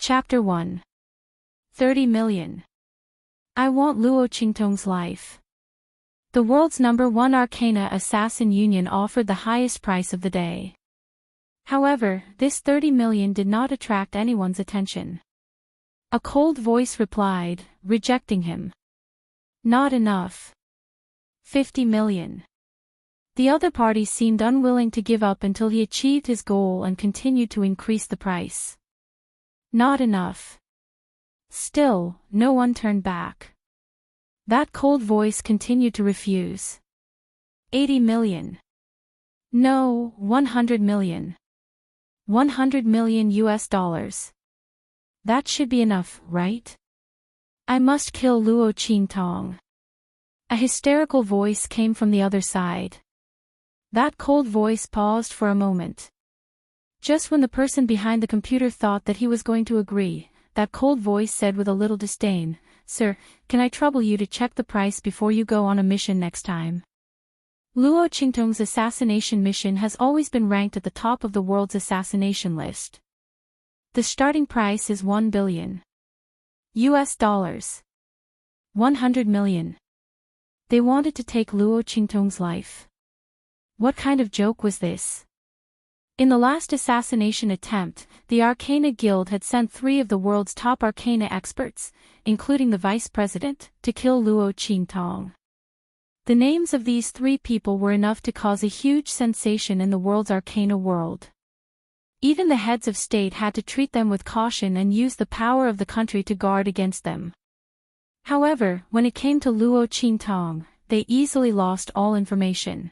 Chapter 1. 30 million. I want Luo Qingtong's life. The world's #1 Arcana assassin union offered the highest price of the day. However, this 30 million did not attract anyone's attention. A cold voice replied, rejecting him. Not enough. 50 million. The other party seemed unwilling to give up until he achieved his goal and continued to increase the price. Not enough. Still, no one turned back. That cold voice continued to refuse. 80 million. No, 100 million. 100 million US dollars. That should be enough, right? I must kill Luo Qingtong. A hysterical voice came from the other side. That cold voice paused for a moment. Just when the person behind the computer thought that he was going to agree, that cold voice said with a little disdain, "Sir, can I trouble you to check the price before you go on a mission next time?" Luo Qingtong's assassination mission has always been ranked at the top of the world's assassination list. The starting price is 1 billion. US dollars. 100 million. They wanted to take Luo Qingtong's life. What kind of joke was this? In the last assassination attempt, the Arcana Guild had sent 3 of the world's top Arcana experts, including the vice president, to kill Luo Qingtong. The names of these 3 people were enough to cause a huge sensation in the world's Arcana world. Even the heads of state had to treat them with caution and use the power of the country to guard against them. However, when it came to Luo Qingtong, they easily lost all information.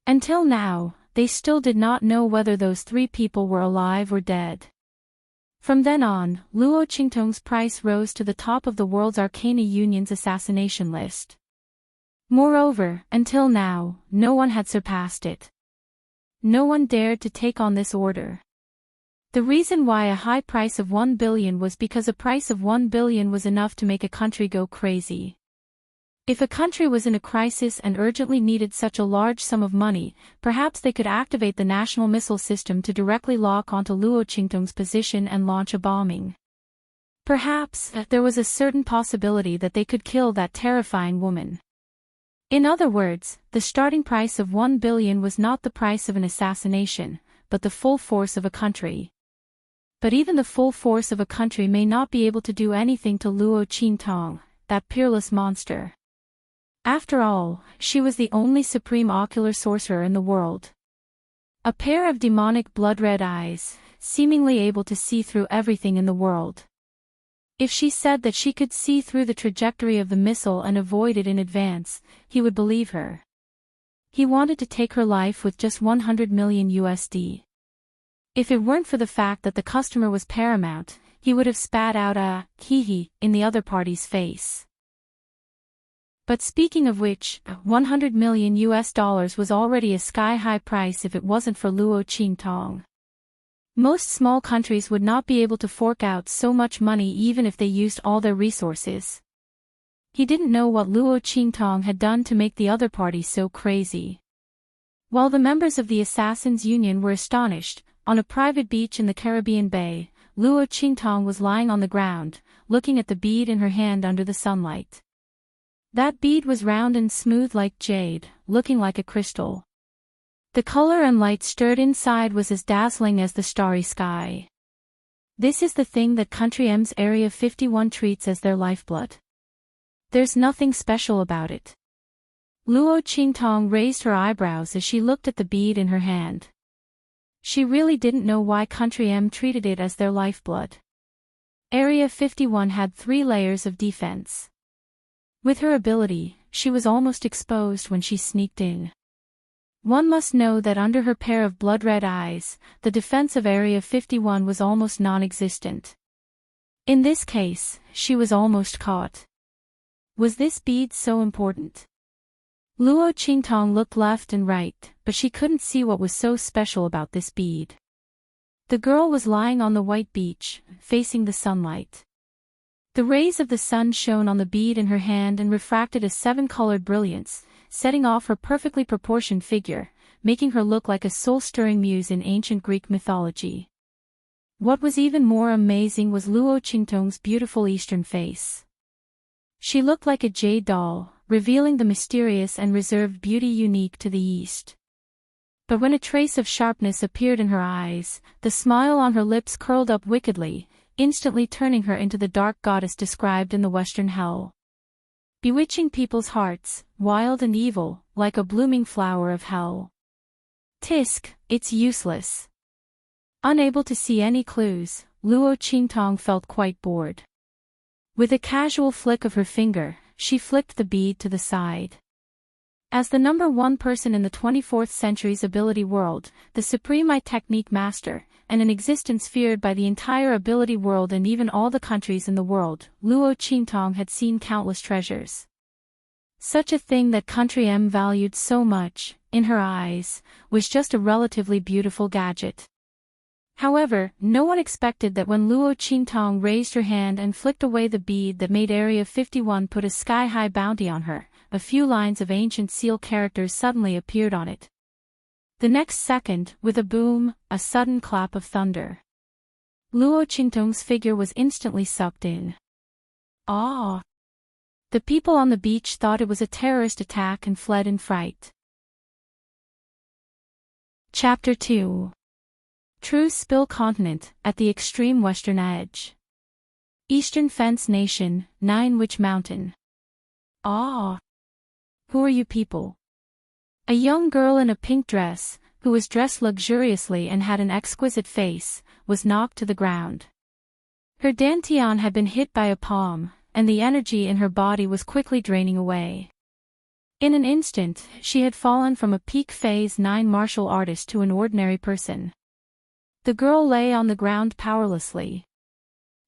Until now, they still did not know whether those 3 people were alive or dead. From then on, Luo Qingtong's price rose to the top of the world's Arcana Union's assassination list. Moreover, until now, no one had surpassed it. No one dared to take on this order. The reason why a high price of 1 billion was because a price of 1 billion was enough to make a country go crazy. If a country was in a crisis and urgently needed such a large sum of money, perhaps they could activate the national missile system to directly lock onto Luo Qingtong's position and launch a bombing. Perhaps, there was a certain possibility that they could kill that terrifying woman. In other words, the starting price of 1 billion was not the price of an assassination, but the full force of a country. But even the full force of a country may not be able to do anything to Luo Qingtong, that peerless monster. After all, she was the only supreme ocular sorcerer in the world. A pair of demonic blood-red eyes, seemingly able to see through everything in the world. If she said that she could see through the trajectory of the missile and avoid it in advance, he would believe her. He wanted to take her life with just 100 million USD. If it weren't for the fact that the customer was paramount, he would have spat out a hee-hee in the other party's face. But speaking of which, 100 million US dollars was already a sky-high price if it wasn't for Luo Qingtong. Most small countries would not be able to fork out so much money even if they used all their resources. He didn't know what Luo Qingtong had done to make the other party so crazy. While the members of the Assassins' Union were astonished, on a private beach in the Caribbean Bay, Luo Qingtong was lying on the ground, looking at the bead in her hand under the sunlight. That bead was round and smooth like jade, looking like a crystal. The color and light stirred inside was as dazzling as the starry sky. This is the thing that Country M's Area 51 treats as their lifeblood. There's nothing special about it. Luo Qingtong raised her eyebrows as she looked at the bead in her hand. She really didn't know why Country M treated it as their lifeblood. Area 51 had 3 layers of defense. With her ability, she was almost exposed when she sneaked in. One must know that under her pair of blood-red eyes, the defense of Area 51 was almost non-existent. In this case, she was almost caught. Was this bead so important? Luo Qingtong looked left and right, but she couldn't see what was so special about this bead. The girl was lying on the white beach, facing the sunlight. The rays of the sun shone on the bead in her hand and refracted a 7-colored brilliance, setting off her perfectly proportioned figure, making her look like a soul-stirring muse in ancient Greek mythology. What was even more amazing was Luo Qingtong's beautiful eastern face. She looked like a jade doll, revealing the mysterious and reserved beauty unique to the East. But when a trace of sharpness appeared in her eyes, the smile on her lips curled up wickedly, instantly turning her into the dark goddess described in the Western hell. Bewitching people's hearts, wild and evil, like a blooming flower of hell. Tisk, it's useless. Unable to see any clues, Luo Qingtong felt quite bored. With a casual flick of her finger, she flicked the bead to the side. As the number one person in the 24th century's ability world, the supreme technique master, and an existence feared by the entire ability world and even all the countries in the world, Luo Qingtong had seen countless treasures. Such a thing that Country M valued so much, in her eyes, was just a relatively beautiful gadget. However, no one expected that when Luo Qingtong raised her hand and flicked away the bead that made Area 51 put a sky-high bounty on her, a few lines of ancient seal characters suddenly appeared on it. The next second, with a boom, a sudden clap of thunder. Luo Qingtong's figure was instantly sucked in. Ah! The people on the beach thought it was a terrorist attack and fled in fright. Chapter 2. True Spill Continent, at the extreme western edge. Eastern Fence Nation, Nine Witch Mountain. Ah! Who are you people? A young girl in a pink dress, who was dressed luxuriously and had an exquisite face, was knocked to the ground. Her dantian had been hit by a palm, and the energy in her body was quickly draining away. In an instant, she had fallen from a peak phase 9 martial artist to an ordinary person. The girl lay on the ground powerlessly.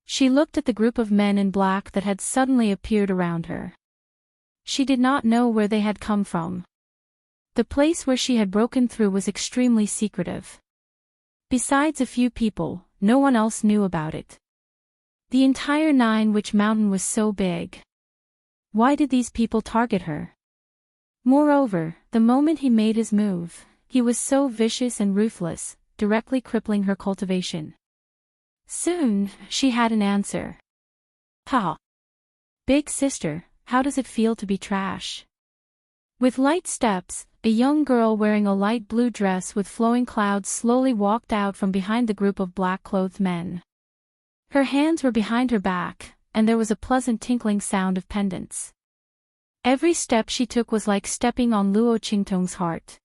She looked at the group of men in black that had suddenly appeared around her. She did not know where they had come from. The place where she had broken through was extremely secretive. Besides a few people, no one else knew about it. The entire Nine Witch Mountain was so big. Why did these people target her? Moreover, the moment he made his move, he was so vicious and ruthless, directly crippling her cultivation. Soon, she had an answer. Ha! Big sister, how does it feel to be trash? With light steps, a young girl wearing a light blue dress with flowing clouds slowly walked out from behind the group of black-clothed men. Her hands were behind her back, and there was a pleasant tinkling sound of pendants. Every step she took was like stepping on Luo Qingtong's heart.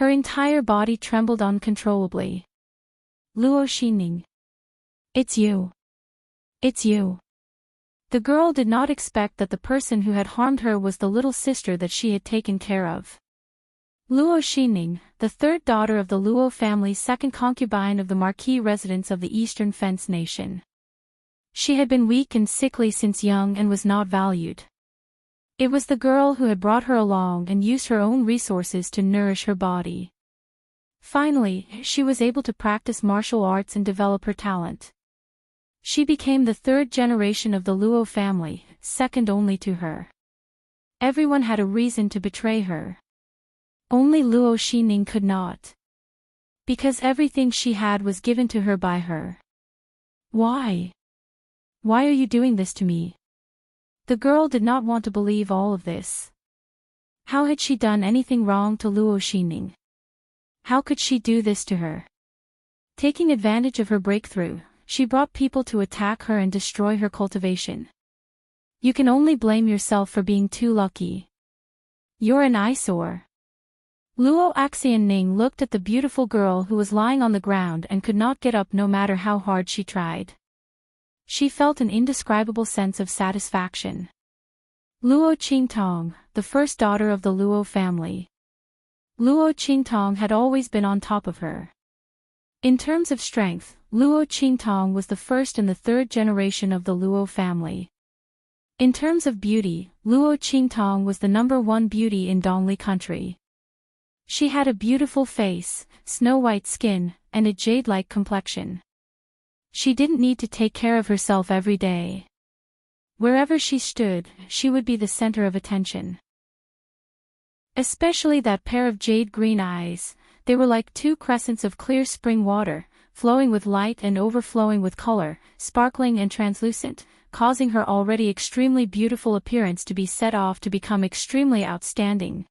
Her entire body trembled uncontrollably. Luo Xining. It's you. It's you. The girl did not expect that the person who had harmed her was the little sister that she had taken care of. Luo Xining, the third daughter of the Luo family's second concubine of the marquis residents of the Eastern Fence Nation. She had been weak and sickly since young and was not valued. It was the girl who had brought her along and used her own resources to nourish her body. Finally, she was able to practice martial arts and develop her talent. She became the third generation of the Luo family, second only to her. Everyone had a reason to betray her. Only Luo Xining could not. Because everything she had was given to her by her. Why? Why are you doing this to me? The girl did not want to believe all of this. How had she done anything wrong to Luo Xining? How could she do this to her? Taking advantage of her breakthrough, she brought people to attack her and destroy her cultivation. You can only blame yourself for being too lucky. You're an eyesore. Luo Xining looked at the beautiful girl who was lying on the ground and could not get up no matter how hard she tried. She felt an indescribable sense of satisfaction. Luo Qingtong, the first daughter of the Luo family. Luo Qingtong had always been on top of her. In terms of strength, Luo Qingtong was the first in the third generation of the Luo family. In terms of beauty, Luo Qingtong was the number one beauty in Dongli country. She had a beautiful face, snow-white skin, and a jade-like complexion. She didn't need to take care of herself every day. Wherever she stood, she would be the center of attention. Especially that pair of jade-green eyes, they were like two crescents of clear spring water, flowing with light and overflowing with color, sparkling and translucent, causing her already extremely beautiful appearance to be set off to become extremely outstanding.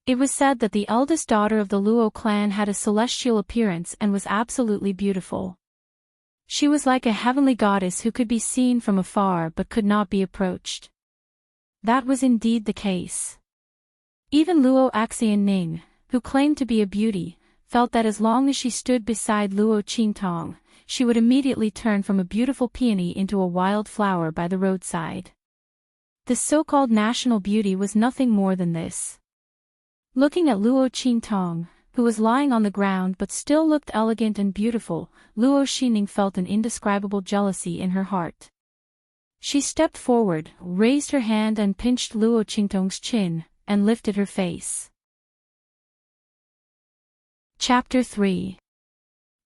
It was said that the eldest daughter of the Luo clan had a celestial appearance and was absolutely beautiful. She was like a heavenly goddess who could be seen from afar but could not be approached. That was indeed the case. Even Luo Xianning, who claimed to be a beauty, felt that as long as she stood beside Luo Qingtong, she would immediately turn from a beautiful peony into a wild flower by the roadside. The so-called national beauty was nothing more than this. Looking at Luo Qingtong, who was lying on the ground but still looked elegant and beautiful, Luo Xining felt an indescribable jealousy in her heart. She stepped forward, raised her hand and pinched Luo Qingtong's chin, and lifted her face. Chapter 3.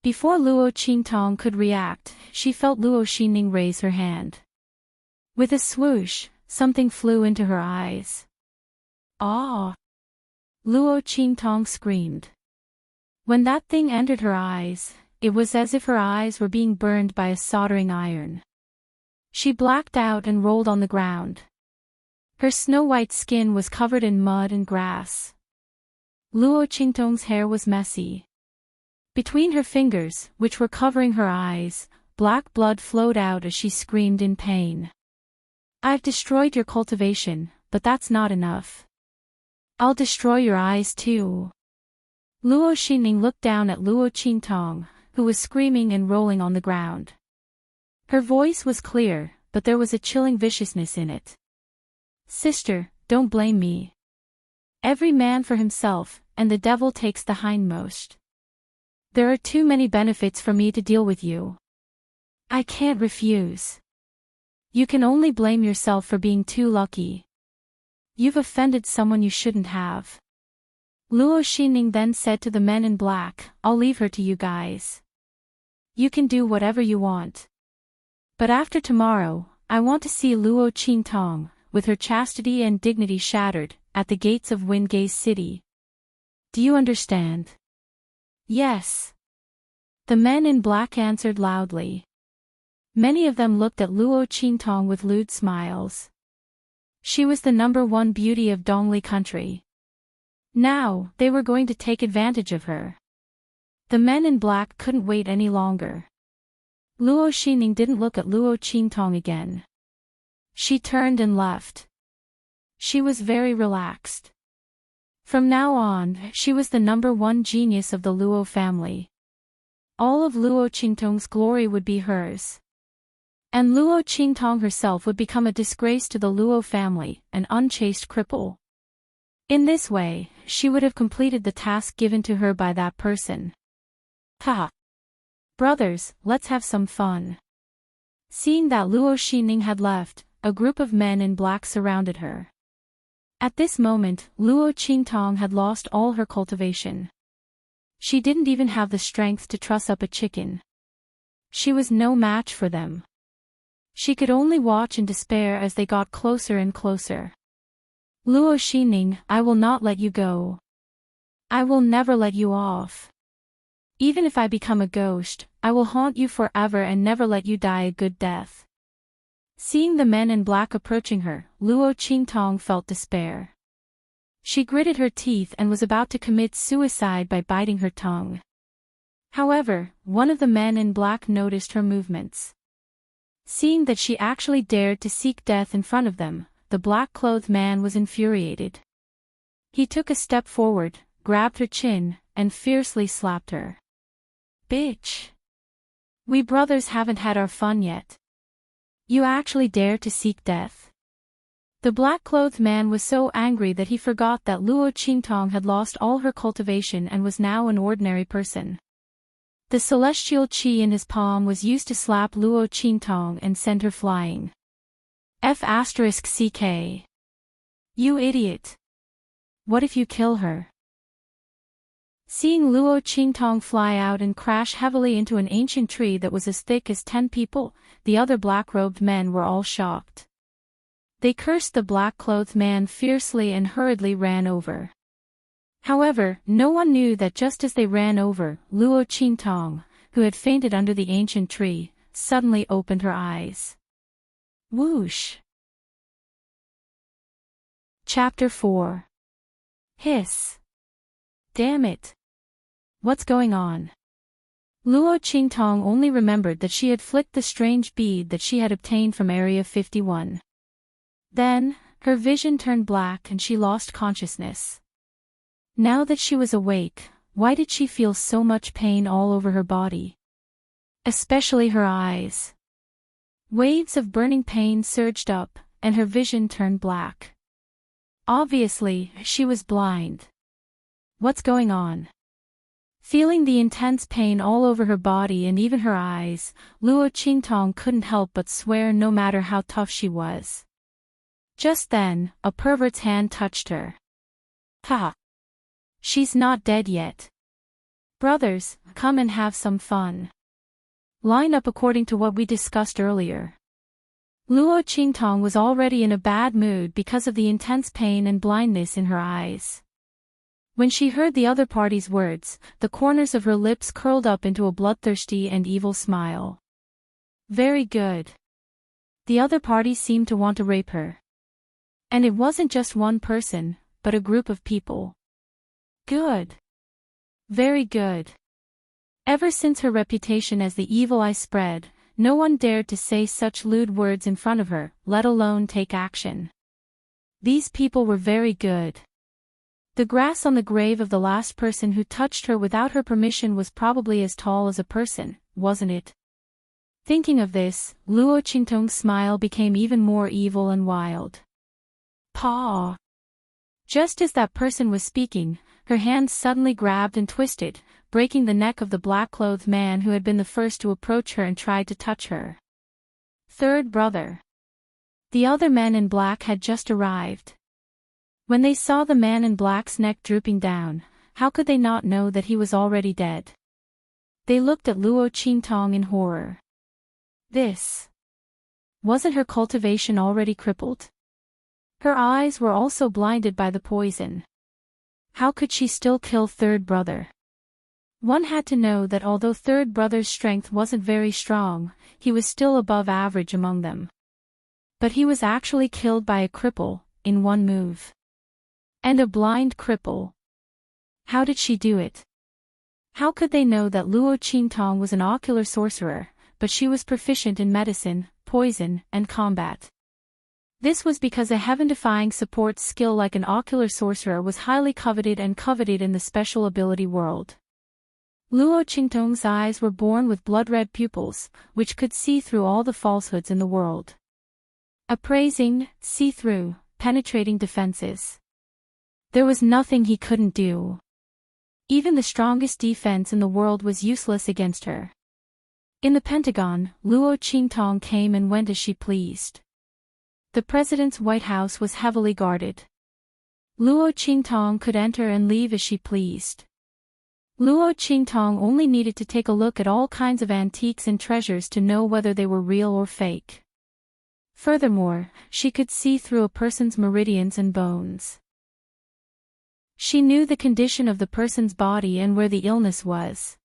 Before Luo Qingtong could react, she felt Luo Xining raise her hand. With a swoosh, something flew into her eyes. "Ah!" Luo Qingtong screamed. When that thing entered her eyes, it was as if her eyes were being burned by a soldering iron. She blacked out and rolled on the ground. Her snow-white skin was covered in mud and grass. Luo Qingtong's hair was messy. Between her fingers, which were covering her eyes, black blood flowed out as she screamed in pain. "I've destroyed your cultivation, but that's not enough. I'll destroy your eyes too." Luo Xining looked down at Luo Qingtong, who was screaming and rolling on the ground. Her voice was clear, but there was a chilling viciousness in it. "Sister, don't blame me. Every man for himself, and the devil takes the hindmost. There are too many benefits for me to deal with you. I can't refuse. You can only blame yourself for being too lucky. You've offended someone you shouldn't have." Luo Xining then said to the men in black, "I'll leave her to you guys. You can do whatever you want. But after tomorrow, I want to see Luo Qingtong, with her chastity and dignity shattered, at the gates of Wingate City. Do you understand?" "Yes." The men in black answered loudly. Many of them looked at Luo Qingtong with lewd smiles. She was the #1 beauty of Dongli country. Now, they were going to take advantage of her. The men in black couldn't wait any longer. Luo Xining didn't look at Luo Qingtong again. She turned and left. She was very relaxed. From now on, she was the #1 genius of the Luo family. All of Luo Qingtong's glory would be hers. And Luo Qingtong herself would become a disgrace to the Luo family, an unchaste cripple. In this way, she would have completed the task given to her by that person. "Ha! Brothers, let's have some fun." Seeing that Luo Xining had left, a group of men in black surrounded her. At this moment, Luo Qingtong had lost all her cultivation. She didn't even have the strength to truss up a chicken. She was no match for them. She could only watch in despair as they got closer and closer. "Luo Xining, I will not let you go. I will never let you off. Even if I become a ghost, I will haunt you forever and never let you die a good death." Seeing the men in black approaching her, Luo Qingtong felt despair. She gritted her teeth and was about to commit suicide by biting her tongue. However, one of the men in black noticed her movements. Seeing that she actually dared to seek death in front of them, the black-clothed man was infuriated. He took a step forward, grabbed her chin, and fiercely slapped her. "Bitch! We brothers haven't had our fun yet. You actually dare to seek death?" The black-clothed man was so angry that he forgot that Luo Qingtong had lost all her cultivation and was now an ordinary person. The celestial chi in his palm was used to slap Luo Qingtong and send her flying. F***CK. You idiot! What if you kill her? Seeing Luo Qingtong fly out and crash heavily into an ancient tree that was as thick as 10 people, the other black-robed men were all shocked. They cursed the black-clothed man fiercely and hurriedly ran over. However, no one knew that just as they ran over, Luo Qingtong, who had fainted under the ancient tree, suddenly opened her eyes. Whoosh! Chapter 4. Hiss. Damn it. What's going on? Luo Qingtong only remembered that she had flicked the strange bead that she had obtained from Area 51. Then, her vision turned black and she lost consciousness. Now that she was awake, why did she feel so much pain all over her body? Especially her eyes. Waves of burning pain surged up, and her vision turned black. Obviously, she was blind. What's going on? Feeling the intense pain all over her body and even her eyes, Luo Qingtong couldn't help but swear no matter how tough she was. Just then, a pervert's hand touched her. Ha! She's not dead yet. Brothers, come and have some fun. Line up according to what we discussed earlier. Luo Qingtong was already in a bad mood because of the intense pain and blindness in her eyes. When she heard the other party's words, the corners of her lips curled up into a bloodthirsty and evil smile. Very good. The other party seemed to want to rape her. And it wasn't just one person, but a group of people. Good. Very good. Ever since her reputation as the evil eye spread, no one dared to say such lewd words in front of her, let alone take action. These people were very good. The grass on the grave of the last person who touched her without her permission was probably as tall as a person, wasn't it? Thinking of this, Luo Qingtong's smile became even more evil and wild. Paw! Just as that person was speaking, her hand suddenly grabbed and twisted, breaking the neck of the black-clothed man who had been the first to approach her and tried to touch her. Third brother. The other men in black had just arrived. When they saw the man in black's neck drooping down, how could they not know that he was already dead? They looked at Luo Qingtong in horror. This. Wasn't her cultivation already crippled? Her eyes were also blinded by the poison. How could she still kill third brother? One had to know that although third brother's strength wasn't very strong, he was still above average among them. But he was actually killed by a cripple, in one move. And a blind cripple. How did she do it? How could they know that Luo Qingtong was an ocular sorcerer, but she was proficient in medicine, poison, and combat? This was because a heaven-defying support skill like an ocular sorcerer was highly coveted in the special ability world. Luo Qingtong's eyes were born with blood-red pupils, which could see through all the falsehoods in the world. Appraising, see-through, penetrating defenses. There was nothing he couldn't do. Even the strongest defense in the world was useless against her. In the Pentagon, Luo Qingtong came and went as she pleased. The president's White House was heavily guarded. Luo Qingtong could enter and leave as she pleased. Luo Qingtong only needed to take a look at all kinds of antiques and treasures to know whether they were real or fake. Furthermore, she could see through a person's meridians and bones. She knew the condition of the person's body and where the illness was.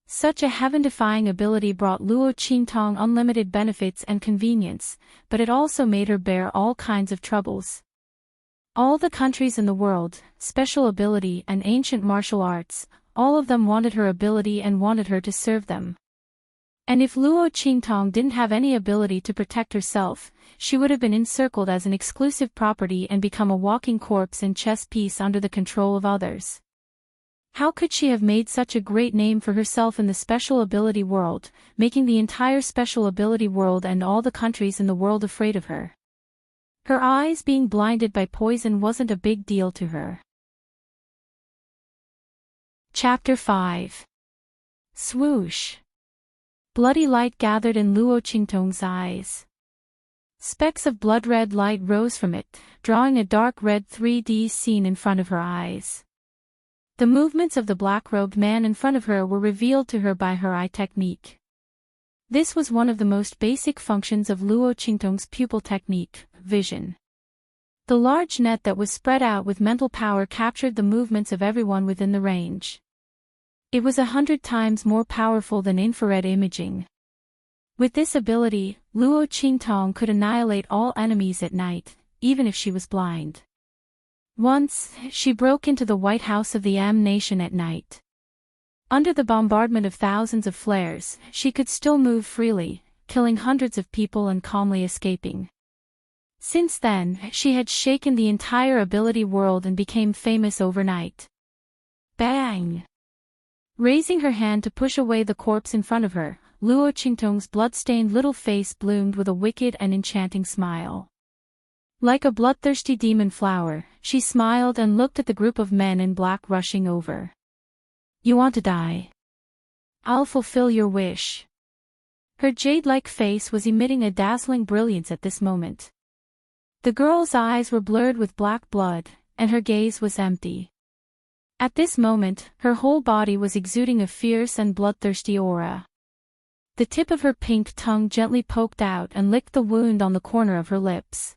Such a heaven-defying ability brought Luo Qingtong unlimited benefits and convenience, but it also made her bear all kinds of troubles. All the countries in the world, special ability and ancient martial arts, all of them wanted her ability and wanted her to serve them. And if Luo Qingtong didn't have any ability to protect herself, she would have been encircled as an exclusive property and become a walking corpse and chess piece under the control of others. How could she have made such a great name for herself in the special ability world, making the entire special ability world and all the countries in the world afraid of her? Her eyes being blinded by poison wasn't a big deal to her. Chapter 5. Swoosh. Bloody light gathered in Luo Qingtong's eyes. Specks of blood-red light rose from it, drawing a dark red 3D scene in front of her eyes. The movements of the black-robed man in front of her were revealed to her by her eye technique. This was one of the most basic functions of Luo Qingtong's pupil technique, vision. The large net that was spread out with mental power captured the movements of everyone within the range. It was 100 times more powerful than infrared imaging. With this ability, Luo Qingtong could annihilate all enemies at night, even if she was blind. Once, she broke into the White House of the M Nation at night. Under the bombardment of thousands of flares, she could still move freely, killing hundreds of people and calmly escaping. Since then, she had shaken the entire ability world and became famous overnight. Bang! Raising her hand to push away the corpse in front of her, Luo Qingtong's blood-stained little face bloomed with a wicked and enchanting smile. Like a bloodthirsty demon flower, she smiled and looked at the group of men in black rushing over. You want to die? I'll fulfill your wish. Her jade-like face was emitting a dazzling brilliance at this moment. The girl's eyes were blurred with black blood, and her gaze was empty. At this moment, her whole body was exuding a fierce and bloodthirsty aura. The tip of her pink tongue gently poked out and licked the wound on the corner of her lips.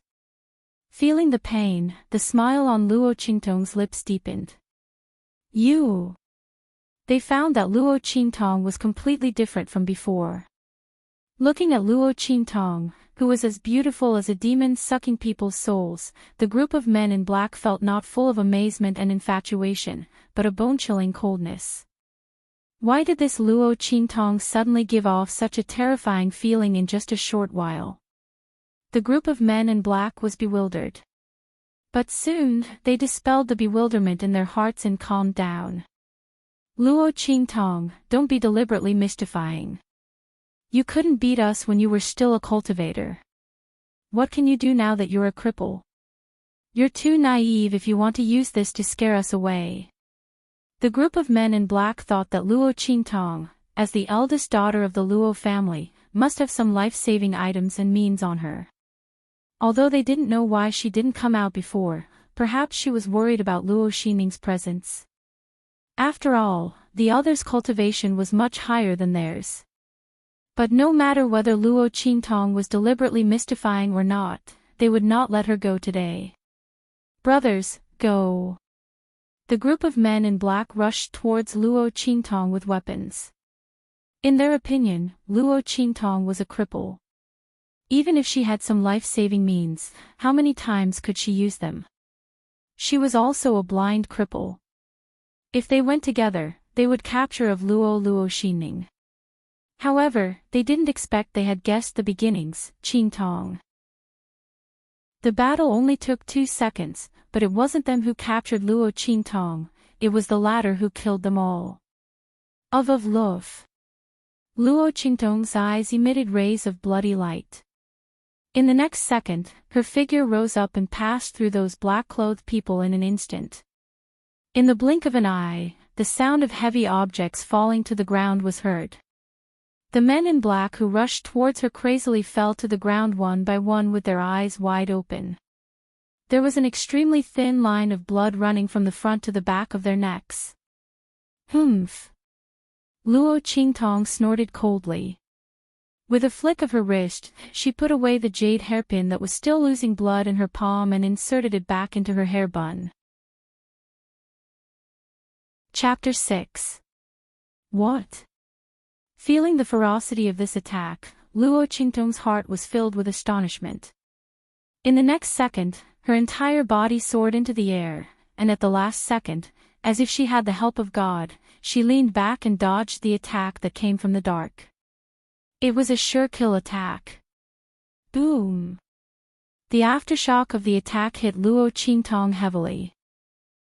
Feeling the pain, the smile on Luo Qingtong's lips deepened. You! They found that Luo Qingtong was completely different from before. Looking at Luo Qingtong, who was as beautiful as a demon sucking people's souls, the group of men in black felt not full of amazement and infatuation, but a bone-chilling coldness. Why did this Luo Qingtong suddenly give off such a terrifying feeling in just a short while? The group of men in black was bewildered. But soon, they dispelled the bewilderment in their hearts and calmed down. Luo Qingtong, don't be deliberately mystifying. You couldn't beat us when you were still a cultivator. What can you do now that you're a cripple? You're too naive if you want to use this to scare us away. The group of men in black thought that Luo Qingtong, as the eldest daughter of the Luo family, must have some life-saving items and means on her. Although they didn't know why she didn't come out before, perhaps she was worried about Luo Xining's presence. After all, the others' cultivation was much higher than theirs. But no matter whether Luo Qingtong was deliberately mystifying or not, they would not let her go today. Brothers, go! The group of men in black rushed towards Luo Qingtong with weapons. In their opinion, Luo Qingtong was a cripple. Even if she had some life-saving means, how many times could she use them? She was also a blind cripple. If they went together, they would capture of Luo Xining. However, they didn't expect they had guessed the beginnings, Qingtong. The battle only took 2 seconds, but it wasn't them who captured Luo Qingtong, it was the latter who killed them all. Of love. Luo Qingtong's eyes emitted rays of bloody light. In the next second, her figure rose up and passed through those black-clothed people in an instant. In the blink of an eye, the sound of heavy objects falling to the ground was heard. The men in black who rushed towards her crazily fell to the ground one by one with their eyes wide open. There was an extremely thin line of blood running from the front to the back of their necks. Humph! Luo Qingtong snorted coldly. With a flick of her wrist, she put away the jade hairpin that was still oozing blood in her palm and inserted it back into her hair bun. Chapter 6. What? Feeling the ferocity of this attack, Luo Qingtong's heart was filled with astonishment. In the next second, her entire body soared into the air, and at the last second, as if she had the help of God, she leaned back and dodged the attack that came from the dark. It was a sure kill attack. Boom! The aftershock of the attack hit Luo Qingtong heavily.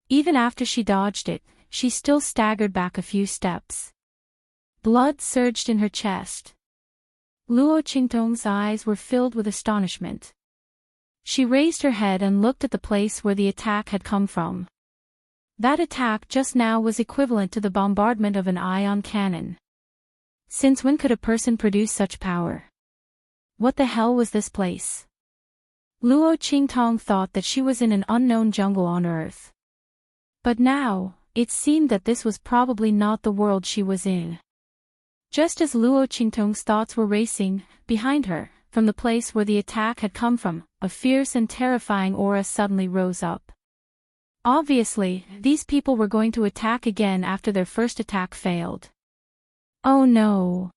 Even after she dodged it, she still staggered back a few steps. Blood surged in her chest. Luo Qingtong's eyes were filled with astonishment. She raised her head and looked at the place where the attack had come from. That attack just now was equivalent to the bombardment of an ion cannon. Since when could a person produce such power? What the hell was this place? Luo Qingtong thought that she was in an unknown jungle on Earth. But now, it seemed that this was probably not the world she was in. Just as Luo Qingtong's thoughts were racing, behind her, from the place where the attack had come from, a fierce and terrifying aura suddenly rose up. Obviously, these people were going to attack again after their first attack failed. Oh no!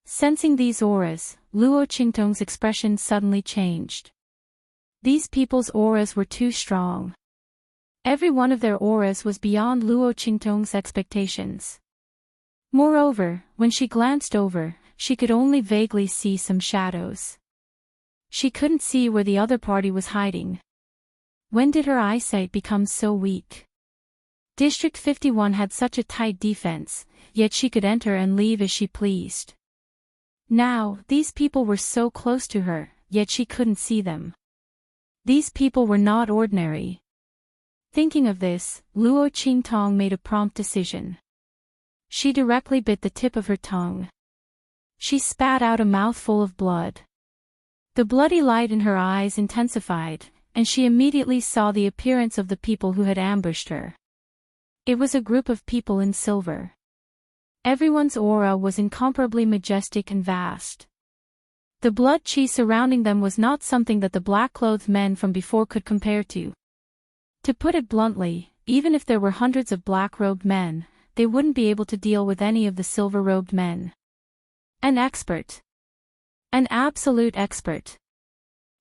Sensing these auras, Luo Qingtong's expression suddenly changed. These people's auras were too strong. Every one of their auras was beyond Luo Qingtong's expectations. Moreover, when she glanced over, she could only vaguely see some shadows. She couldn't see where the other party was hiding. When did her eyesight become so weak? District 51 had such a tight defense, yet she could enter and leave as she pleased. Now, these people were so close to her, yet she couldn't see them. These people were not ordinary. Thinking of this, Luo Qingtong made a prompt decision. She directly bit the tip of her tongue. She spat out a mouthful of blood. The bloody light in her eyes intensified, and she immediately saw the appearance of the people who had ambushed her. It was a group of people in silver. Everyone's aura was incomparably majestic and vast. The blood chi surrounding them was not something that the black-clothed men from before could compare to. To put it bluntly, even if there were hundreds of black-robed men, they wouldn't be able to deal with any of the silver-robed men. An expert. An absolute expert.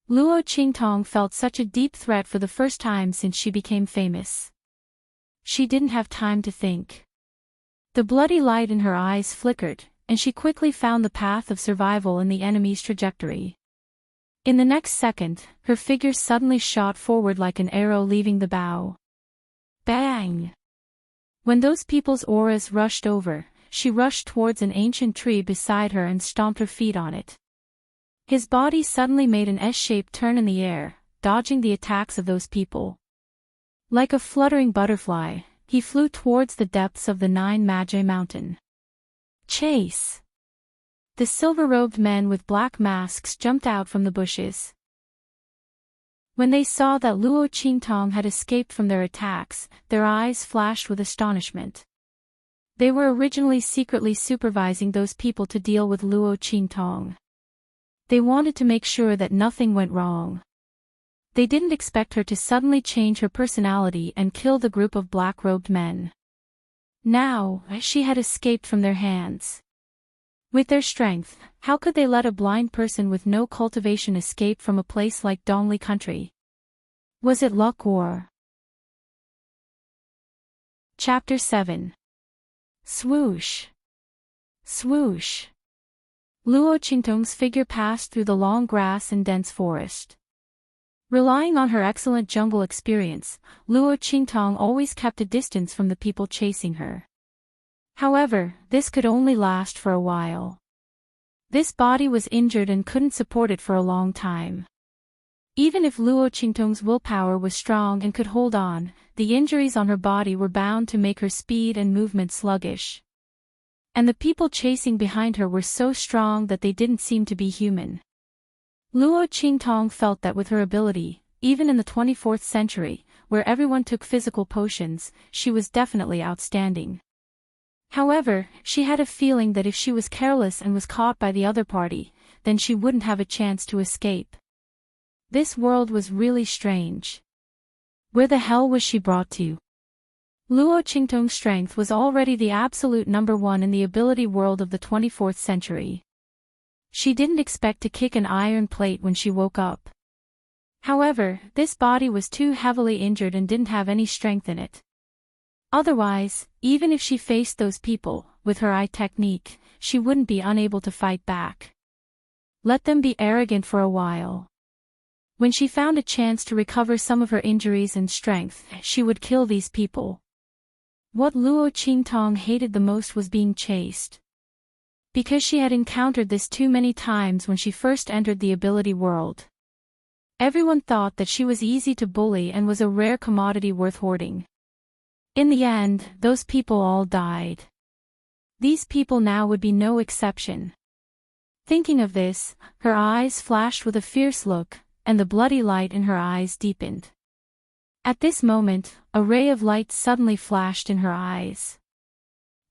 Luo Qingtong felt such a deep threat for the first time since she became famous. She didn't have time to think. The bloody light in her eyes flickered, and she quickly found the path of survival in the enemy's trajectory. In the next second, her figure suddenly shot forward like an arrow leaving the bow. Bang! When those people's auras rushed over, she rushed towards an ancient tree beside her and stomped her feet on it. His body suddenly made an S-shaped turn in the air, dodging the attacks of those people. Like a fluttering butterfly, he flew towards the depths of the Nine Magi Mountain. Chase! The silver-robed men with black masks jumped out from the bushes. When they saw that Luo Qingtong had escaped from their attacks, their eyes flashed with astonishment. They were originally secretly supervising those people to deal with Luo Qingtong. They wanted to make sure that nothing went wrong. They didn't expect her to suddenly change her personality and kill the group of black-robed men. Now, she had escaped from their hands. With their strength, how could they let a blind person with no cultivation escape from a place like Dongli country? Was it luck or... Chapter 7. Swoosh! Swoosh! Luo Qingtong's figure passed through the long grass and dense forest. Relying on her excellent jungle experience, Luo Qingtong always kept a distance from the people chasing her. However, this could only last for a while. This body was injured and couldn't support it for a long time. Even if Luo Qingtong's willpower was strong and could hold on, the injuries on her body were bound to make her speed and movement sluggish. And the people chasing behind her were so strong that they didn't seem to be human. Luo Qingtong felt that with her ability, even in the 24th century, where everyone took physical potions, she was definitely outstanding. However, she had a feeling that if she was careless and was caught by the other party, then she wouldn't have a chance to escape. This world was really strange. Where the hell was she brought to? Luo Qingtong's strength was already the absolute number one in the ability world of the 24th century. She didn't expect to kick an iron plate when she woke up. However, this body was too heavily injured and didn't have any strength in it. Otherwise, even if she faced those people, with her eye technique, she wouldn't be unable to fight back. Let them be arrogant for a while. When she found a chance to recover some of her injuries and strength, she would kill these people. What Luo Qingtong hated the most was being chased. Because she had encountered this too many times when she first entered the ability world. Everyone thought that she was easy to bully and was a rare commodity worth hoarding. In the end, those people all died. These people now would be no exception. Thinking of this, her eyes flashed with a fierce look, and the bloody light in her eyes deepened. At this moment, a ray of light suddenly flashed in her eyes.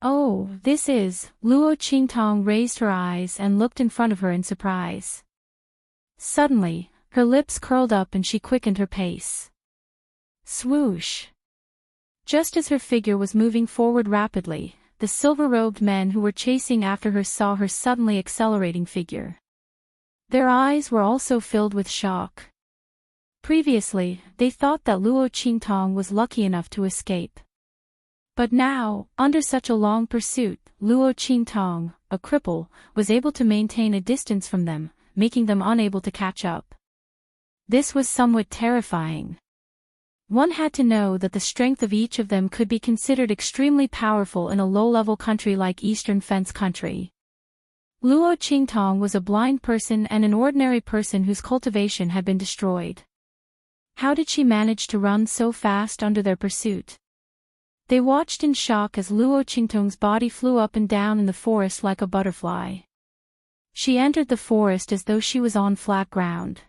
Oh, this is... Luo Qingtong raised her eyes and looked in front of her in surprise. Suddenly, her lips curled up and she quickened her pace. Swoosh! Just as her figure was moving forward rapidly, the silver-robed men who were chasing after her saw her suddenly accelerating figure. Their eyes were also filled with shock. Previously, they thought that Luo Qingtong was lucky enough to escape. But now, under such a long pursuit, Luo Qingtong, a cripple, was able to maintain a distance from them, making them unable to catch up. This was somewhat terrifying. One had to know that the strength of each of them could be considered extremely powerful in a low-level country like Eastern Fence Country. Luo Qingtong was a blind person and an ordinary person whose cultivation had been destroyed. How did she manage to run so fast under their pursuit? They watched in shock as Luo Qingtong's body flew up and down in the forest like a butterfly. She entered the forest as though she was on flat ground.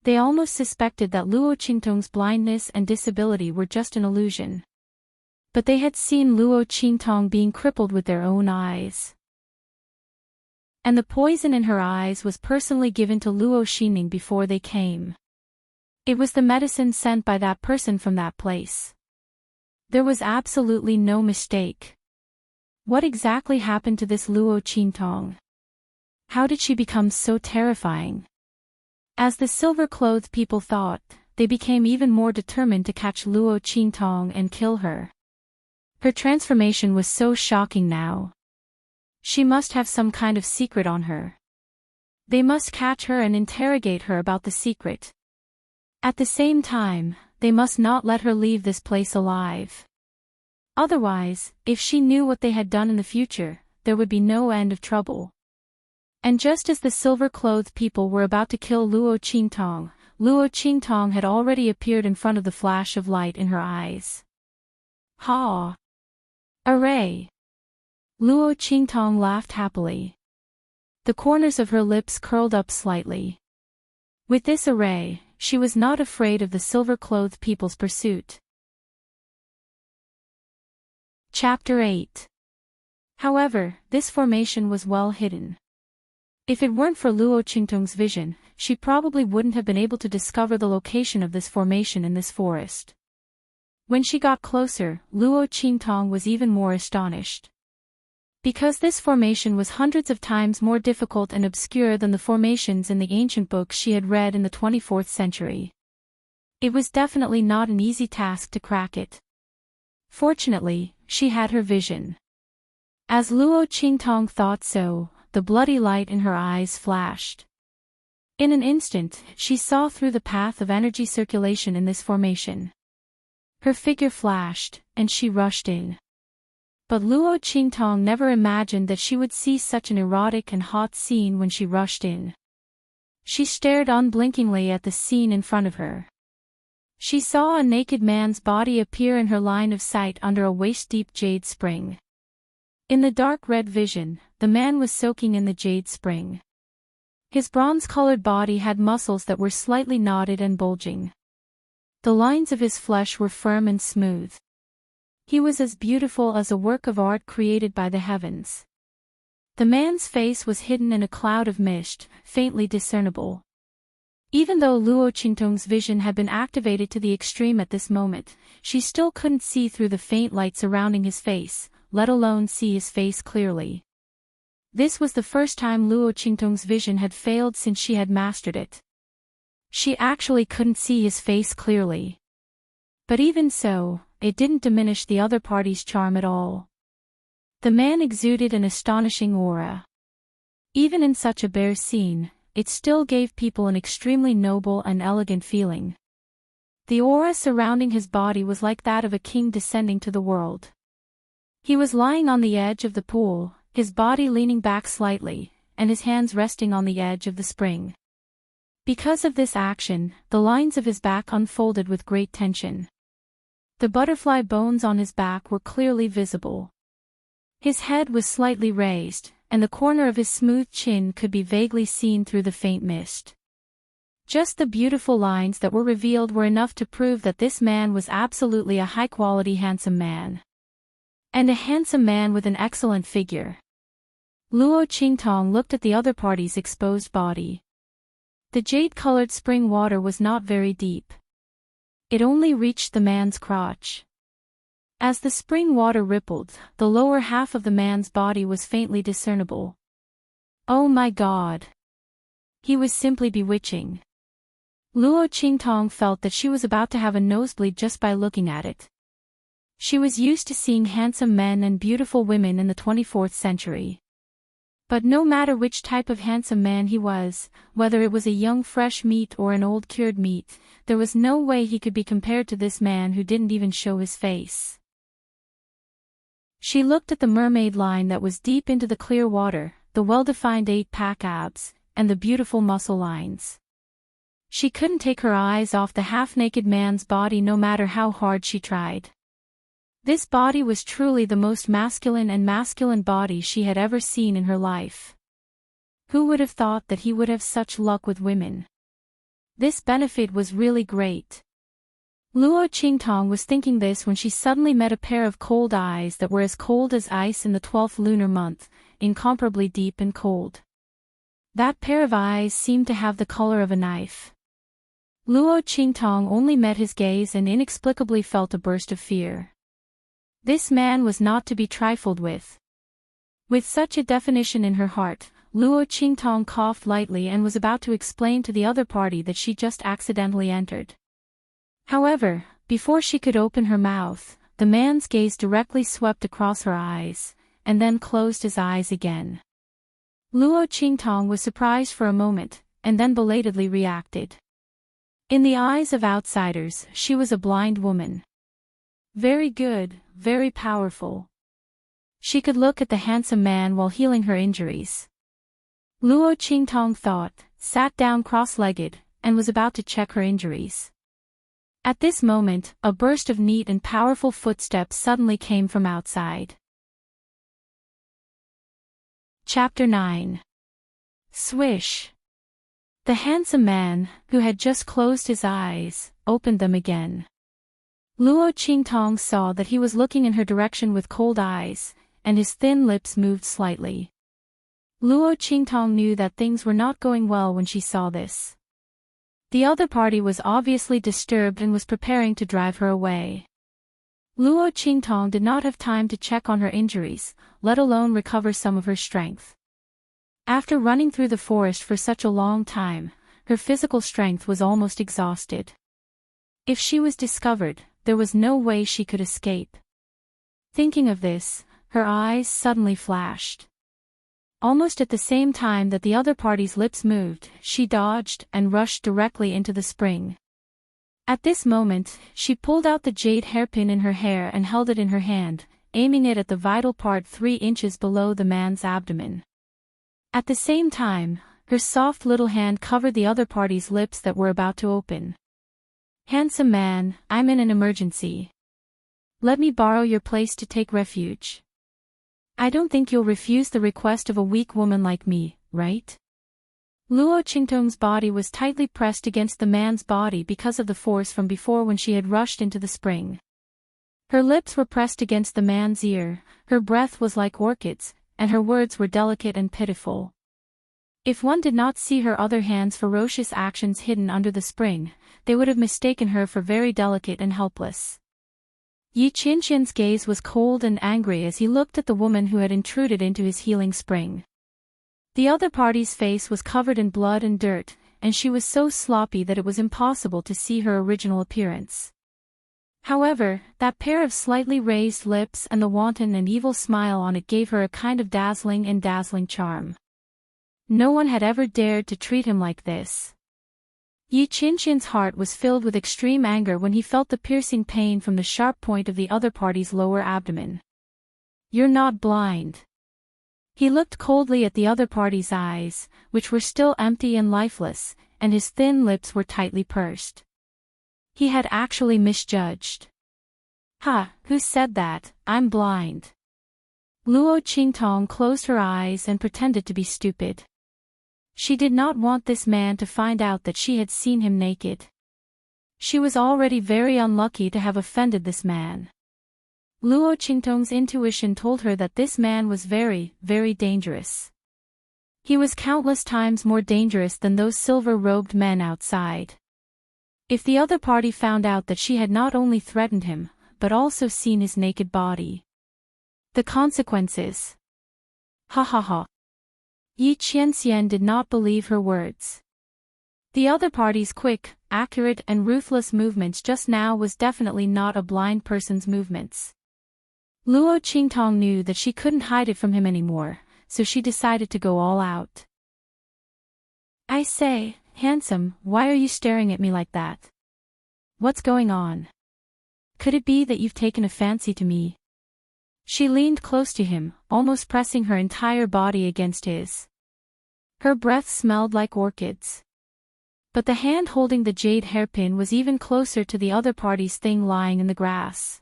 They almost suspected that Luo Qingtong's blindness and disability were just an illusion. But they had seen Luo Qingtong being crippled with their own eyes. And the poison in her eyes was personally given to Luo Xining before they came. It was the medicine sent by that person from that place. There was absolutely no mistake. What exactly happened to this Luo Qingtong? How did she become so terrifying? As the silver-clothed people thought, they became even more determined to catch Luo Qingtong and kill her. Her transformation was so shocking now. She must have some kind of secret on her. They must catch her and interrogate her about the secret. At the same time, they must not let her leave this place alive. Otherwise, if she knew what they had done in the future, there would be no end of trouble. And just as the silver-clothed people were about to kill Luo Qingtong had already appeared in front of the flash of light in her eyes. Ha! Array! Luo Qingtong laughed happily. The corners of her lips curled up slightly. With this array, she was not afraid of the silver-clothed people's pursuit. Chapter 8. However, this formation was well hidden. If it weren't for Luo Qingtong's vision, she probably wouldn't have been able to discover the location of this formation in this forest. When she got closer, Luo Qingtong was even more astonished. Because this formation was hundreds of times more difficult and obscure than the formations in the ancient books she had read in the 24th century. It was definitely not an easy task to crack it. Fortunately, she had her vision. As Luo Qingtong thought so, the bloody light in her eyes flashed. In an instant, she saw through the path of energy circulation in this formation. Her figure flashed, and she rushed in. But Luo Qingtong never imagined that she would see such an erotic and hot scene when she rushed in. She stared unblinkingly at the scene in front of her. She saw a naked man's body appear in her line of sight under a waist-deep jade spring. In the dark red vision, the man was soaking in the jade spring. His bronze-colored body had muscles that were slightly knotted and bulging. The lines of his flesh were firm and smooth. He was as beautiful as a work of art created by the heavens. The man's face was hidden in a cloud of mist, faintly discernible. Even though Luo Qingtong's vision had been activated to the extreme at this moment, she still couldn't see through the faint light surrounding his face, let alone see his face clearly. This was the first time Luo Qingtong's vision had failed since she had mastered it. She actually couldn't see his face clearly. But even so, it didn't diminish the other party's charm at all. The man exuded an astonishing aura. Even in such a bare scene, it still gave people an extremely noble and elegant feeling. The aura surrounding his body was like that of a king descending to the world. He was lying on the edge of the pool, his body leaning back slightly, and his hands resting on the edge of the spring. Because of this action, the lines of his back unfolded with great tension. The butterfly bones on his back were clearly visible. His head was slightly raised, and the corner of his smooth chin could be vaguely seen through the faint mist. Just the beautiful lines that were revealed were enough to prove that this man was absolutely a high-quality handsome man. And a handsome man with an excellent figure. Luo Qingtong looked at the other party's exposed body. The jade-colored spring water was not very deep. It only reached the man's crotch. As the spring water rippled, the lower half of the man's body was faintly discernible. Oh my God! He was simply bewitching. Luo Qingtong felt that she was about to have a nosebleed just by looking at it. She was used to seeing handsome men and beautiful women in the 24th century. But no matter which type of handsome man he was, whether it was a young fresh meat or an old cured meat, there was no way he could be compared to this man who didn't even show his face. She looked at the mermaid line that was deep into the clear water, the well-defined 8-pack abs, and the beautiful muscle lines. She couldn't take her eyes off the half-naked man's body no matter how hard she tried. This body was truly the most masculine body she had ever seen in her life. Who would have thought that he would have such luck with women? This benefit was really great. Luo Qingtong was thinking this when she suddenly met a pair of cold eyes that were as cold as ice in the 12th lunar month, incomparably deep and cold. That pair of eyes seemed to have the color of a knife. Luo Qingtong only met his gaze and inexplicably felt a burst of fear. This man was not to be trifled with. With such a definition in her heart, Luo Qingtong coughed lightly and was about to explain to the other party that she just accidentally entered. However, before she could open her mouth, the man's gaze directly swept across her eyes, and then closed his eyes again. Luo Qingtong was surprised for a moment, and then belatedly reacted. In the eyes of outsiders, she was a blind woman. Very good, very powerful. She could look at the handsome man while healing her injuries. Luo Qingtong thought, sat down cross-legged, and was about to check her injuries. At this moment, a burst of neat and powerful footsteps suddenly came from outside. Chapter 9. Swish. The handsome man, who had just closed his eyes, opened them again. Luo Qingtong saw that he was looking in her direction with cold eyes, and his thin lips moved slightly. Luo Qingtong knew that things were not going well when she saw this. The other party was obviously disturbed and was preparing to drive her away. Luo Qingtong did not have time to check on her injuries, let alone recover some of her strength. After running through the forest for such a long time, her physical strength was almost exhausted. If she was discovered, there was no way she could escape. Thinking of this, her eyes suddenly flashed. Almost at the same time that the other party's lips moved, she dodged and rushed directly into the spring. At this moment, she pulled out the jade hairpin in her hair and held it in her hand, aiming it at the vital part 3 inches below the man's abdomen. At the same time, her soft little hand covered the other party's lips that were about to open. "Handsome man, I'm in an emergency. Let me borrow your place to take refuge. I don't think you'll refuse the request of a weak woman like me, right?" Luo Qingtong's body was tightly pressed against the man's body because of the force from before when she had rushed into the spring. Her lips were pressed against the man's ear, her breath was like orchids, and her words were delicate and pitiful. If one did not see her other hand's ferocious actions hidden under the spring, they would have mistaken her for very delicate and helpless. Yi Qinqian's gaze was cold and angry as he looked at the woman who had intruded into his healing spring. The other party's face was covered in blood and dirt, and she was so sloppy that it was impossible to see her original appearance. However, that pair of slightly raised lips and the wanton and evil smile on it gave her a kind of dazzling charm. No one had ever dared to treat him like this. Yi Qinqian's heart was filled with extreme anger when he felt the piercing pain from the sharp point of the other party's lower abdomen. "You're not blind." He looked coldly at the other party's eyes, which were still empty and lifeless, and his thin lips were tightly pursed. He had actually misjudged. "Ha, who said that? I'm blind." Luo Qingtong closed her eyes and pretended to be stupid. She did not want this man to find out that she had seen him naked. She was already very unlucky to have offended this man. Luo Qingtong's intuition told her that this man was very dangerous. He was countless times more dangerous than those silver-robed men outside. If the other party found out that she had not only threatened him, but also seen his naked body. The consequences. Ha ha ha. Yi Qianxian did not believe her words. The other party's quick, accurate and ruthless movements just now was definitely not a blind person's movements. Luo Qingtong knew that she couldn't hide it from him anymore, so she decided to go all out. I say, handsome, why are you staring at me like that? What's going on? Could it be that you've taken a fancy to me? She leaned close to him, almost pressing her entire body against his. Her breath smelled like orchids. But the hand holding the jade hairpin was even closer to the other party's thing lying in the grass.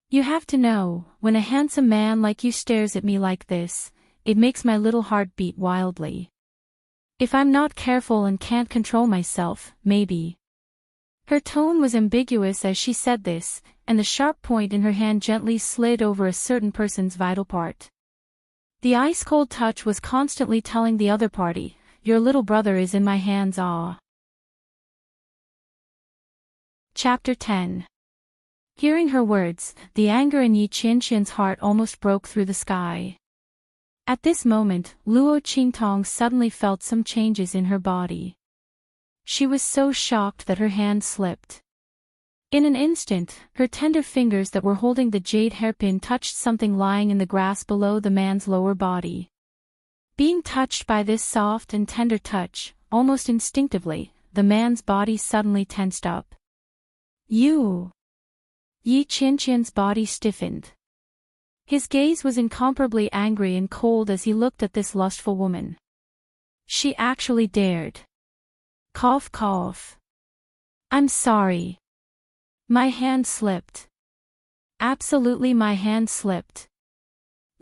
You have to know, when a handsome man like you stares at me like this, it makes my little heart beat wildly. If I'm not careful and can't control myself, maybe. Her tone was ambiguous as she said this, and the sharp point in her hand gently slid over a certain person's vital part. The ice-cold touch was constantly telling the other party, your little brother is in my hands. Chapter 10. Hearing her words, the anger in Yi Qianxian's heart almost broke through the sky. At this moment, Luo Qingtong suddenly felt some changes in her body. She was so shocked that her hand slipped. In an instant, her tender fingers that were holding the jade hairpin touched something lying in the grass below the man's lower body. Being touched by this soft and tender touch, almost instinctively, the man's body suddenly tensed up. You! Yi Qianxian's body stiffened. His gaze was incomparably angry and cold as he looked at this lustful woman. She actually dared. Cough cough. I'm sorry. My hand slipped. Absolutely my hand slipped.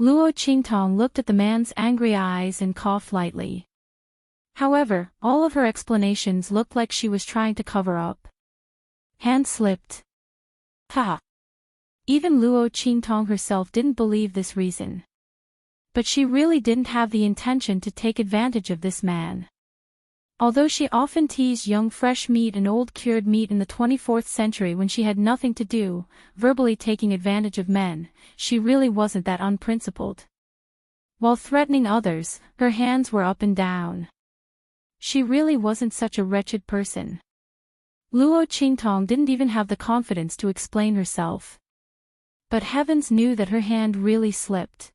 Luo Qingtong looked at the man's angry eyes and coughed lightly. However, all of her explanations looked like she was trying to cover up. Hand slipped. Ha! Even Luo Qingtong herself didn't believe this reason. But she really didn't have the intention to take advantage of this man. Although she often teased young fresh meat and old cured meat in the 24th century when she had nothing to do, verbally taking advantage of men, she really wasn't that unprincipled. While threatening others, her hands were up and down. She really wasn't such a wretched person. Luo Qingtong didn't even have the confidence to explain herself. But heavens knew that her hand really slipped.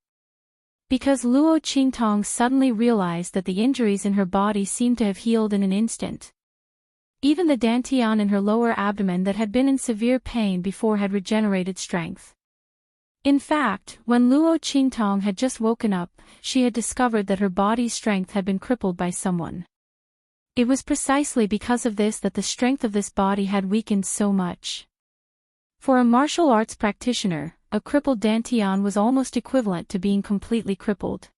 Because Luo Qingtong suddenly realized that the injuries in her body seemed to have healed in an instant. Even the dantian in her lower abdomen that had been in severe pain before had regenerated strength. In fact, when Luo Qingtong had just woken up, she had discovered that her body's strength had been crippled by someone. It was precisely because of this that the strength of this body had weakened so much. For a martial arts practitioner, a crippled dantian was almost equivalent to being completely crippled.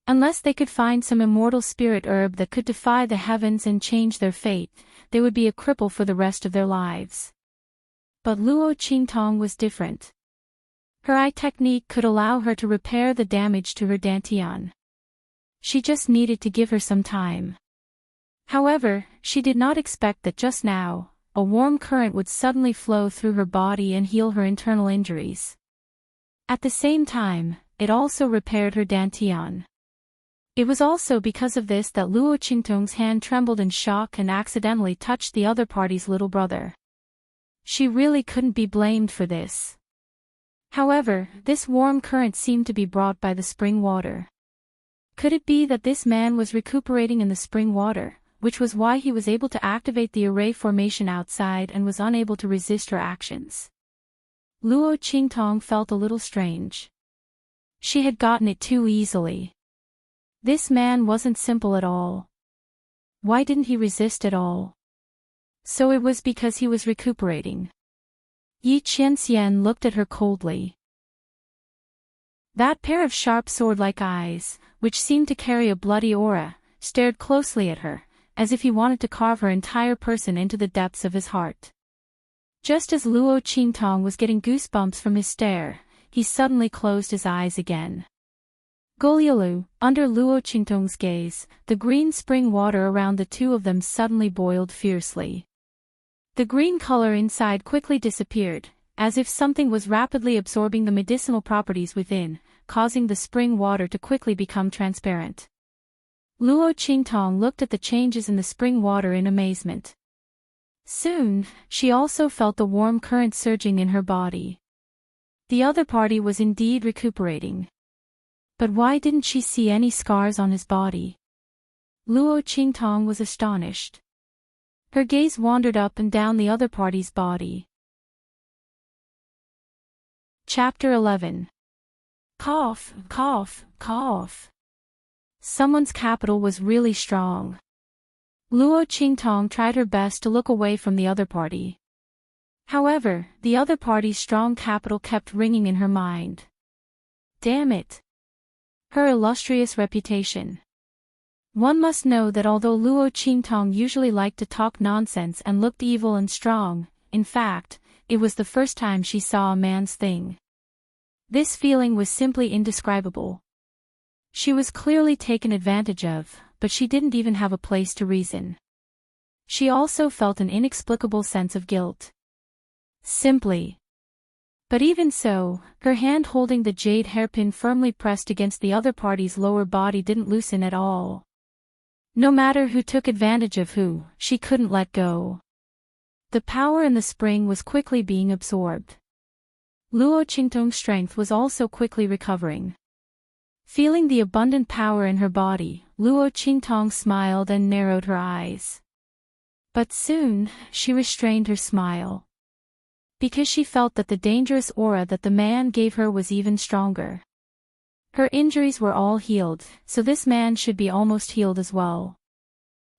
Unless they could find some immortal spirit herb that could defy the heavens and change their fate, they would be a cripple for the rest of their lives. But Luo Qingtong was different. Her eye technique could allow her to repair the damage to her dantian. She just needed to give her some time. However, she did not expect that just now, a warm current would suddenly flow through her body and heal her internal injuries. At the same time, it also repaired her dantian. It was also because of this that Luo Qingtong's hand trembled in shock and accidentally touched the other party's little brother. She really couldn't be blamed for this. However, this warm current seemed to be brought by the spring water. Could it be that this man was recuperating in the spring water, which was why he was able to activate the array formation outside and was unable to resist her actions? Luo Qingtong felt a little strange. She had gotten it too easily. This man wasn't simple at all. Why didn't he resist at all? So it was because he was recuperating. Yi Qianxian looked at her coldly. That pair of sharp sword-like eyes, which seemed to carry a bloody aura, stared closely at her, as if he wanted to carve her entire person into the depths of his heart. Just as Luo Qingtong was getting goosebumps from his stare, he suddenly closed his eyes again. Golialu, under Luo Qingtong's gaze, the green spring water around the two of them suddenly boiled fiercely. The green color inside quickly disappeared, as if something was rapidly absorbing the medicinal properties within, causing the spring water to quickly become transparent. Luo Qingtong looked at the changes in the spring water in amazement. Soon, she also felt the warm current surging in her body. The other party was indeed recuperating. But why didn't she see any scars on his body? Luo Qingtong was astonished. Her gaze wandered up and down the other party's body. Chapter 11. Cough, cough, cough. Someone's capital was really strong. Luo Qingtong tried her best to look away from the other party. However, the other party's strong capital kept ringing in her mind. Damn it! Her illustrious reputation. One must know that although Luo Qingtong usually liked to talk nonsense and looked evil and strong, in fact, it was the first time she saw a man's thing. This feeling was simply indescribable. She was clearly taken advantage of, but she didn't even have a place to reason. She also felt an inexplicable sense of guilt. Simply. But even so, her hand holding the jade hairpin firmly pressed against the other party's lower body didn't loosen at all. No matter who took advantage of who, she couldn't let go. The power in the spring was quickly being absorbed. Luo Qingtong's strength was also quickly recovering. Feeling the abundant power in her body, Luo Qingtong smiled and narrowed her eyes. But soon, she restrained her smile. Because she felt that the dangerous aura that the man gave her was even stronger. Her injuries were all healed, so this man should be almost healed as well.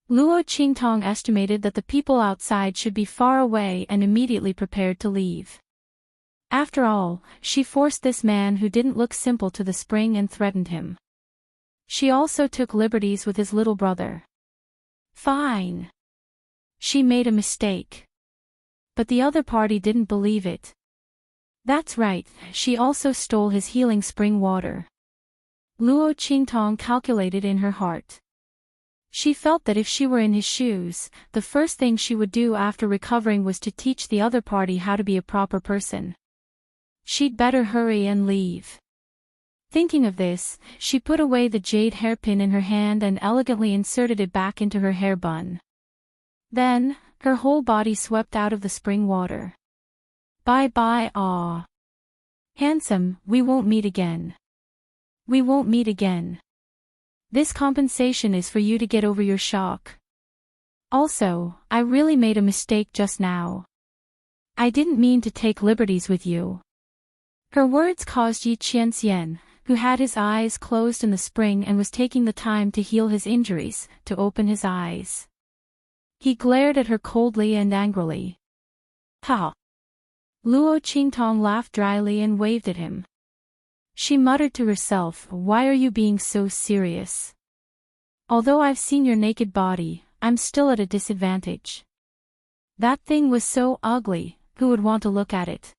Luo Qingtong estimated that the people outside should be far away and immediately prepared to leave. After all, she forced this man who didn't look simple to the spring and threatened him. She also took liberties with his little brother. Fine. She made a mistake. But the other party didn't believe it. That's right, she also stole his healing spring water. Luo Qingtong calculated in her heart. She felt that if she were in his shoes, the first thing she would do after recovering was to teach the other party how to be a proper person. She'd better hurry and leave. Thinking of this, she put away the jade hairpin in her hand and elegantly inserted it back into her hair bun. Then, her whole body swept out of the spring water. Bye-bye, ah. Handsome, we won't meet again. We won't meet again. This compensation is for you to get over your shock. Also, I really made a mistake just now. I didn't mean to take liberties with you. Her words caused Yi Qianxian, who had his eyes closed in the spring and was taking the time to heal his injuries, to open his eyes. He glared at her coldly and angrily. Ha! Luo Qingtong laughed dryly and waved at him. She muttered to herself, why are you being so serious? Although I've seen your naked body, I'm still at a disadvantage. That thing was so ugly, who would want to look at it?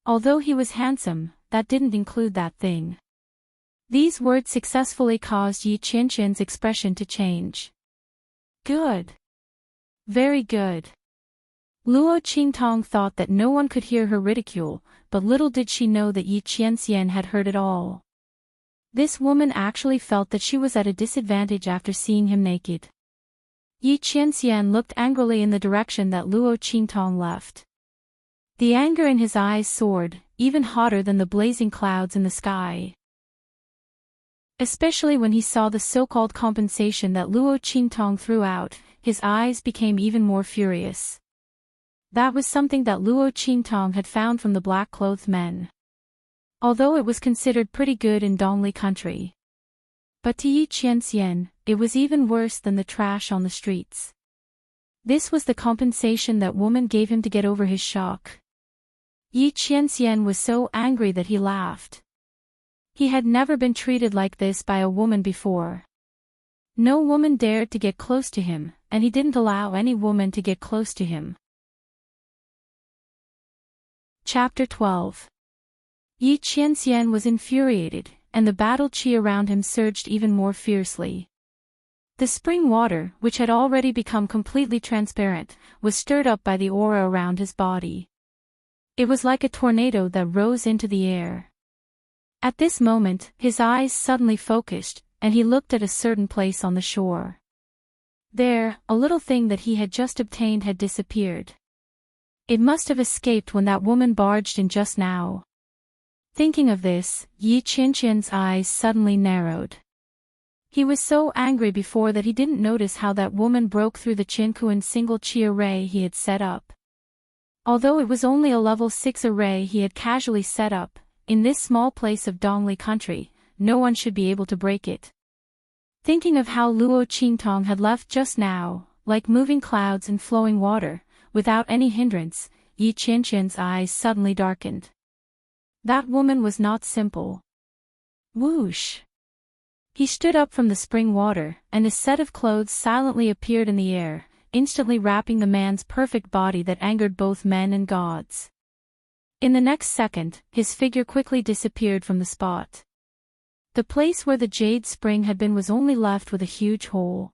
Although he was handsome, that didn't include that thing. These words successfully caused Yi Qianxian's expression to change. Good. Very good. Luo Qingtong thought that no one could hear her ridicule, but little did she know that Yi Qianxian had heard it all. This woman actually felt that she was at a disadvantage after seeing him naked. Yi Qianxian looked angrily in the direction that Luo Qingtong left. The anger in his eyes soared, even hotter than the blazing clouds in the sky. Especially when he saw the so-called compensation that Luo Qingtong threw out, his eyes became even more furious. That was something that Luo Qingtong had found from the black-clothed men. Although it was considered pretty good in Dongli country. But to Yi Qianxian, it was even worse than the trash on the streets. This was the compensation that woman gave him to get over his shock. Yi Qianxian was so angry that he laughed. He had never been treated like this by a woman before. No woman dared to get close to him, and he didn't allow any woman to get close to him. Chapter 12. Yi Qianxian was infuriated, and the battle qi around him surged even more fiercely. The spring water, which had already become completely transparent, was stirred up by the aura around his body. It was like a tornado that rose into the air. At this moment, his eyes suddenly focused, and he looked at a certain place on the shore. There, a little thing that he had just obtained had disappeared. It must have escaped when that woman barged in just now. Thinking of this, Yi Qianqian's eyes suddenly narrowed. He was so angry before that he didn't notice how that woman broke through the Qinkuan single chi array he had set up. Although it was only a level 6 array he had casually set up, in this small place of Dongli country, no one should be able to break it. Thinking of how Luo Qingtong had left just now, like moving clouds and flowing water, without any hindrance, Yi Qianqian's eyes suddenly darkened. That woman was not simple. Whoosh! He stood up from the spring water, and a set of clothes silently appeared in the air, instantly wrapping the man's perfect body that angered both men and gods. In the next second, his figure quickly disappeared from the spot. The place where the jade spring had been was only left with a huge hole.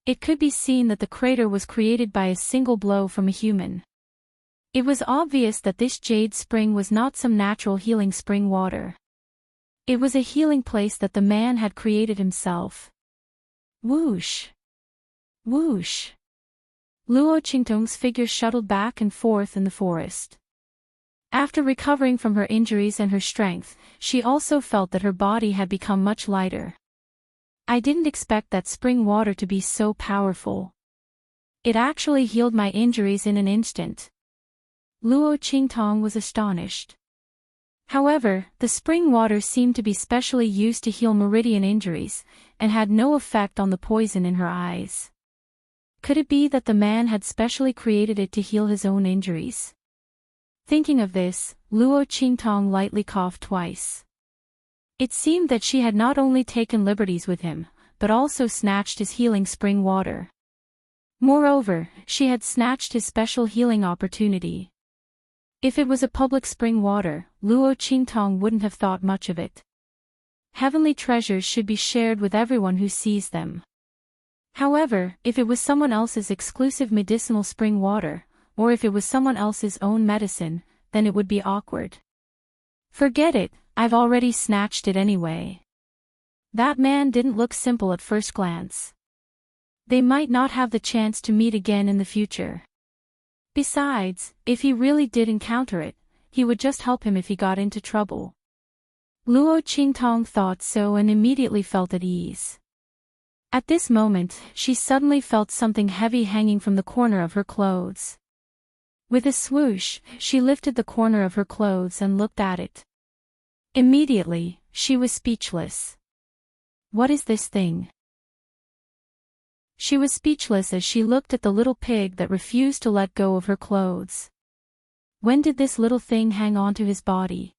It could be seen that the crater was created by a single blow from a human. It was obvious that this jade spring was not some natural healing spring water. It was a healing place that the man had created himself. Whoosh! Whoosh! Luo Qingtong's figure shuttled back and forth in the forest. After recovering from her injuries and her strength, she also felt that her body had become much lighter. I didn't expect that spring water to be so powerful. It actually healed my injuries in an instant. Luo Qingtong was astonished. However, the spring water seemed to be specially used to heal meridian injuries, and had no effect on the poison in her eyes. Could it be that the man had specially created it to heal his own injuries? Thinking of this, Luo Qingtong lightly coughed twice. It seemed that she had not only taken liberties with him, but also snatched his healing spring water. Moreover, she had snatched his special healing opportunity. If it was a public spring water, Luo Qingtong wouldn't have thought much of it. Heavenly treasures should be shared with everyone who sees them. However, if it was someone else's exclusive medicinal spring water, or if it was someone else's own medicine, then it would be awkward. Forget it, I've already snatched it anyway. That man didn't look simple at first glance. They might not have the chance to meet again in the future. Besides, if he really did encounter it, he would just help him if he got into trouble. Luo Qingtong thought so and immediately felt at ease. At this moment, she suddenly felt something heavy hanging from the corner of her clothes. With a swoosh, she lifted the corner of her clothes and looked at it. Immediately, she was speechless. What is this thing? She was speechless as she looked at the little pig that refused to let go of her clothes. When did this little thing hang onto his body?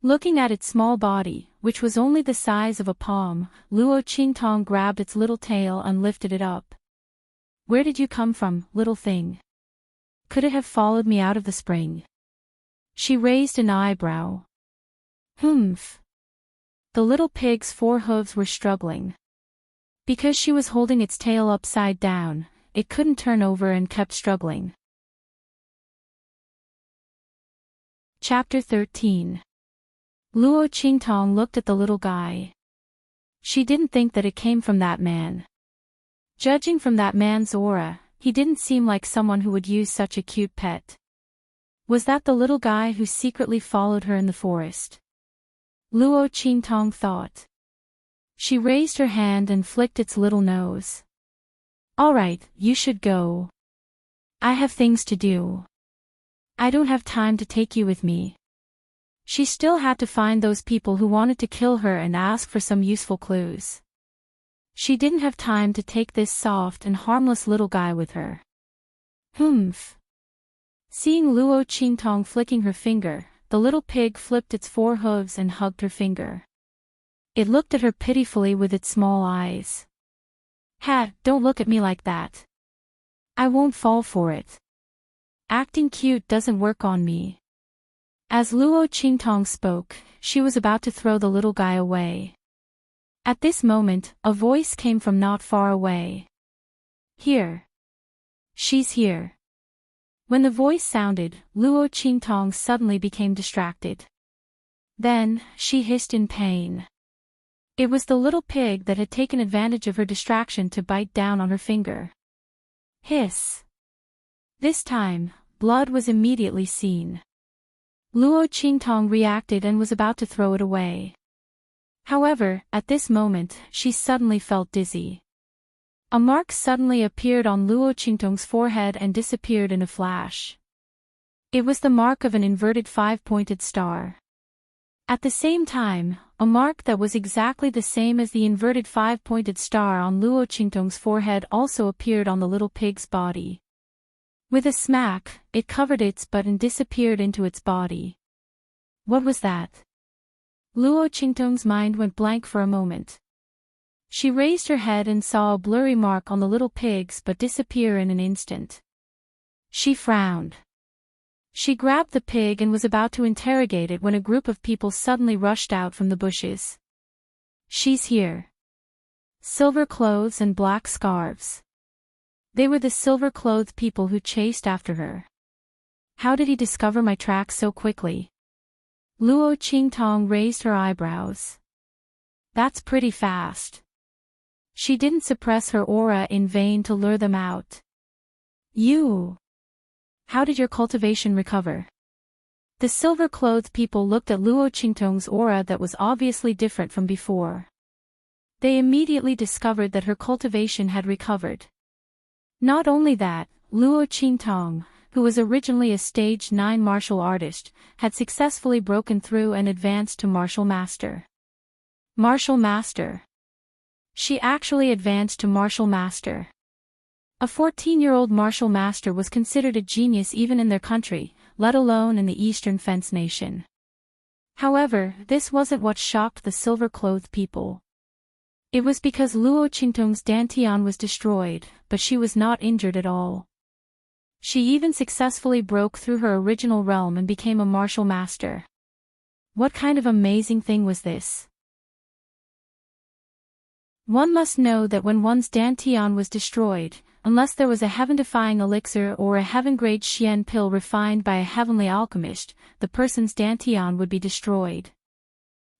Looking at its small body, which was only the size of a palm, Luo Qingtong grabbed its little tail and lifted it up. Where did you come from, little thing? Could it have followed me out of the spring? She raised an eyebrow. Humph. The little pig's 4 hooves were struggling. Because she was holding its tail upside down, it couldn't turn over and kept struggling. Chapter 13. Luo Qingtong looked at the little guy. She didn't think that it came from that man. Judging from that man's aura, he didn't seem like someone who would use such a cute pet. Was that the little guy who secretly followed her in the forest? Luo Qingtong thought. She raised her hand and flicked its little nose. All right, you should go. I have things to do. I don't have time to take you with me. She still had to find those people who wanted to kill her and ask for some useful clues. She didn't have time to take this soft and harmless little guy with her. Humph. Seeing Luo Qingtong flicking her finger, the little pig flipped its 4 hooves and hugged her finger. It looked at her pitifully with its small eyes. Don't look at me like that. I won't fall for it. Acting cute doesn't work on me. As Luo Qingtong spoke, she was about to throw the little guy away. At this moment, a voice came from not far away. Here. She's here. When the voice sounded, Luo Qingtong suddenly became distracted. Then, she hissed in pain. It was the little pig that had taken advantage of her distraction to bite down on her finger. Hiss. This time, blood was immediately seen. Luo Qingtong reacted and was about to throw it away. However, at this moment, she suddenly felt dizzy. A mark suddenly appeared on Luo Qingtong's forehead and disappeared in a flash. It was the mark of an inverted five-pointed star. At the same time, a mark that was exactly the same as the inverted five-pointed star on Luo Qingtong's forehead also appeared on the little pig's body. With a smack, it covered its butt and disappeared into its body. What was that? Luo Qingtong's mind went blank for a moment. She raised her head and saw a blurry mark on the little pig's butt disappear in an instant. She frowned. She grabbed the pig and was about to interrogate it when a group of people suddenly rushed out from the bushes. She's here. Silver clothes and black scarves. They were the silver-clothed people who chased after her. How did he discover my tracks so quickly? Luo Qingtong raised her eyebrows. That's pretty fast. She didn't suppress her aura in vain to lure them out. You. How did your cultivation recover? The silver-clothed people looked at Luo Qingtong's aura that was obviously different from before. They immediately discovered that her cultivation had recovered. Not only that, Luo Qingtong, who was originally a stage 9 martial artist, had successfully broken through and advanced to martial master. Martial master. She actually advanced to martial master. A 14-year-old martial master was considered a genius even in their country, let alone in the Eastern Fence Nation. However, this wasn't what shocked the silver-clothed people. It was because Luo Qingtong's dantian was destroyed, but she was not injured at all. She even successfully broke through her original realm and became a martial master. What kind of amazing thing was this? One must know that when one's dantian was destroyed, unless there was a heaven-defying elixir or a heaven-grade Xian pill refined by a heavenly alchemist, the person's dantian would be destroyed.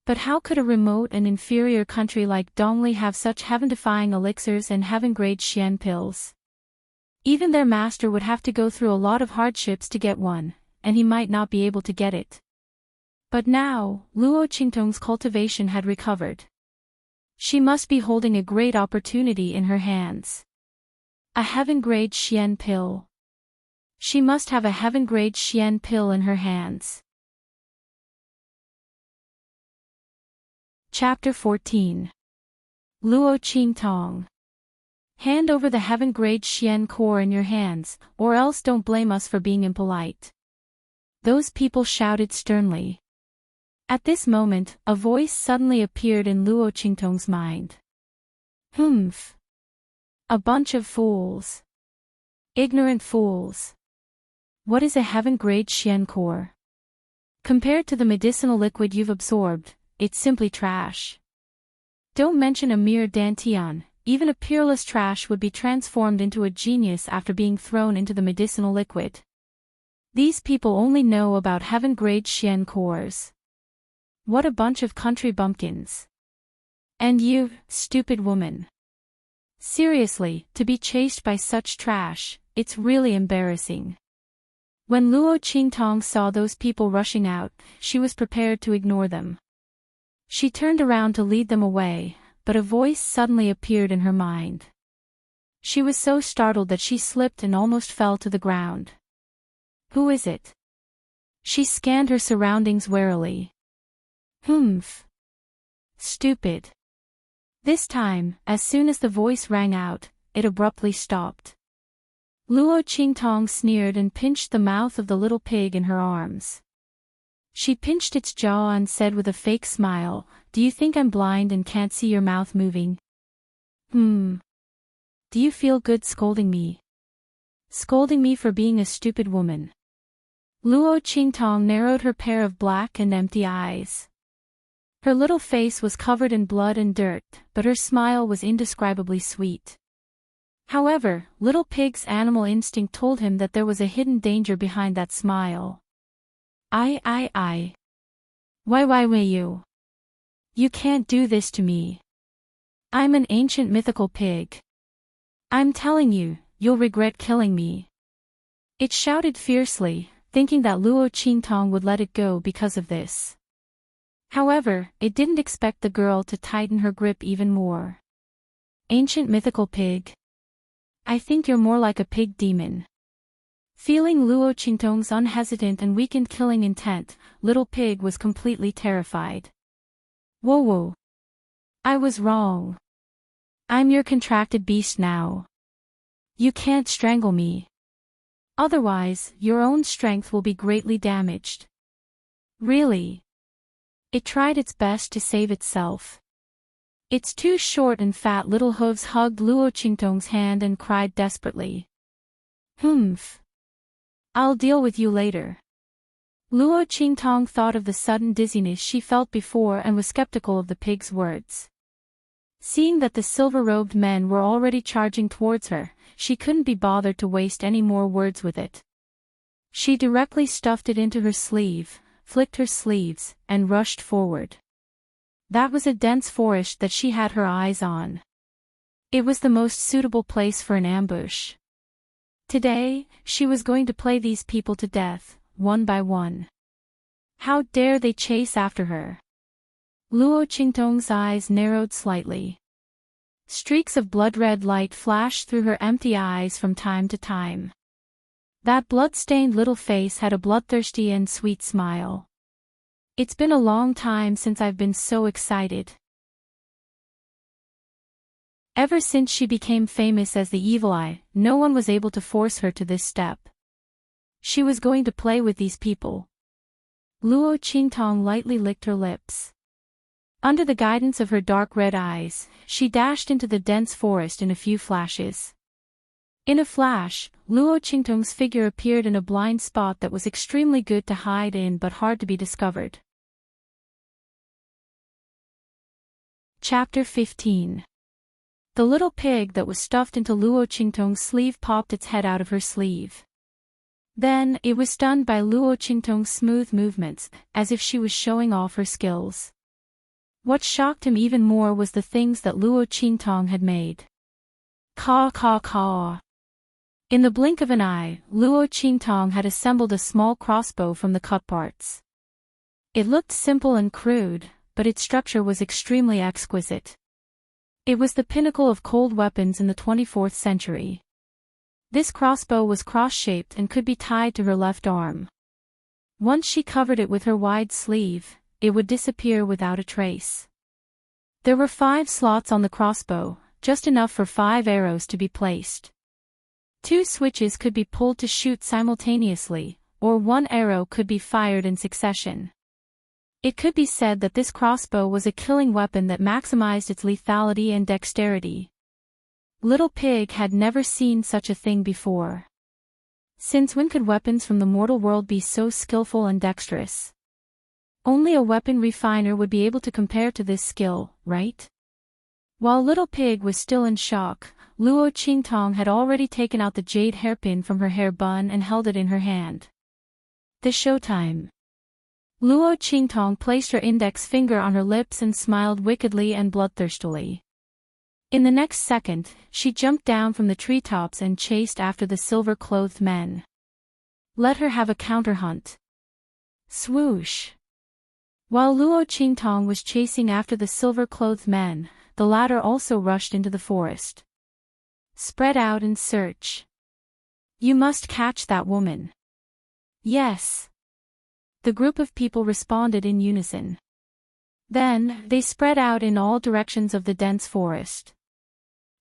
But how could a remote and inferior country like Dongli have such heaven-defying elixirs and heaven-grade Xian pills? Even their master would have to go through a lot of hardships to get one, and he might not be able to get it. But now, Luo Qingtong's cultivation had recovered. She must be holding a great opportunity in her hands. A heaven-grade Xian pill. She must have a heaven-grade Xian pill in her hands. Chapter 14. Luo Qingtong. Hand over the heaven-grade Xian core in your hands, or else don't blame us for being impolite. Those people shouted sternly. At this moment, a voice suddenly appeared in Luo Qingtong's mind. Humph. A bunch of fools. Ignorant fools. What is a heaven-grade Xian core? Compared to the medicinal liquid you've absorbed, it's simply trash. Don't mention a mere dantian, even a peerless trash would be transformed into a genius after being thrown into the medicinal liquid. These people only know about heaven-grade Xian cores. What a bunch of country bumpkins. And you, stupid woman. Seriously, to be chased by such trash, it's really embarrassing. When Luo Qingtong saw those people rushing out, she was prepared to ignore them. She turned around to lead them away, but a voice suddenly appeared in her mind. She was so startled that she slipped and almost fell to the ground. Who is it? She scanned her surroundings warily. Humph. Stupid. This time, as soon as the voice rang out, it abruptly stopped. Luo Qingtong sneered and pinched the mouth of the little pig in her arms. She pinched its jaw and said with a fake smile, "Do you think I'm blind and can't see your mouth moving? Do you feel good scolding me? Scolding me for being a stupid woman?" Luo Qingtong narrowed her pair of black and empty eyes. Her little face was covered in blood and dirt, but her smile was indescribably sweet. However, Little Pig's animal instinct told him that there was a hidden danger behind that smile. I. Why you? You can't do this to me. I'm an ancient mythical pig. I'm telling you, you'll regret killing me. It shouted fiercely, thinking that Luo Qingtong would let it go because of this. However, it didn't expect the girl to tighten her grip even more. Ancient mythical pig. I think you're more like a pig demon. Feeling Luo Qingtong's unhesitant and weakened killing intent, Little Pig was completely terrified. Whoa. I was wrong. I'm your contracted beast now. You can't strangle me. Otherwise, your own strength will be greatly damaged. Really? It tried its best to save itself. Its two short and fat little hooves hugged Luo Qingtong's hand and cried desperately. Humph. I'll deal with you later. Luo Qingtong thought of the sudden dizziness she felt before and was skeptical of the pig's words. Seeing that the silver-robed men were already charging towards her, she couldn't be bothered to waste any more words with it. She directly stuffed it into her sleeve, flicked her sleeves, and rushed forward. That was a dense forest that she had her eyes on. It was the most suitable place for an ambush. Today, she was going to play these people to death, one by one. How dare they chase after her? Luo Qingtong's eyes narrowed slightly. Streaks of blood-red light flashed through her empty eyes from time to time. That blood-stained little face had a bloodthirsty and sweet smile. It's been a long time since I've been so excited. Ever since she became famous as the Evil Eye, no one was able to force her to this step. She was going to play with these people. Luo Qingtong lightly licked her lips. Under the guidance of her dark red eyes, she dashed into the dense forest in a few flashes. In a flash, Luo Qingtong's figure appeared in a blind spot that was extremely good to hide in but hard to be discovered. Chapter 15. The little pig that was stuffed into Luo Qingtong's sleeve popped its head out of her sleeve. Then, it was stunned by Luo Qingtong's smooth movements, as if she was showing off her skills. What shocked him even more was the things that Luo Qingtong had made. Caw. In the blink of an eye, Luo Qingtong had assembled a small crossbow from the cut parts. It looked simple and crude, but its structure was extremely exquisite. It was the pinnacle of cold weapons in the 24th century. This crossbow was cross-shaped and could be tied to her left arm. Once she covered it with her wide sleeve, it would disappear without a trace. There were 5 slots on the crossbow, just enough for 5 arrows to be placed. 2 switches could be pulled to shoot simultaneously, or 1 arrow could be fired in succession. It could be said that this crossbow was a killing weapon that maximized its lethality and dexterity. Little Pig had never seen such a thing before. Since when could weapons from the mortal world be so skillful and dexterous? Only a weapon refiner would be able to compare to this skill, right? While Little Pig was still in shock, Luo Qingtong had already taken out the jade hairpin from her hair bun and held it in her hand. The showtime. Luo Qingtong placed her index finger on her lips and smiled wickedly and bloodthirstily. In the next second, she jumped down from the treetops and chased after the silver-clothed men. Let her have a counter-hunt. Swoosh! While Luo Qingtong was chasing after the silver-clothed men, the latter also rushed into the forest. Spread out and search. You must catch that woman. Yes. The group of people responded in unison. Then, they spread out in all directions of the dense forest.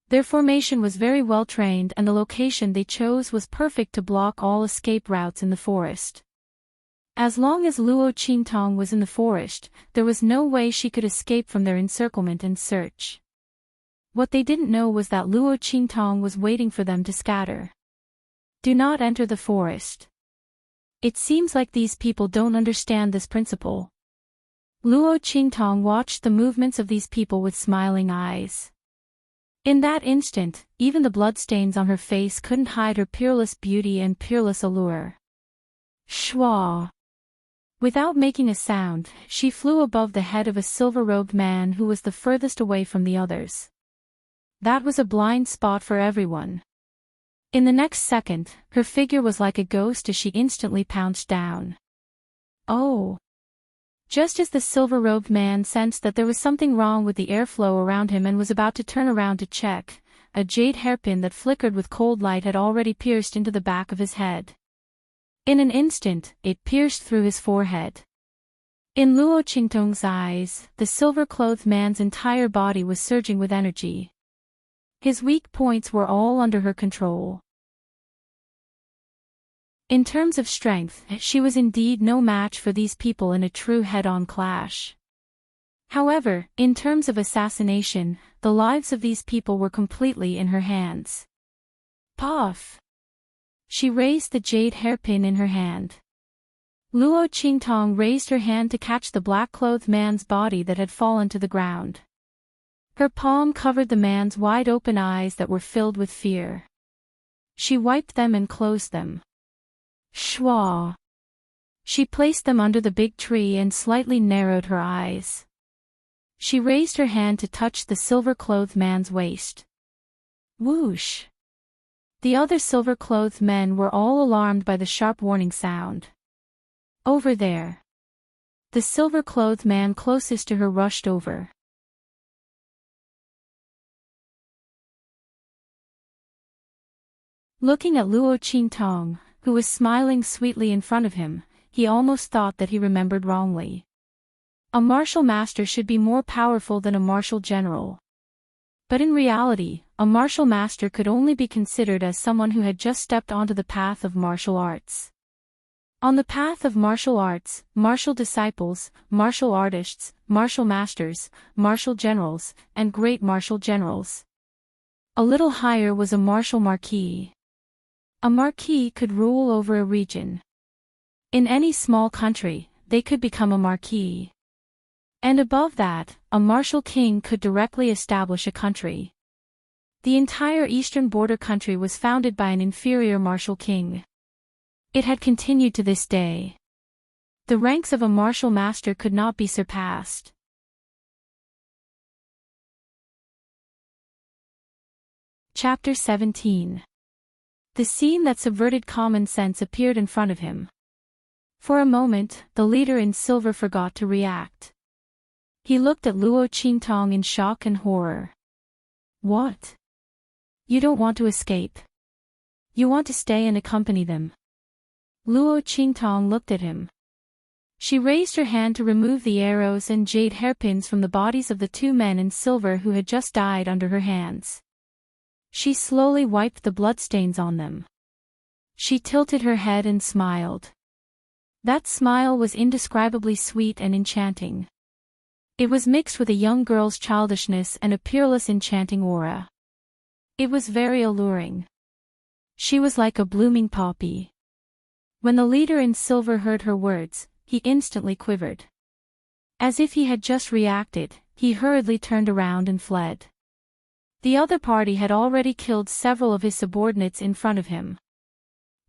Their formation was very well trained and the location they chose was perfect to block all escape routes in the forest. As long as Luo Qingtong was in the forest, there was no way she could escape from their encirclement and search. What they didn't know was that Luo Qingtong was waiting for them to scatter. Do not enter the forest. It seems like these people don't understand this principle. Luo Qingtong watched the movements of these people with smiling eyes. In that instant, even the bloodstains on her face couldn't hide her peerless beauty and peerless allure. Shwa! Without making a sound, she flew above the head of a silver-robed man who was the furthest away from the others. That was a blind spot for everyone. In the next second, her figure was like a ghost as she instantly pounced down. Oh! Just as the silver-robed man sensed that there was something wrong with the airflow around him and was about to turn around to check, a jade hairpin that flickered with cold light had already pierced into the back of his head. In an instant, it pierced through his forehead. In Luo Qingtong's eyes, the silver-clothed man's entire body was surging with energy. His weak points were all under her control. In terms of strength, she was indeed no match for these people in a true head-on clash. However, in terms of assassination, the lives of these people were completely in her hands. Puff! She raised the jade hairpin in her hand. Luo Qingtong raised her hand to catch the black-clothed man's body that had fallen to the ground. Her palm covered the man's wide-open eyes that were filled with fear. She wiped them and closed them. Shwa! She placed them under the big tree and slightly narrowed her eyes. She raised her hand to touch the silver-clothed man's waist. Whoosh! The other silver-clothed men were all alarmed by the sharp warning sound. Over there! The silver-clothed man closest to her rushed over. Looking at Luo Qingtong, who was smiling sweetly in front of him, he almost thought that he remembered wrongly. A martial master should be more powerful than a martial general. But in reality, a martial master could only be considered as someone who had just stepped onto the path of martial arts. On the path of martial arts, martial disciples, martial artists, martial masters, martial generals, and great martial generals. A little higher was a martial marquis. A marquis could rule over a region. In any small country, they could become a marquis. And above that, a martial king could directly establish a country. The entire eastern border country was founded by an inferior martial king. It had continued to this day. The ranks of a martial master could not be surpassed. Chapter 17. The scene that subverted common sense appeared in front of him. For a moment, the leader in silver forgot to react. He looked at Luo Qingtong in shock and horror. What? You don't want to escape. You want to stay and accompany them. Luo Qingtong looked at him. She raised her hand to remove the arrows and jade hairpins from the bodies of the two men in silver who had just died under her hands. She slowly wiped the bloodstains on them. She tilted her head and smiled. That smile was indescribably sweet and enchanting. It was mixed with a young girl's childishness and a peerless enchanting aura. It was very alluring. She was like a blooming poppy. When the leader in silver heard her words, he instantly quivered. As if he had just reacted, he hurriedly turned around and fled. The other party had already killed several of his subordinates in front of him.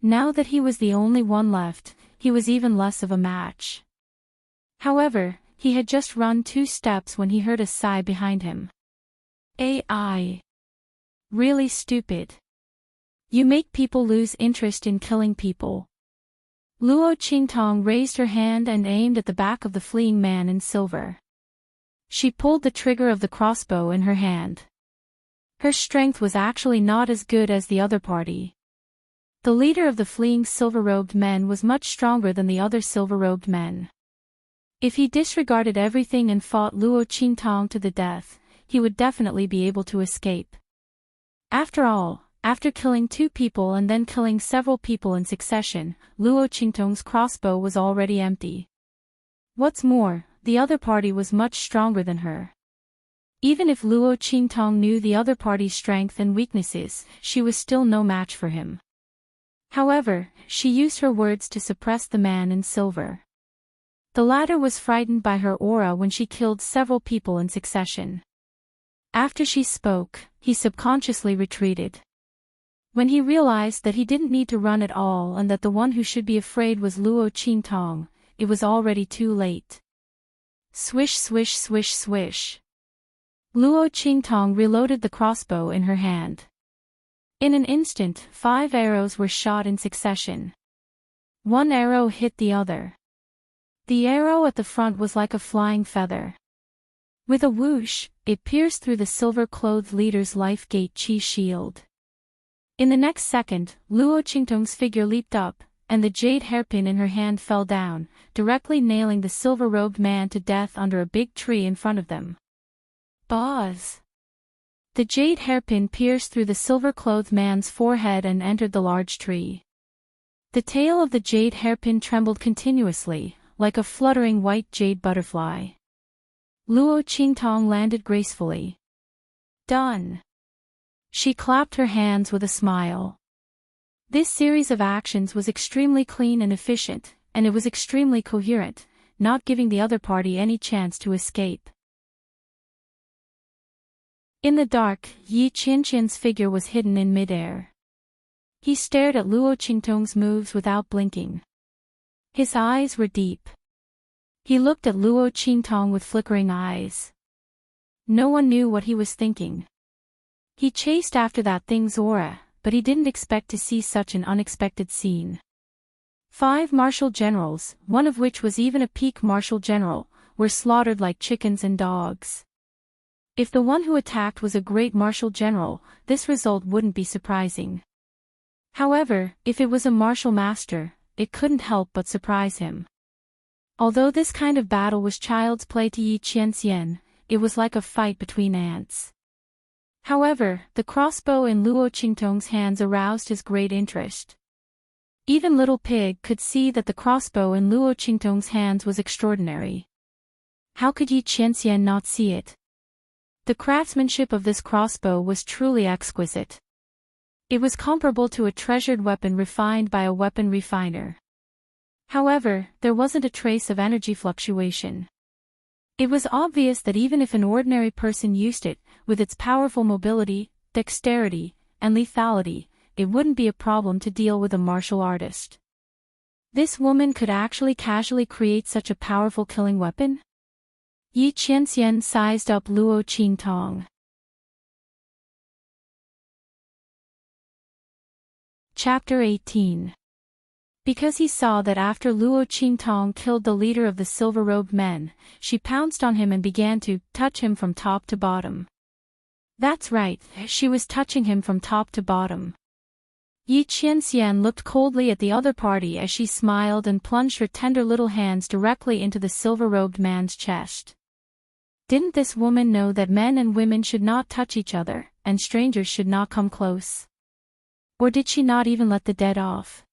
Now that he was the only one left, he was even less of a match. However, he had just run 2 steps when he heard a sigh behind him. AI. Really stupid. You make people lose interest in killing people. Luo Qingtong raised her hand and aimed at the back of the fleeing man in silver. She pulled the trigger of the crossbow in her hand. Her strength was actually not as good as the other party. The leader of the fleeing silver-robed men was much stronger than the other silver-robed men. If he disregarded everything and fought Luo Qingtong to the death, he would definitely be able to escape. After all, after killing 2 people and then killing several people in succession, Luo Qingtong's crossbow was already empty. What's more, the other party was much stronger than her. Even if Luo Qingtong knew the other party's strength and weaknesses, she was still no match for him. However, she used her words to suppress the man in silver. The latter was frightened by her aura when she killed several people in succession. After she spoke, he subconsciously retreated. When he realized that he didn't need to run at all and that the one who should be afraid was Luo Qingtong, it was already too late. Swish swish swish swish. Luo Qingtong reloaded the crossbow in her hand. In an instant, 5 arrows were shot in succession. One arrow hit the other. The arrow at the front was like a flying feather. With a whoosh, it pierced through the silver-clothed leader's life-gate chi shield. In the next second, Luo Qingtong's figure leaped up, and the jade hairpin in her hand fell down, directly nailing the silver-robed man to death under a big tree in front of them. Buzz! The jade hairpin pierced through the silver-clothed man's forehead and entered the large tree. The tail of the jade hairpin trembled continuously, like a fluttering white jade butterfly. Luo Qingtong landed gracefully. Done! She clapped her hands with a smile. This series of actions was extremely clean and efficient, and it was extremely coherent, not giving the other party any chance to escape. In the dark, Yi Qianqian's figure was hidden in midair. He stared at Luo Qingtong's moves without blinking. His eyes were deep. He looked at Luo Qingtong with flickering eyes. No one knew what he was thinking. He chased after that thing's aura, but he didn't expect to see such an unexpected scene. 5 martial generals, one of which was even a peak martial general, were slaughtered like chickens and dogs. If the one who attacked was a great martial general, this result wouldn't be surprising. However, if it was a martial master, it couldn't help but surprise him. Although this kind of battle was child's play to Yi Qianxian, it was like a fight between ants. However, the crossbow in Luo Qingtong's hands aroused his great interest. Even Little Pig could see that the crossbow in Luo Qingtong's hands was extraordinary. How could Yi Qianxian not see it? The craftsmanship of this crossbow was truly exquisite. It was comparable to a treasured weapon refined by a weapon refiner. However, there wasn't a trace of energy fluctuation. It was obvious that even if an ordinary person used it, with its powerful mobility, dexterity, and lethality, it wouldn't be a problem to deal with a martial artist. This woman could actually casually create such a powerful killing weapon? Yi Qianxian sized up Luo Qingtong. Chapter 18. Because he saw that after Luo Qingtong killed the leader of the silver-robed men, she pounced on him and began to touch him from top to bottom. That's right, she was touching him from top to bottom. Yi Qianxian looked coldly at the other party as she smiled and plunged her tender little hands directly into the silver-robed man's chest. Didn't this woman know that men and women should not touch each other, and strangers should not come close? Or did she not even let the dead off?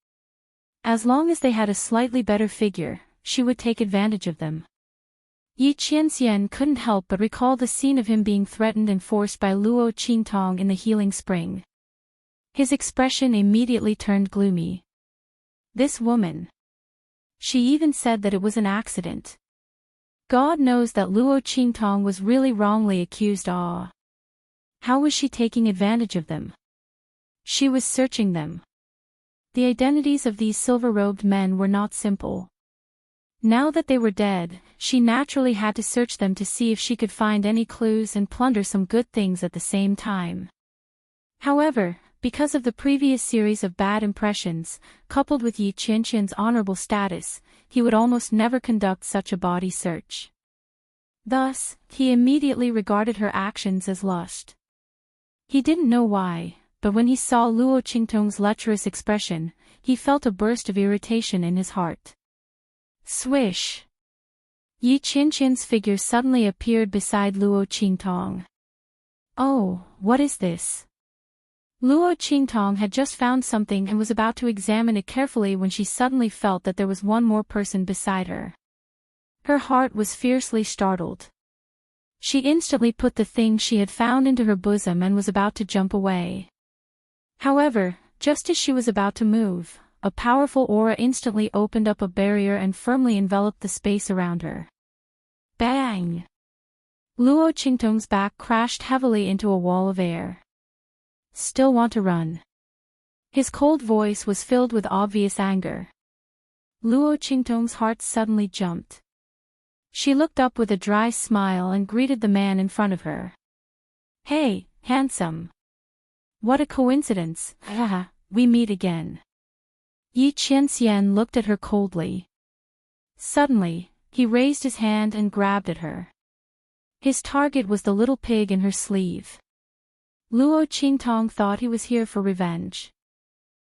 As long as they had a slightly better figure, she would take advantage of them. Yi Qianxian couldn't help but recall the scene of him being threatened and forced by Luo Qingtong in the healing spring. His expression immediately turned gloomy. This woman. She even said that it was an accident. God knows that Luo Qingtong was really wrongly accused. How was she taking advantage of them? She was searching them. The identities of these silver-robed men were not simple. Now that they were dead, she naturally had to search them to see if she could find any clues and plunder some good things at the same time. However, because of the previous series of bad impressions, coupled with Yi Qianqian's honorable status, he would almost never conduct such a body search. Thus, he immediately regarded her actions as lust. He didn't know why, but when he saw Luo Qingtong's lecherous expression, he felt a burst of irritation in his heart. Swish! Yi Qianqian's figure suddenly appeared beside Luo Qingtong. Oh, what is this? Luo Qingtong had just found something and was about to examine it carefully when she suddenly felt that there was one more person beside her. Her heart was fiercely startled. She instantly put the thing she had found into her bosom and was about to jump away. However, just as she was about to move, a powerful aura instantly opened up a barrier and firmly enveloped the space around her. Bang! Luo Qingtong's back crashed heavily into a wall of air. Still want to run? His cold voice was filled with obvious anger. Luo Qingtong's heart suddenly jumped. She looked up with a dry smile and greeted the man in front of her. Hey, handsome. What a coincidence, haha, we meet again. Yi Qianxian looked at her coldly. Suddenly, he raised his hand and grabbed at her. His target was the little pig in her sleeve. Luo Qingtong thought he was here for revenge.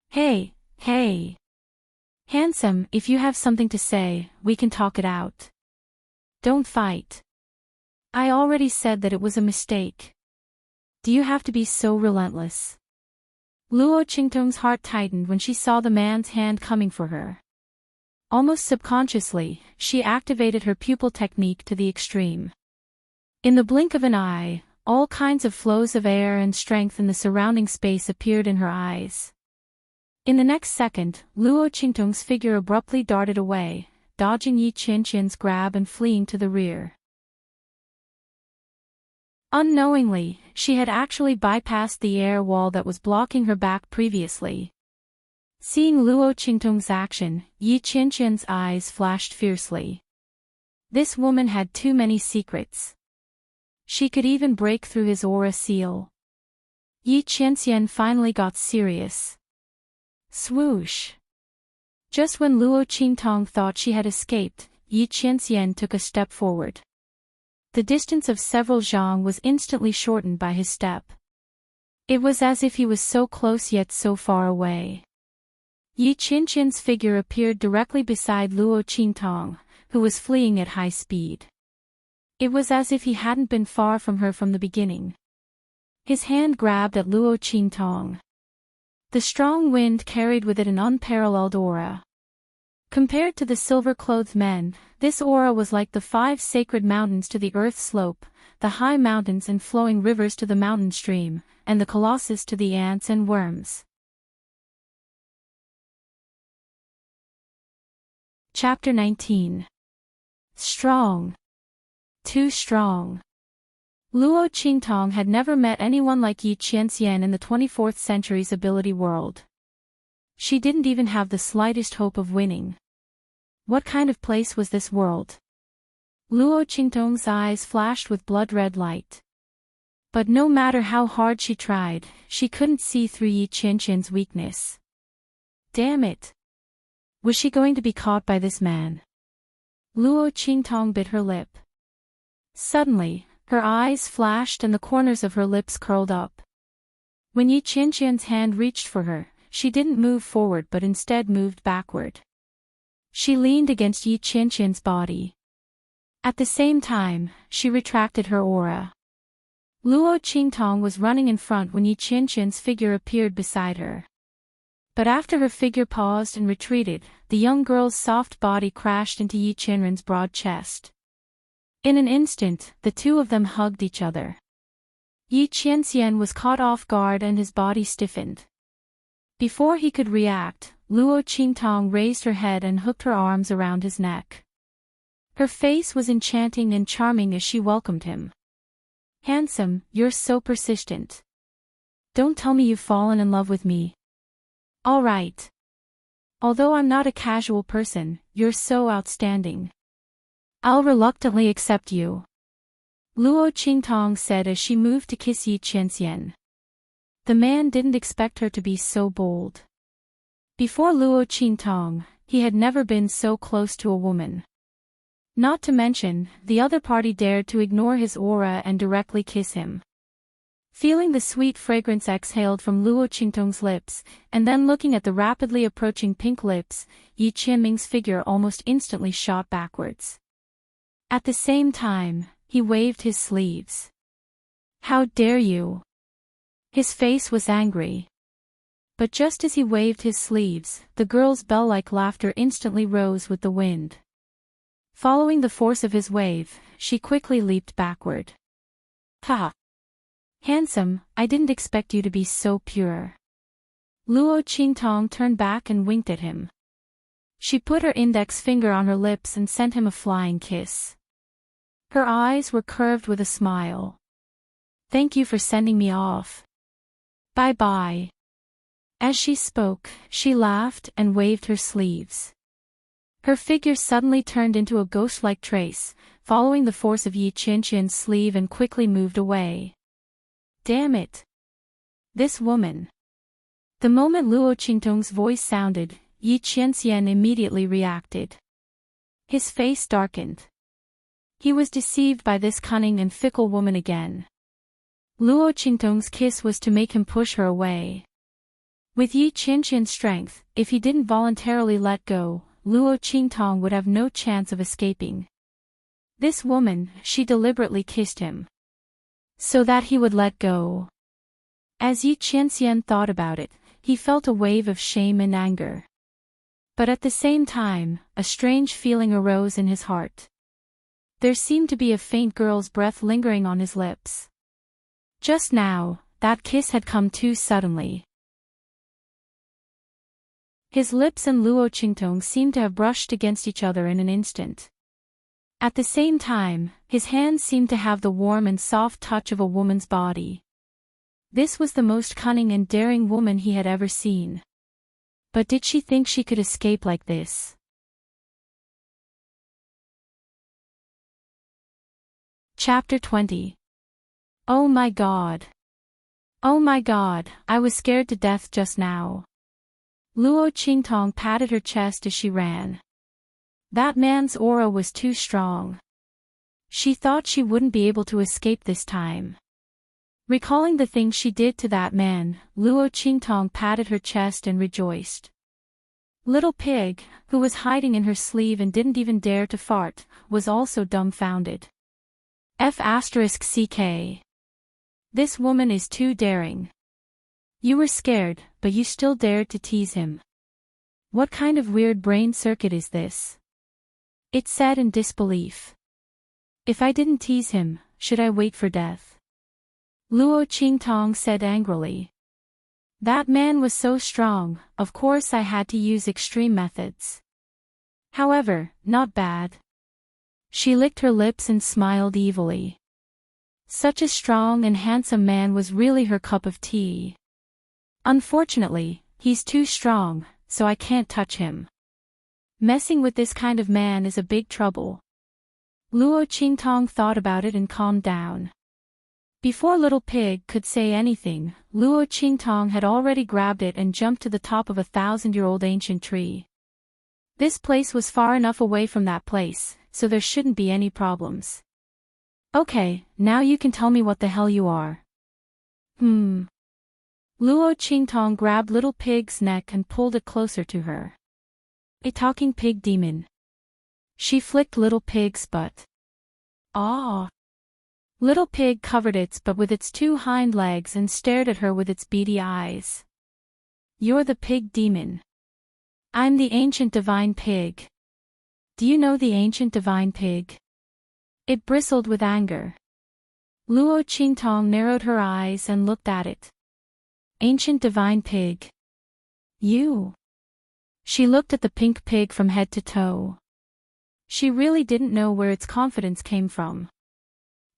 Hey. Handsome, if you have something to say, we can talk it out. Don't fight. I already said that it was a mistake. Do you have to be so relentless? Luo Qingtong's heart tightened when she saw the man's hand coming for her. Almost subconsciously, she activated her pupil technique to the extreme. In the blink of an eye, all kinds of flows of air and strength in the surrounding space appeared in her eyes. In the next second, Luo Qingtong's figure abruptly darted away, dodging Yi Qianxian's grab and fleeing to the rear. Unknowingly, she had actually bypassed the air wall that was blocking her back previously. Seeing Luo Qingtong's action, Yi Qianxian's eyes flashed fiercely. This woman had too many secrets. She could even break through his aura seal. Yi Qianxian finally got serious. Swoosh! Just when Luo Qingtong thought she had escaped, Yi Qianxian took a step forward. The distance of several zhang was instantly shortened by his step. It was as if he was so close yet so far away. Yi Qianxian's figure appeared directly beside Luo Qingtong, who was fleeing at high speed. It was as if he hadn't been far from her from the beginning. His hand grabbed at Luo Qingtong. The strong wind carried with it an unparalleled aura. Compared to the silver-clothed men, this aura was like the 5 sacred mountains to the earth slope, the high mountains and flowing rivers to the mountain stream, and the colossus to the ants and worms. Chapter 19. Strong. Too strong. Luo Qingtong had never met anyone like Yi Qianxian in the 24th century's ability world. She didn't even have the slightest hope of winning. What kind of place was this world? Luo Qingtong's eyes flashed with blood-red light. But no matter how hard she tried, she couldn't see through Yi Qianxian's weakness. Damn it! Was she going to be caught by this man? Luo Qingtong bit her lip. Suddenly, her eyes flashed and the corners of her lips curled up. When Yi Qianxian's hand reached for her, she didn't move forward but instead moved backward. She leaned against Yi Qianxian's body. At the same time, she retracted her aura. Luo Qingtong was running in front when Yi Qianxian's figure appeared beside her. But after her figure paused and retreated, the young girl's soft body crashed into Yi Qianren's broad chest. In an instant, the two of them hugged each other. Yi Qianxian was caught off guard and his body stiffened. Before he could react, Luo Qingtong raised her head and hooked her arms around his neck. Her face was enchanting and charming as she welcomed him. Handsome, you're so persistent. Don't tell me you've fallen in love with me. All right. Although I'm not a casual person, you're so outstanding. I'll reluctantly accept you. Luo Qingtong said as she moved to kiss Yi Qianxian. The man didn't expect her to be so bold. Before Luo Qingtong, he had never been so close to a woman. Not to mention, the other party dared to ignore his aura and directly kiss him. Feeling the sweet fragrance exhaled from Luo Qingtong's lips, and then looking at the rapidly approaching pink lips, Yi Qianming's figure almost instantly shot backwards. At the same time, he waved his sleeves. How dare you? His face was angry. But just as he waved his sleeves, the girl's bell-like laughter instantly rose with the wind. Following the force of his wave, she quickly leaped backward. Ha! Handsome, I didn't expect you to be so pure. Luo Qingtong turned back and winked at him. She put her index finger on her lips and sent him a flying kiss. Her eyes were curved with a smile. Thank you for sending me off. Bye-bye. As she spoke, she laughed and waved her sleeves. Her figure suddenly turned into a ghost-like trace, following the force of Yi Qianqian's sleeve and quickly moved away. Damn it! This woman. The moment Luo Qingtong's voice sounded, Yi Qianqian immediately reacted. His face darkened. He was deceived by this cunning and fickle woman again. Luo Qingtong's kiss was to make him push her away. With Yi Qianqian's strength, if he didn't voluntarily let go, Luo Qingtong would have no chance of escaping. This woman, she deliberately kissed him, so that he would let go. As Yi Qianqian thought about it, he felt a wave of shame and anger. But at the same time, a strange feeling arose in his heart. There seemed to be a faint girl's breath lingering on his lips. Just now, that kiss had come too suddenly. His lips and Luo Qingtong seemed to have brushed against each other in an instant. At the same time, his hands seemed to have the warm and soft touch of a woman's body. This was the most cunning and daring woman he had ever seen. But did she think she could escape like this? Chapter 20. Oh my God. Oh my God, I was scared to death just now. Luo Qingtong patted her chest as she ran. That man's aura was too strong. She thought she wouldn't be able to escape this time. Recalling the things she did to that man, Luo Qingtong patted her chest and rejoiced. Little Pig, who was hiding in her sleeve and didn't even dare to fart, was also dumbfounded. F***ck. This woman is too daring. You were scared, but you still dared to tease him. What kind of weird brain circuit is this? It said in disbelief. If I didn't tease him, should I wait for death? Luo Qingtong said angrily. That man was so strong, of course I had to use extreme methods. However, not bad. She licked her lips and smiled evilly. Such a strong and handsome man was really her cup of tea. Unfortunately, he's too strong, so I can't touch him. Messing with this kind of man is a big trouble. Luo Qingtong thought about it and calmed down. Before Little Pig could say anything, Luo Qingtong had already grabbed it and jumped to the top of a 1,000-year-old ancient tree. This place was far enough away from that place, so there shouldn't be any problems. Okay, now you can tell me what the hell you are. Luo Qingtong grabbed Little Pig's neck and pulled it closer to her. A talking pig demon. She flicked Little Pig's butt. Ah! Little Pig covered its butt with its two hind legs and stared at her with its beady eyes. You're the pig demon. I'm the ancient divine pig. Do you know the ancient divine pig? It bristled with anger. Luo Qingtong narrowed her eyes and looked at it. Ancient divine pig. You. She looked at the pink pig from head to toe. She really didn't know where its confidence came from.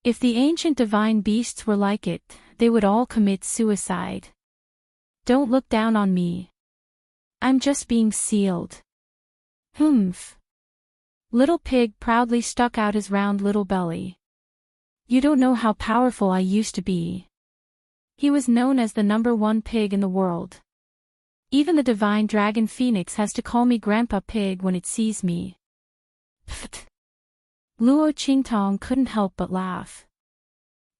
If the ancient divine beasts were like it, they would all commit suicide. Don't look down on me. I'm just being sealed. Humph. Little Pig proudly stuck out his round little belly. You don't know how powerful I used to be. He was known as the #1 pig in the world. Even the divine dragon Phoenix has to call me Grandpa Pig when it sees me. Pfft. Luo Qingtong couldn't help but laugh.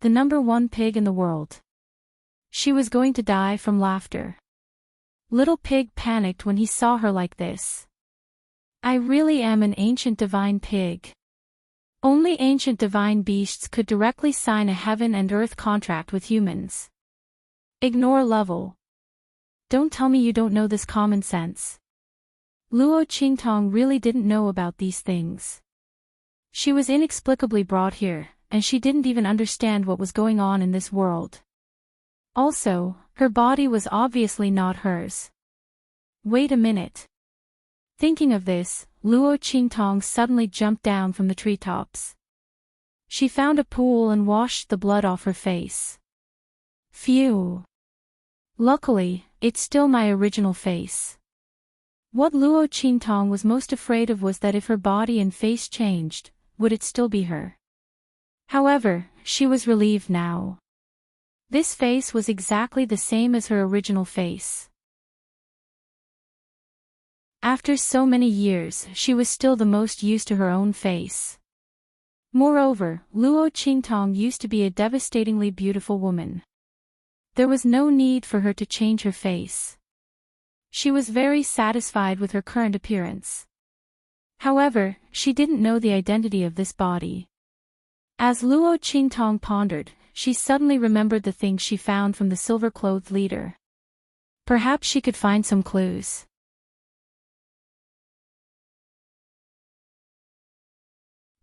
The #1 pig in the world. She was going to die from laughter. Little Pig panicked when he saw her like this. I really am an ancient divine pig. Only ancient divine beasts could directly sign a heaven and earth contract with humans. Ignore level. Don't tell me you don't know this common sense. Luo Qingtong really didn't know about these things. She was inexplicably brought here, and she didn't even understand what was going on in this world. Also, Her body was obviously not hers. Wait a minute. Thinking of this, Luo Qingtong suddenly jumped down from the treetops. She found a pool and washed the blood off her face. Phew. Luckily, it's still my original face. What Luo Qingtong was most afraid of was that if her body and face changed, would it still be her? However, she was relieved now. This face was exactly the same as her original face. After so many years, she was still the most used to her own face. Moreover, Luo Qingtong used to be a devastatingly beautiful woman. There was no need for her to change her face. She was very satisfied with her current appearance. However, she didn't know the identity of this body. As Luo Qingtong pondered, she suddenly remembered the things she found from the silver-clothed leader. Perhaps she could find some clues.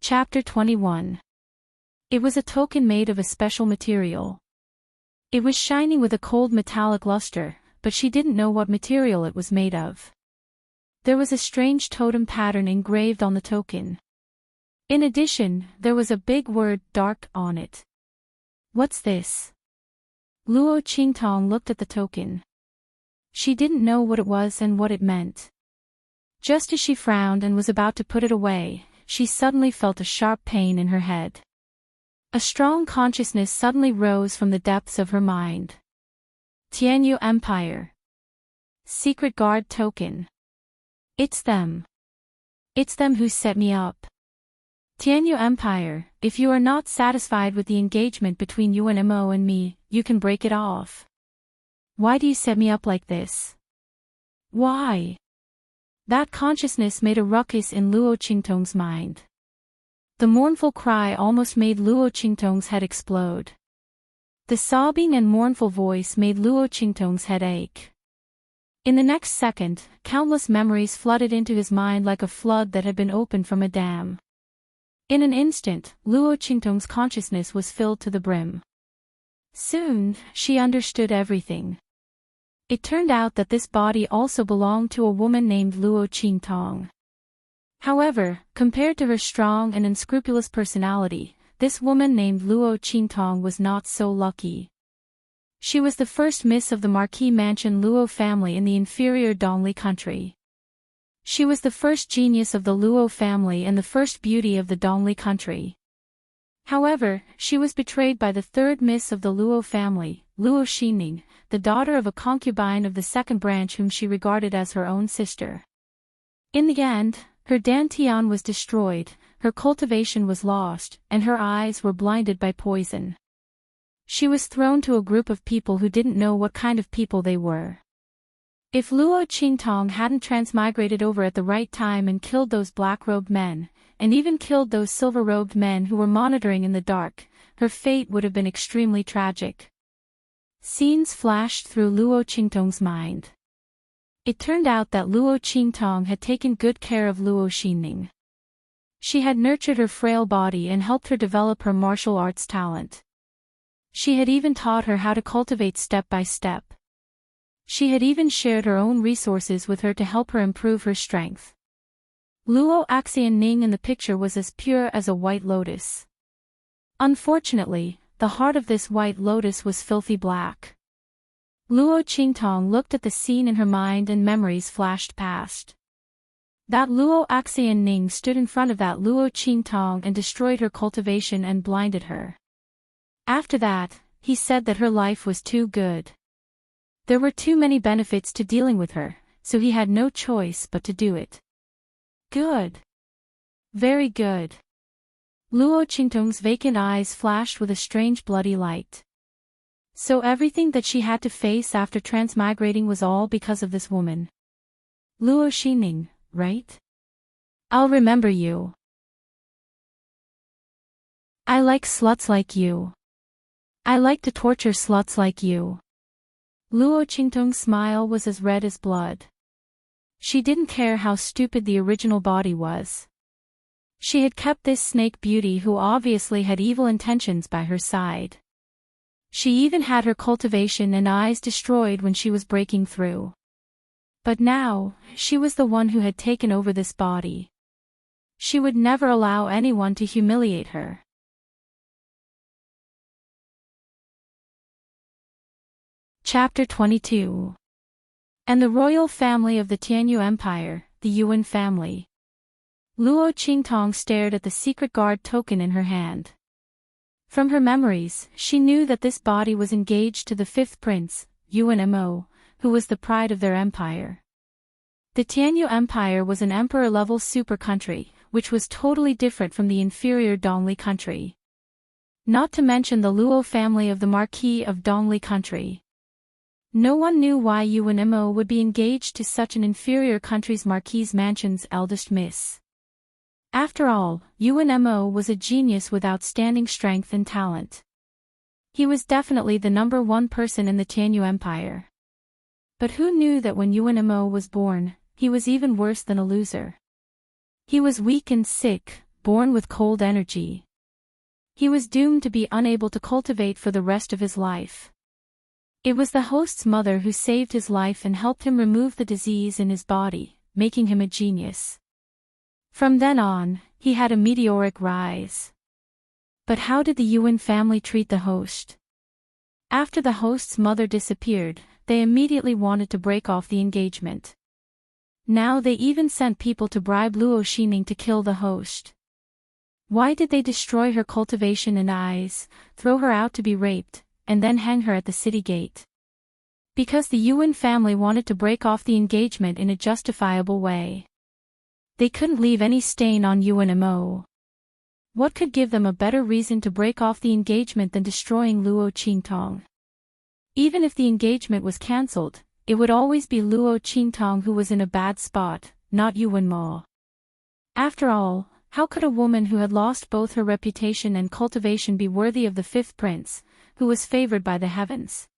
Chapter 21. It was a token made of a special material. It was shining with a cold metallic luster, but she didn't know what material it was made of. There was a strange totem pattern engraved on the token. In addition, there was a big word "dark" on it. What's this? Luo Qingtong looked at the token. She didn't know what it was and what it meant. Just as she frowned and was about to put it away, she suddenly felt a sharp pain in her head. A strong consciousness suddenly rose from the depths of her mind. Tianyu Empire. Secret Guard Token. It's them. It's them who set me up. Tianyu Empire, if you are not satisfied with the engagement between Yuan Mo and me, you can break it off. Why do you set me up like this? Why? That consciousness made a ruckus in Luo Qingtong's mind. The mournful cry almost made Luo Qingtong's head explode. The sobbing and mournful voice made Luo Qingtong's head ache. In the next second, countless memories flooded into his mind like a flood that had been opened from a dam. In an instant, Luo Qingtong's consciousness was filled to the brim. Soon, she understood everything. It turned out that this body also belonged to a woman named Luo Qingtong. However, compared to her strong and unscrupulous personality, this woman named Luo Qingtong was not so lucky. She was the first miss of the Marquis Mansion Luo family in the inferior Dongli country. She was the first genius of the Luo family and the first beauty of the Dongli country. However, she was betrayed by the third miss of the Luo family, Luo Xining, the daughter of a concubine of the second branch whom she regarded as her own sister. In the end, her dantian was destroyed, her cultivation was lost, and her eyes were blinded by poison. She was thrown to a group of people who didn't know what kind of people they were. If Luo Qingtong hadn't transmigrated over at the right time and killed those black-robed men, and even killed those silver-robed men who were monitoring in the dark, her fate would have been extremely tragic. Scenes flashed through Luo Qingtong's mind. It turned out that Luo Qingtong had taken good care of Luo Xining. She had nurtured her frail body and helped her develop her martial arts talent. She had even taught her how to cultivate step by step. She had even shared her own resources with her to help her improve her strength. Luo Xining in the picture was as pure as a white lotus. Unfortunately, the heart of this white lotus was filthy black. Luo Qingtong looked at the scene in her mind and memories flashed past. That Luo Xining stood in front of that Luo Qingtong and destroyed her cultivation and blinded her. After that, he said that her life was too good. There were too many benefits to dealing with her, so he had no choice but to do it. Good. Very good. Luo Qingtong's vacant eyes flashed with a strange bloody light. So everything that she had to face after transmigrating was all because of this woman. Luo Xining, right? I'll remember you. I like sluts like you. I like to torture sluts like you. Luo Qingtong's smile was as red as blood. She didn't care how stupid the original body was. She had kept this snake beauty who obviously had evil intentions by her side. She even had her cultivation and eyes destroyed when she was breaking through. But now, she was the one who had taken over this body. She would never allow anyone to humiliate her. Chapter 22. And the royal family of the Tianyu Empire, the Yuan family. Luo Qingtong stared at the secret guard token in her hand. From her memories, she knew that this body was engaged to the fifth prince, Yuan Mo, who was the pride of their empire. The Tianyu Empire was an emperor-level super country, which was totally different from the inferior Dongli country. Not to mention the Luo family of the Marquis of Dongli country. No one knew why Yuan Mo would be engaged to such an inferior country's Marquis Mansion's eldest miss. After all, Yuan Mo was a genius with outstanding strength and talent. He was definitely the number one person in the Tianyu Empire. But who knew that when Yuan Mo was born, he was even worse than a loser. He was weak and sick, born with cold energy. He was doomed to be unable to cultivate for the rest of his life. It was the host's mother who saved his life and helped him remove the disease in his body, making him a genius. From then on, he had a meteoric rise. But how did the Yuan family treat the host? After the host's mother disappeared, they immediately wanted to break off the engagement. Now they even sent people to bribe Luo Xining to kill the host. Why did they destroy her cultivation and eyes, throw her out to be raped, and then hang her at the city gate? Because the Yuan family wanted to break off the engagement in a justifiable way. They couldn't leave any stain on Yuan Mo. What could give them a better reason to break off the engagement than destroying Luo Qingtong? Even if the engagement was cancelled, it would always be Luo Qingtong who was in a bad spot, not Yuan Mo. After all, how could a woman who had lost both her reputation and cultivation be worthy of the fifth prince, who was favored by the heavens?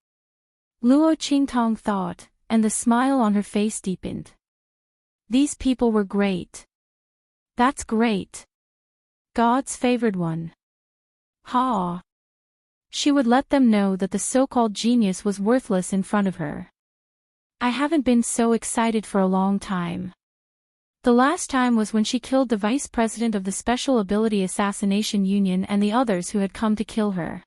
Luo Qingtong thought, and the smile on her face deepened. These people were great. That's great. God's favored one. Ha! She would let them know that the so-called genius was worthless in front of her. I haven't been so excited for a long time. The last time was when she killed the vice president of the Special Ability Assassination Union and the others who had come to kill her.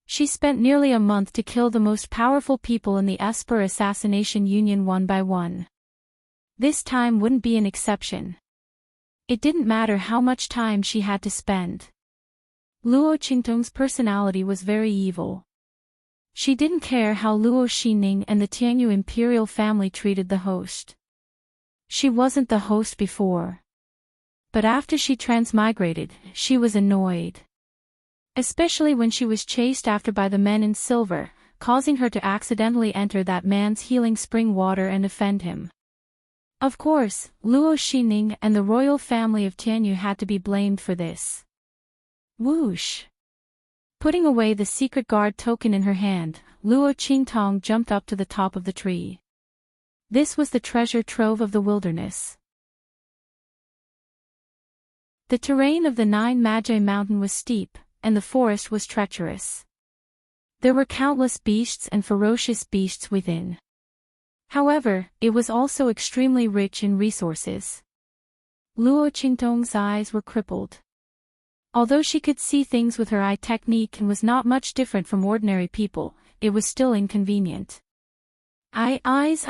She spent nearly a month to kill the most powerful people in the Esper Assassination Union one by one. This time wouldn't be an exception. It didn't matter how much time she had to spend. Luo Qingtong's personality was very evil. She didn't care how Luo Xining and the Tianyu imperial family treated the host. She wasn't the host before. But after she transmigrated, she was annoyed. Especially when she was chased after by the men in silver, causing her to accidentally enter that man's healing spring water and offend him. Of course, Luo Xining and the royal family of Tianyu had to be blamed for this. Whoosh! Putting away the secret guard token in her hand, Luo Qingtong jumped up to the top of the tree. This was the treasure trove of the wilderness. The terrain of the Nine Magi Mountain was steep, and the forest was treacherous. There were countless beasts and ferocious beasts within. However, it was also extremely rich in resources. Luo Qingtong's eyes were crippled. Although she could see things with her eye technique and was not much different from ordinary people, it was still inconvenient. Eyes,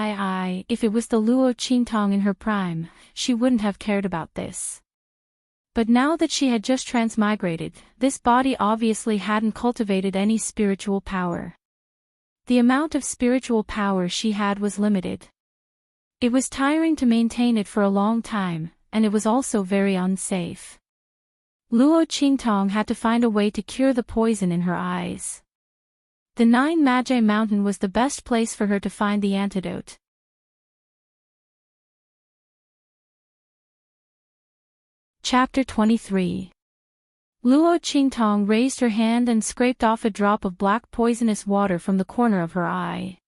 I. If it was the Luo Qingtong in her prime, she wouldn't have cared about this. But now that she had just transmigrated, this body obviously hadn't cultivated any spiritual power. The amount of spiritual power she had was limited. It was tiring to maintain it for a long time, and it was also very unsafe. Luo Qingtong had to find a way to cure the poison in her eyes. The Nine Magi Mountain was the best place for her to find the antidote. Chapter 23. Luo Qingtong raised her hand and scraped off a drop of black poisonous water from the corner of her eye.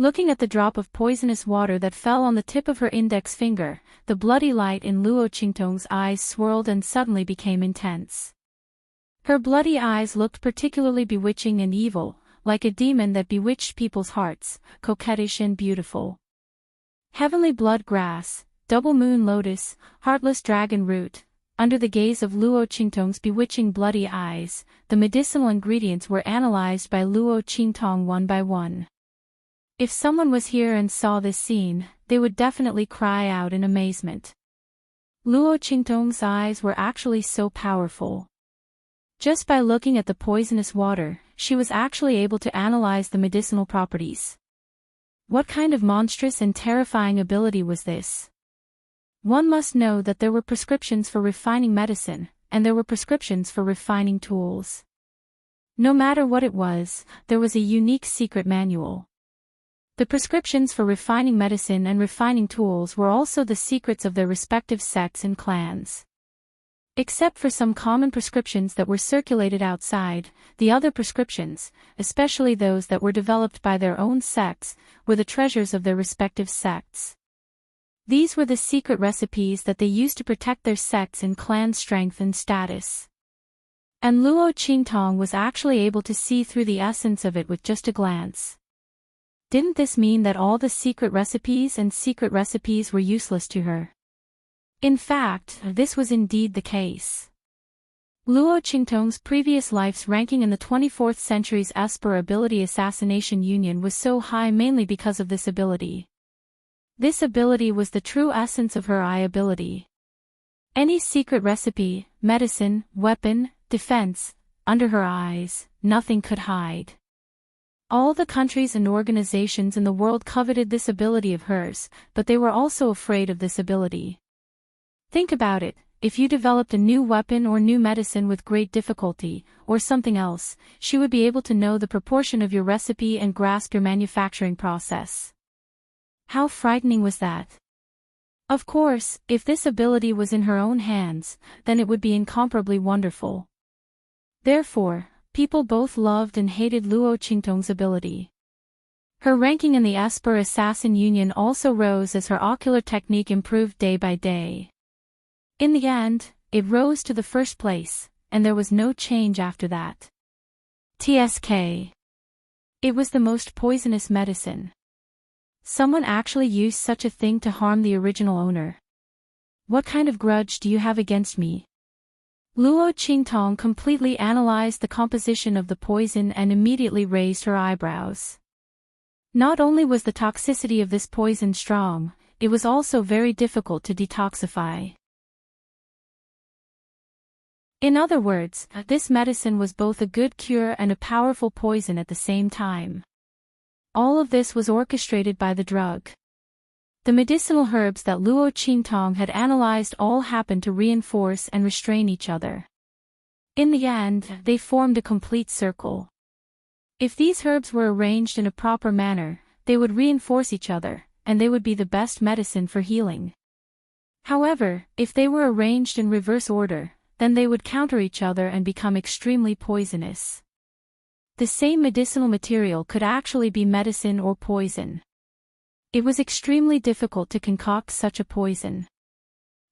Looking at the drop of poisonous water that fell on the tip of her index finger, the bloody light in Luo Qingtong's eyes swirled and suddenly became intense. Her bloody eyes looked particularly bewitching and evil, like a demon that bewitched people's hearts, coquettish and beautiful. Heavenly blood grass, double moon lotus, heartless dragon root. Under the gaze of Luo Qingtong's bewitching bloody eyes, the medicinal ingredients were analyzed by Luo Qingtong one by one. If someone was here and saw this scene, they would definitely cry out in amazement. Luo Qingtong's eyes were actually so powerful. Just by looking at the poisonous water, she was actually able to analyze the medicinal properties. What kind of monstrous and terrifying ability was this? One must know that there were prescriptions for refining medicine, and there were prescriptions for refining tools. No matter what it was, there was a unique secret manual. The prescriptions for refining medicine and refining tools were also the secrets of their respective sects and clans. Except for some common prescriptions that were circulated outside, the other prescriptions, especially those that were developed by their own sects, were the treasures of their respective sects. These were the secret recipes that they used to protect their sects and clan strength and status. And Luo Qingtong was actually able to see through the essence of it with just a glance. Didn't this mean that all the secret recipes were useless to her? In fact, this was indeed the case. Luo Qingtong's previous life's ranking in the 24th century's Esper Ability Assassination Union was so high mainly because of this ability. This ability was the true essence of her eye ability. Any secret recipe, medicine, weapon, defense, under her eyes, nothing could hide. All the countries and organizations in the world coveted this ability of hers, but they were also afraid of this ability. Think about it, if you developed a new weapon or new medicine with great difficulty, or something else, she would be able to know the proportion of your recipe and grasp your manufacturing process. How frightening was that? Of course, if this ability was in her own hands, then it would be incomparably wonderful. Therefore, people both loved and hated Luo Qingtong's ability. Her ranking in the Esper Assassin Union also rose as her ocular technique improved day by day. In the end, it rose to the first place, and there was no change after that. TSK. It was the most poisonous medicine. Someone actually used such a thing to harm the original owner. What kind of grudge do you have against me? Luo Qingtong completely analyzed the composition of the poison and immediately raised her eyebrows. Not only was the toxicity of this poison strong, it was also very difficult to detoxify. In other words, this medicine was both a good cure and a powerful poison at the same time. All of this was orchestrated by the drug. The medicinal herbs that Luo Qingtong had analyzed all happened to reinforce and restrain each other. In the end, they formed a complete circle. If these herbs were arranged in a proper manner, they would reinforce each other, and they would be the best medicine for healing. However, if they were arranged in reverse order, then they would counter each other and become extremely poisonous. The same medicinal material could actually be medicine or poison. It was extremely difficult to concoct such a poison.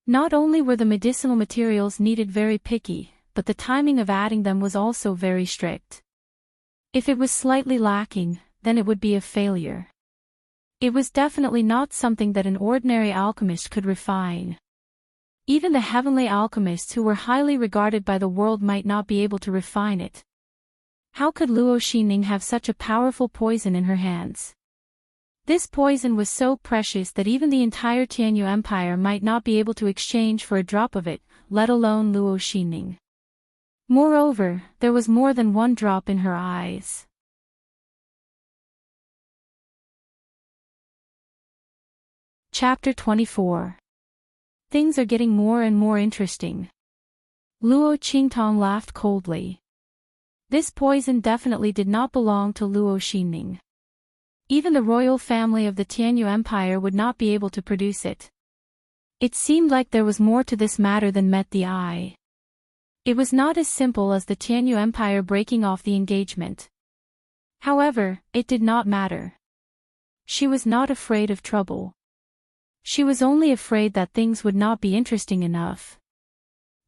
Not only were the medicinal materials needed very picky, but the timing of adding them was also very strict. If it was slightly lacking, then it would be a failure. It was definitely not something that an ordinary alchemist could refine. Even the heavenly alchemists who were highly regarded by the world might not be able to refine it. How could Luo Xinning have such a powerful poison in her hands? This poison was so precious that even the entire Tianyu Empire might not be able to exchange for a drop of it, let alone Luo Xinning. Moreover, there was more than one drop in her eyes. Chapter 24. Things are getting more and more interesting. Luo Qingtong laughed coldly. This poison definitely did not belong to Luo Xinning. Even the royal family of the Tianyu Empire would not be able to produce it. It seemed like there was more to this matter than met the eye. It was not as simple as the Tianyu Empire breaking off the engagement. However, it did not matter. She was not afraid of trouble. She was only afraid that things would not be interesting enough.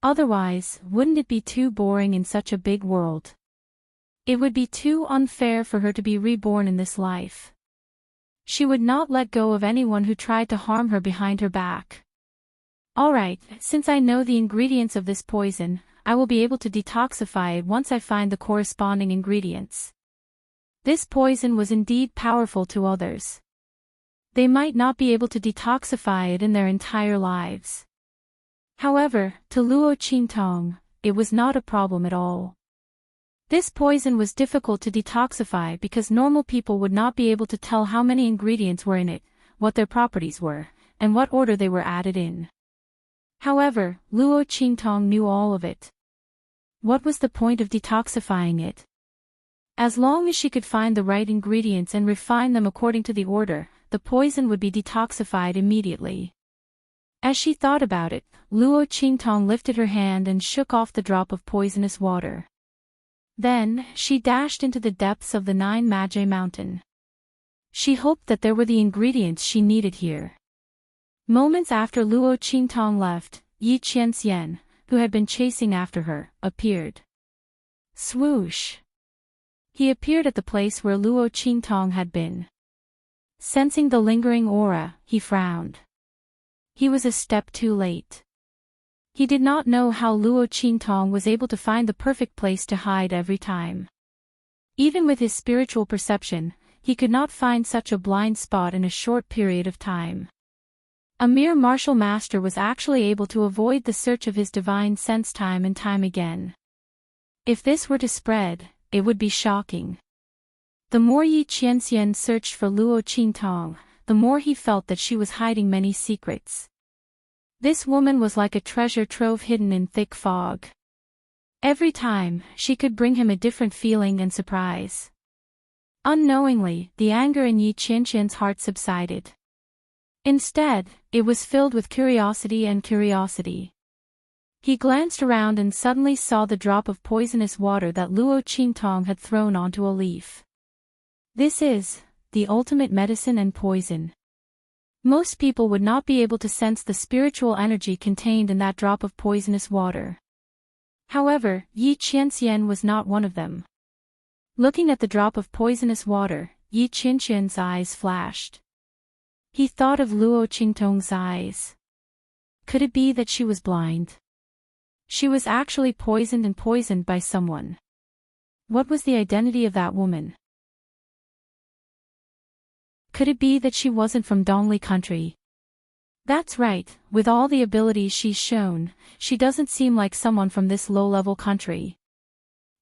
Otherwise, wouldn't it be too boring in such a big world? It would be too unfair for her to be reborn in this life. She would not let go of anyone who tried to harm her behind her back. Alright, since I know the ingredients of this poison, I will be able to detoxify it once I find the corresponding ingredients. This poison was indeed powerful to others. They might not be able to detoxify it in their entire lives. However, to Luo Qingtong, it was not a problem at all. This poison was difficult to detoxify because normal people would not be able to tell how many ingredients were in it, what their properties were, and what order they were added in. However, Luo Qingtong knew all of it. What was the point of detoxifying it? As long as she could find the right ingredients and refine them according to the order, the poison would be detoxified immediately. As she thought about it, Luo Qingtong lifted her hand and shook off the drop of poisonous water. Then, she dashed into the depths of the 9 Magi mountain. She hoped that there were the ingredients she needed here. Moments after Luo Qingtong left, Yi Qianxian, who had been chasing after her, appeared. Swoosh! He appeared at the place where Luo Qingtong had been. Sensing the lingering aura, he frowned. He was a step too late. He did not know how Luo Qingtong was able to find the perfect place to hide every time. Even with his spiritual perception, he could not find such a blind spot in a short period of time. A mere martial master was actually able to avoid the search of his divine sense time and time again. If this were to spread, it would be shocking. The more Yi Qianxian searched for Luo Qingtong, the more he felt that she was hiding many secrets. This woman was like a treasure trove hidden in thick fog. Every time, she could bring him a different feeling and surprise. Unknowingly, the anger in Yi Qianxian's heart subsided. Instead, it was filled with curiosity and curiosity. He glanced around and suddenly saw the drop of poisonous water that Luo Qingtong had thrown onto a leaf. This is the ultimate medicine and poison. Most people would not be able to sense the spiritual energy contained in that drop of poisonous water. However, Yi Qianxian was not one of them. Looking at the drop of poisonous water, Yi Qianxian's eyes flashed. He thought of Luo Qingtong's eyes. Could it be that she was blind? She was actually poisoned by someone. What was the identity of that woman? Could it be that she wasn't from Dongli country? That's right, with all the abilities she's shown, she doesn't seem like someone from this low-level country.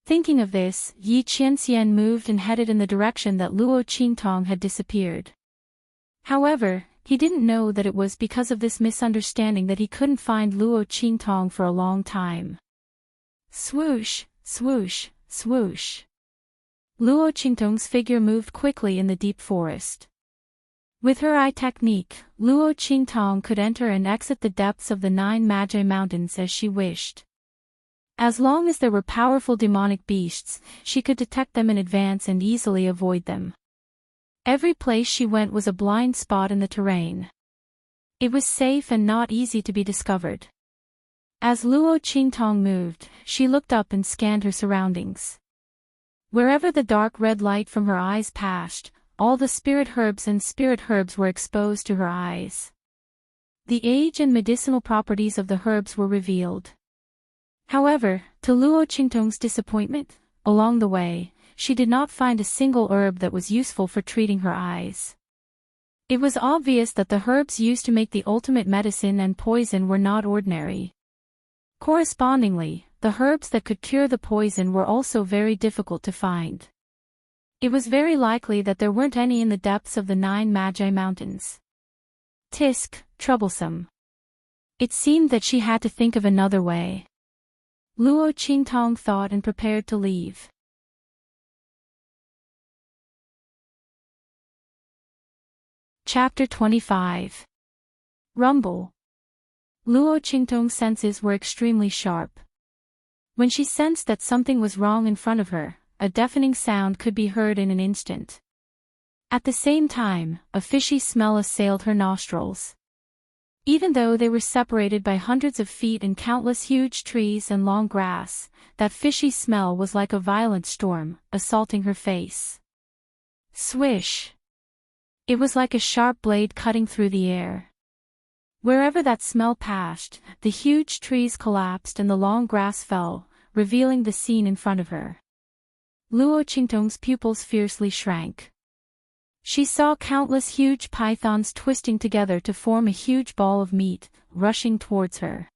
Thinking of this, Yi Qianxian moved and headed in the direction that Luo Qingtong had disappeared. However, he didn't know that it was because of this misunderstanding that he couldn't find Luo Qingtong for a long time. Swoosh, swoosh, swoosh. Luo Qingtong's figure moved quickly in the deep forest. With her eye technique, Luo Qingtong could enter and exit the depths of the 9 Magi mountains as she wished. As long as there were powerful demonic beasts, she could detect them in advance and easily avoid them. Every place she went was a blind spot in the terrain. It was safe and not easy to be discovered. As Luo Qingtong moved, she looked up and scanned her surroundings. Wherever the dark red light from her eyes passed, all the spirit herbs were exposed to her eyes. The age and medicinal properties of the herbs were revealed. However, to Luo Qingtong's disappointment, along the way, she did not find a single herb that was useful for treating her eyes. It was obvious that the herbs used to make the ultimate medicine and poison were not ordinary. Correspondingly, the herbs that could cure the poison were also very difficult to find. It was very likely that there weren't any in the depths of the 9 Magi mountains. Tisk, troublesome. It seemed that she had to think of another way. Luo Qingtong thought and prepared to leave. Chapter 25. Rumble. Luo Qingtong's senses were extremely sharp. When she sensed that something was wrong in front of her, a deafening sound could be heard in an instant. At the same time, a fishy smell assailed her nostrils. Even though they were separated by hundreds of feet and countless huge trees and long grass, that fishy smell was like a violent storm, assaulting her face. Swish! It was like a sharp blade cutting through the air. Wherever that smell passed, the huge trees collapsed and the long grass fell, revealing the scene in front of her. Luo Qingtong's pupils fiercely shrank. She saw countless huge pythons twisting together to form a huge ball of meat, rushing towards her.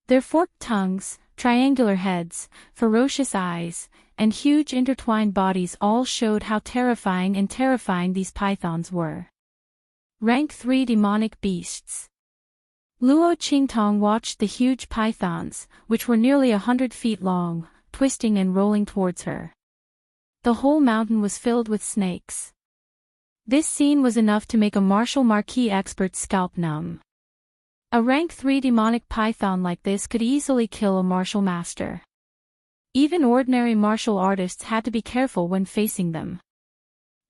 Their forked tongues, triangular heads, ferocious eyes, and huge intertwined bodies all showed how terrifying these pythons were. Rank 3 Demonic Beasts. Luo Qingtong watched the huge pythons, which were nearly 100 feet long, twisting and rolling towards her. The whole mountain was filled with snakes. This scene was enough to make a martial marquis expert's scalp numb. A rank 3 demonic python like this could easily kill a martial master. Even ordinary martial artists had to be careful when facing them.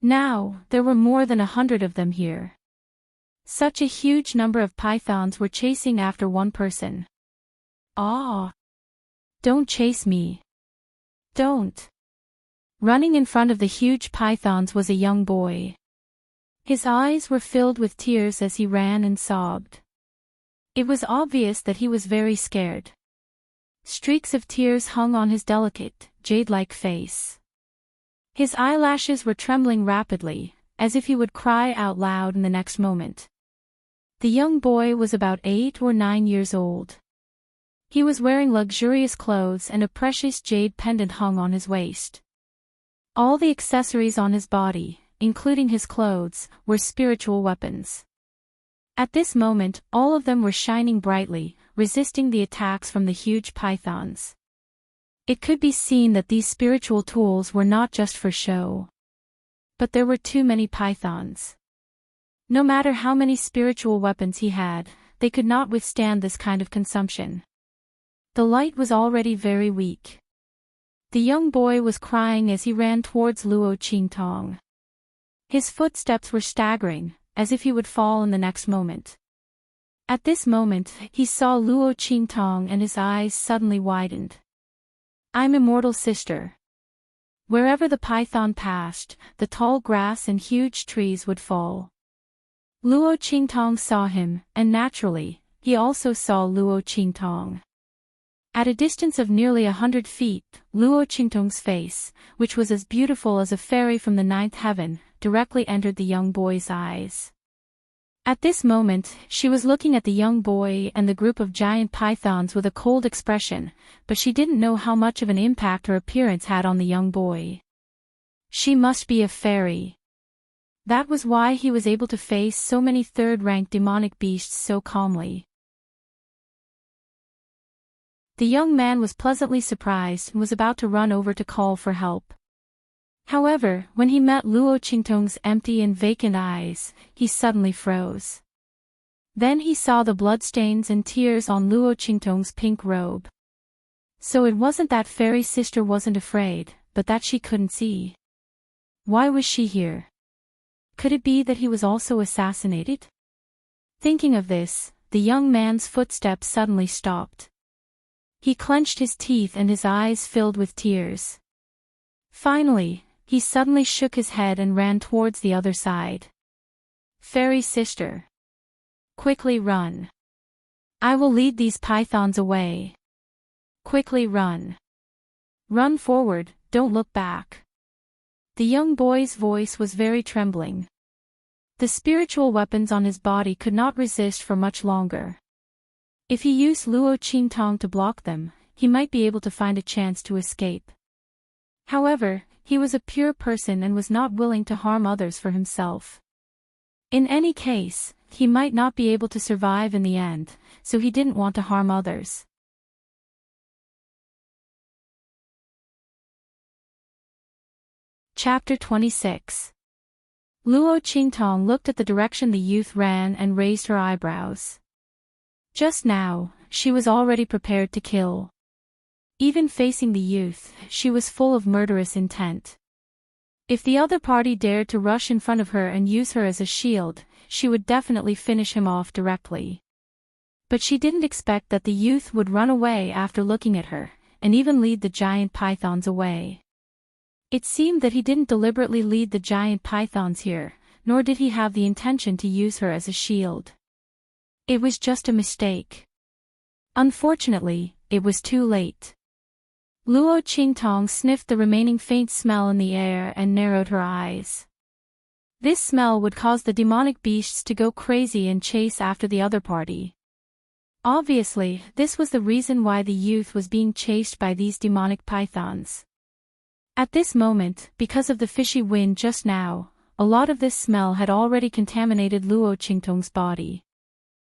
Now, there were more than 100 of them here. Such a huge number of pythons were chasing after one person. Ah! Don't chase me. Don't. Running in front of the huge pythons was a young boy. His eyes were filled with tears as he ran and sobbed. It was obvious that he was very scared. Streaks of tears hung on his delicate, jade-like face. His eyelashes were trembling rapidly, as if he would cry out loud in the next moment. The young boy was about 8 or 9 years old. He was wearing luxurious clothes and a precious jade pendant hung on his waist. All the accessories on his body, including his clothes, were spiritual weapons. At this moment, all of them were shining brightly, resisting the attacks from the huge pythons. It could be seen that these spiritual tools were not just for show. But there were too many pythons. No matter how many spiritual weapons he had, they could not withstand this kind of consumption. The light was already very weak. The young boy was crying as he ran towards Luo Qingtong. His footsteps were staggering, as if he would fall in the next moment. At this moment, he saw Luo Qingtong and his eyes suddenly widened. I'm immortal, sister. Wherever the python passed, the tall grass and huge trees would fall. Luo Qingtong saw him, and naturally, he also saw Luo Qingtong. At a distance of nearly 100 feet, Luo Qingtong's face, which was as beautiful as a fairy from the ninth heaven, directly entered the young boy's eyes. At this moment, she was looking at the young boy and the group of giant pythons with a cold expression, but she didn't know how much of an impact her appearance had on the young boy. She must be a fairy. That was why he was able to face so many third-rank demonic beasts so calmly. The young man was pleasantly surprised and was about to run over to call for help. However, when he met Luo Qingtong's empty and vacant eyes, he suddenly froze. Then he saw the bloodstains and tears on Luo Qingtong's pink robe. So it wasn't that fairy sister wasn't afraid, but that she couldn't see. Why was she here? Could it be that he was also assassinated? Thinking of this, the young man's footsteps suddenly stopped. He clenched his teeth and his eyes filled with tears. Finally, he suddenly shook his head and ran towards the other side. Fairy sister. Quickly run. I will lead these pythons away. Quickly run. Run forward, don't look back. The young boy's voice was very trembling. The spiritual weapons on his body could not resist for much longer. If he used Luo Qingtong to block them, he might be able to find a chance to escape. However, he was a pure person and was not willing to harm others for himself. In any case, he might not be able to survive in the end, so he didn't want to harm others. Chapter 26. Luo Qingtong looked at the direction the youth ran and raised her eyebrows. Just now, she was already prepared to kill. Even facing the youth, she was full of murderous intent. If the other party dared to rush in front of her and use her as a shield, she would definitely finish him off directly. But she didn't expect that the youth would run away after looking at her, and even lead the giant pythons away. It seemed that he didn't deliberately lead the giant pythons here, nor did he have the intention to use her as a shield. It was just a mistake. Unfortunately, it was too late. Luo Qingtong sniffed the remaining faint smell in the air and narrowed her eyes. This smell would cause the demonic beasts to go crazy and chase after the other party. Obviously, this was the reason why the youth was being chased by these demonic pythons. At this moment, because of the fishy wind just now, a lot of this smell had already contaminated Luo Qingtong's body.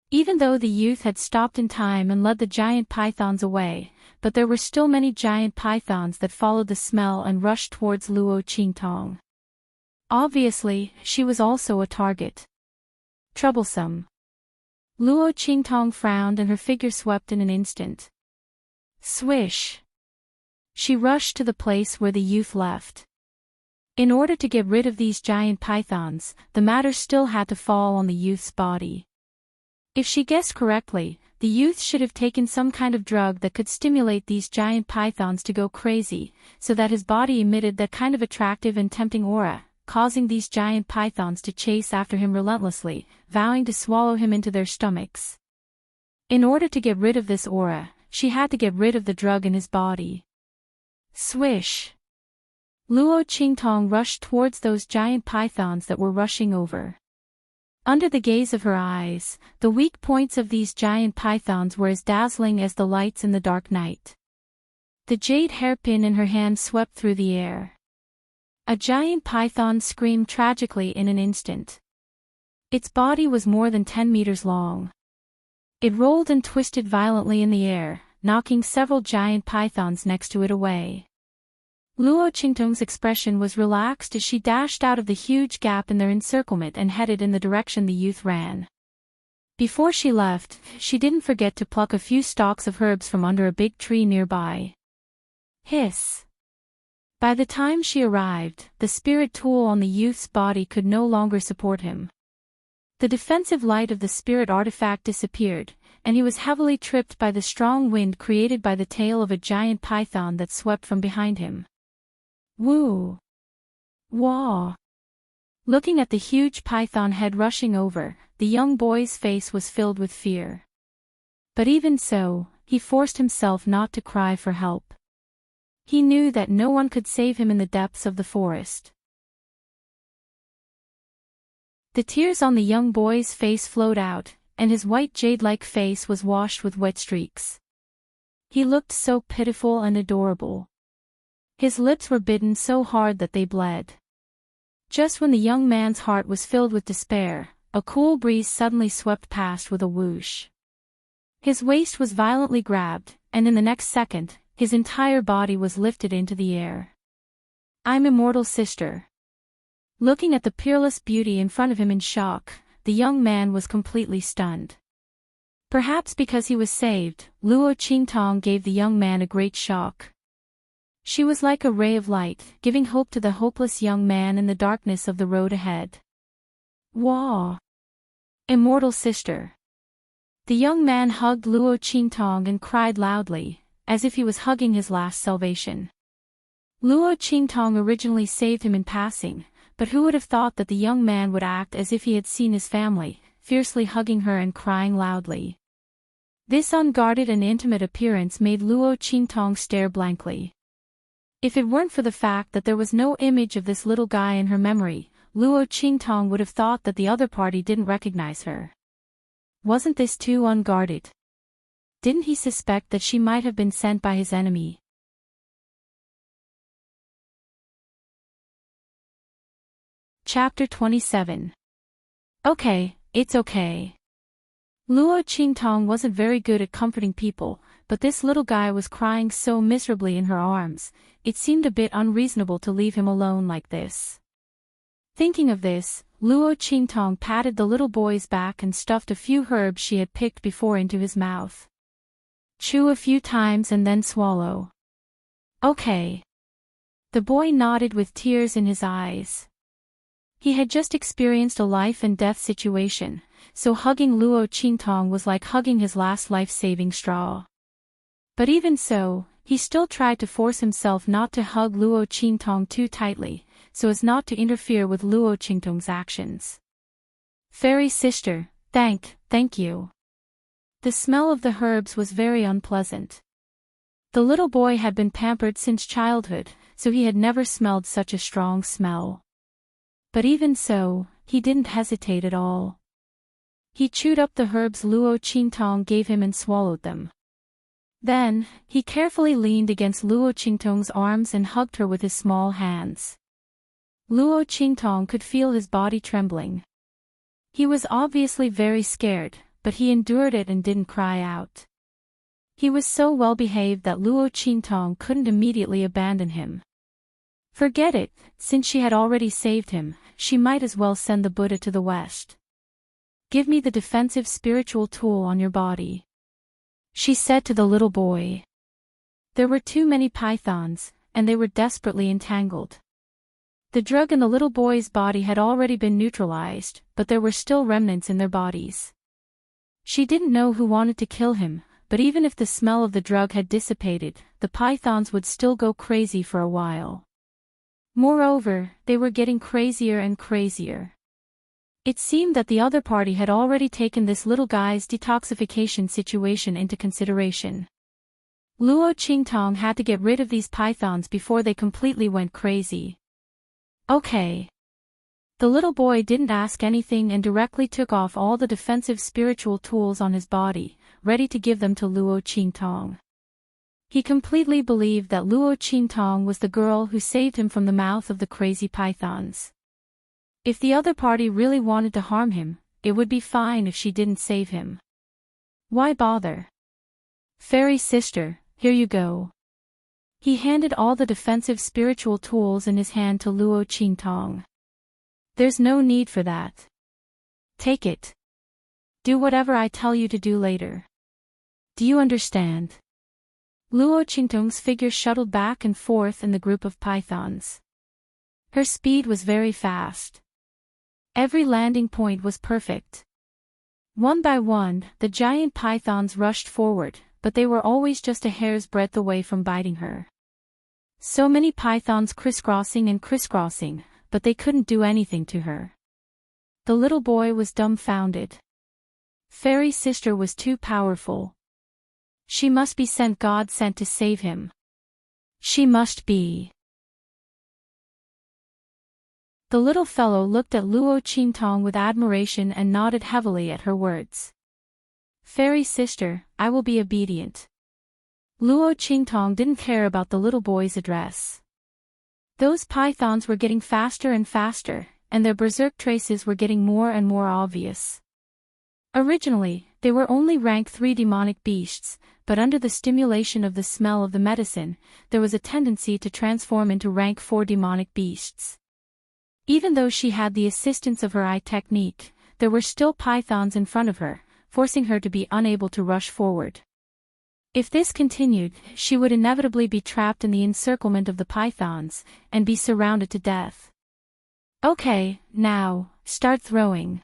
Even though the youth had stopped in time and led the giant pythons away, but there were still many giant pythons that followed the smell and rushed towards Luo Qingtong. Obviously, she was also a target. Troublesome. Luo Qingtong frowned and her figure swept in an instant. Swish. She rushed to the place where the youth left. In order to get rid of these giant pythons, the matter still had to fall on the youth's body. If she guessed correctly, the youth should have taken some kind of drug that could stimulate these giant pythons to go crazy, so that his body emitted that kind of attractive and tempting aura, causing these giant pythons to chase after him relentlessly, vowing to swallow him into their stomachs. In order to get rid of this aura, she had to get rid of the drug in his body. Swish! Luo Qingtong rushed towards those giant pythons that were rushing over. Under the gaze of her eyes, the weak points of these giant pythons were as dazzling as the lights in the dark night. The jade hairpin in her hand swept through the air. A giant python screamed tragically in an instant. Its body was more than 10 meters long. It rolled and twisted violently in the air, knocking several giant pythons next to it away. Luo Qingtong's expression was relaxed as she dashed out of the huge gap in their encirclement and headed in the direction the youth ran. Before she left, she didn't forget to pluck a few stalks of herbs from under a big tree nearby. Hiss! By the time she arrived, the spirit tool on the youth's body could no longer support him. The defensive light of the spirit artifact disappeared, and he was heavily tripped by the strong wind created by the tail of a giant python that swept from behind him. Woo! Wah! Looking at the huge python head rushing over, the young boy's face was filled with fear. But even so, he forced himself not to cry for help. He knew that no one could save him in the depths of the forest. The tears on the young boy's face flowed out, and his white jade-like face was washed with wet streaks. He looked so pitiful and adorable. His lips were bitten so hard that they bled. Just when the young man's heart was filled with despair, a cool breeze suddenly swept past with a whoosh. His waist was violently grabbed, and in the next second, his entire body was lifted into the air. I'm immortal, sister. Looking at the peerless beauty in front of him in shock, the young man was completely stunned. Perhaps because he was saved, Luo Qingtong gave the young man a great shock. She was like a ray of light, giving hope to the hopeless young man in the darkness of the road ahead. Wah! Immortal sister. The young man hugged Luo Qingtong and cried loudly, as if he was hugging his last salvation. Luo Qingtong originally saved him in passing, but who would have thought that the young man would act as if he had seen his family, fiercely hugging her and crying loudly. This unguarded and intimate appearance made Luo Qingtong stare blankly. If it weren't for the fact that there was no image of this little guy in her memory, Luo Qingtong would have thought that the other party didn't recognize her. Wasn't this too unguarded? Didn't he suspect that she might have been sent by his enemy? Chapter 27. Okay, it's okay. Luo Qingtong wasn't very good at comforting people, but this little guy was crying so miserably in her arms, it seemed a bit unreasonable to leave him alone like this. Thinking of this, Luo Qingtong patted the little boy's back and stuffed a few herbs she had picked before into his mouth. Chew a few times and then swallow. Okay. The boy nodded with tears in his eyes. He had just experienced a life and death situation, so hugging Luo Qingtong was like hugging his last life-saving straw. But even so, he still tried to force himself not to hug Luo Qingtong too tightly, so as not to interfere with Luo Qingtong's actions. Fairy sister, thank you. The smell of the herbs was very unpleasant. The little boy had been pampered since childhood, so he had never smelled such a strong smell. But even so, he didn't hesitate at all. He chewed up the herbs Luo Qingtong gave him and swallowed them. Then, he carefully leaned against Luo Qingtong's arms and hugged her with his small hands. Luo Qingtong could feel his body trembling. He was obviously very scared, but he endured it and didn't cry out. He was so well behaved that Luo Qingtong couldn't immediately abandon him. Forget it, since she had already saved him, she might as well send the Buddha to the West. Give me the defensive spiritual tool on your body, she said to the little boy. There were too many pythons, and they were desperately entangled. The drug in the little boy's body had already been neutralized, but there were still remnants in their bodies. She didn't know who wanted to kill him, but even if the smell of the drug had dissipated, the pythons would still go crazy for a while. Moreover, they were getting crazier and crazier. It seemed that the other party had already taken this little guy's detoxification situation into consideration. Luo Qingtong had to get rid of these pythons before they completely went crazy. Okay. The little boy didn't ask anything and directly took off all the defensive spiritual tools on his body, ready to give them to Luo Qingtong. He completely believed that Luo Qingtong was the girl who saved him from the mouth of the crazy pythons. If the other party really wanted to harm him, it would be fine if she didn't save him. Why bother? Fairy sister, here you go. He handed all the defensive spiritual tools in his hand to Luo Qingtong. There's no need for that. Take it. Do whatever I tell you to do later. Do you understand? Luo Qingtong's figure shuttled back and forth in the group of pythons. Her speed was very fast. Every landing point was perfect. One by one, the giant pythons rushed forward, but they were always just a hair's breadth away from biting her. So many pythons crisscrossing and crisscrossing, but they couldn't do anything to her. The little boy was dumbfounded. Fairy sister was too powerful. She must be God sent to save him. She must be. The little fellow looked at Luo Qingtong with admiration and nodded heavily at her words. Fairy sister, I will be obedient. Luo Qingtong didn't care about the little boy's address. Those pythons were getting faster and faster, and their berserk traces were getting more and more obvious. Originally, they were only rank 3 demonic beasts, but under the stimulation of the smell of the medicine, there was a tendency to transform into rank 4 demonic beasts. Even though she had the assistance of her eye technique, there were still pythons in front of her, forcing her to be unable to rush forward. If this continued, she would inevitably be trapped in the encirclement of the pythons, and be surrounded to death. Okay, now, start throwing.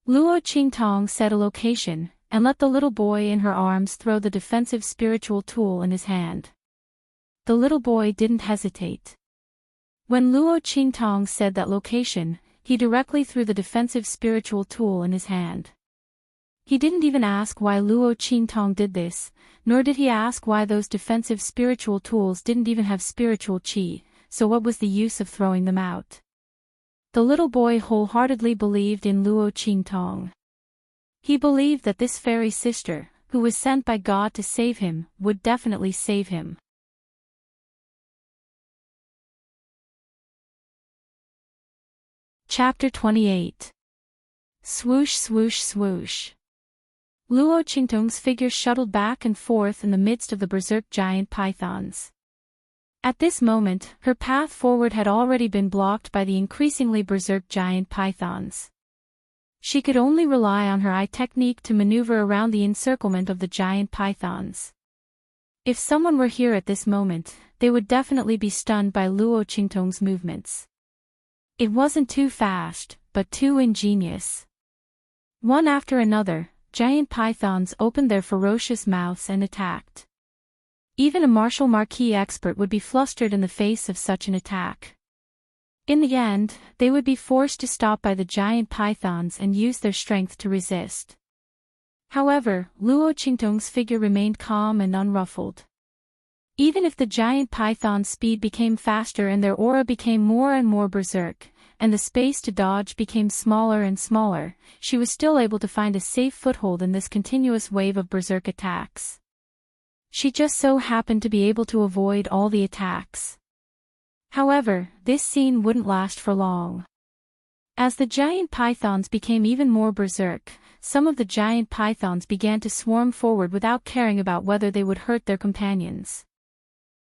Luo Qingtong set a location, and let the little boy in her arms throw the defensive spiritual tool in his hand. The little boy didn't hesitate. When Luo Qingtong said that location, he directly threw the defensive spiritual tool in his hand. He didn't even ask why Luo Qingtong did this, nor did he ask why those defensive spiritual tools didn't even have spiritual qi, so what was the use of throwing them out? The little boy wholeheartedly believed in Luo Qingtong. He believed that this fairy sister, who was sent by God to save him, would definitely save him. Chapter 28. Swoosh swoosh swoosh. Luo Qingtong's figure shuttled back and forth in the midst of the berserk giant pythons. At this moment, her path forward had already been blocked by the increasingly berserk giant pythons. She could only rely on her eye technique to maneuver around the encirclement of the giant pythons. If someone were here at this moment, they would definitely be stunned by Luo Qingtong's movements. It wasn't too fast, but too ingenious. One after another, giant pythons opened their ferocious mouths and attacked. Even a martial marquis expert would be flustered in the face of such an attack. In the end, they would be forced to stop by the giant pythons and use their strength to resist. However, Luo Qingtong's figure remained calm and unruffled. Even if the giant python's speed became faster and their aura became more and more berserk, and the space to dodge became smaller and smaller, she was still able to find a safe foothold in this continuous wave of berserk attacks. She just so happened to be able to avoid all the attacks. However, this scene wouldn't last for long. As the giant pythons became even more berserk, some of the giant pythons began to swarm forward without caring about whether they would hurt their companions.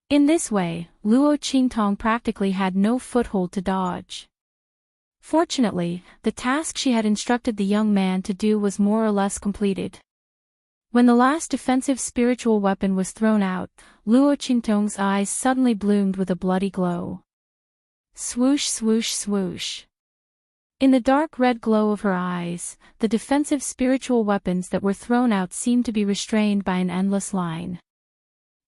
In this way, Luo Qingtong practically had no foothold to dodge. Fortunately, the task she had instructed the young man to do was more or less completed. When the last defensive spiritual weapon was thrown out, Luo Qingtong's eyes suddenly bloomed with a bloody glow. Swoosh swoosh swoosh. In the dark red glow of her eyes, the defensive spiritual weapons that were thrown out seemed to be restrained by an endless line.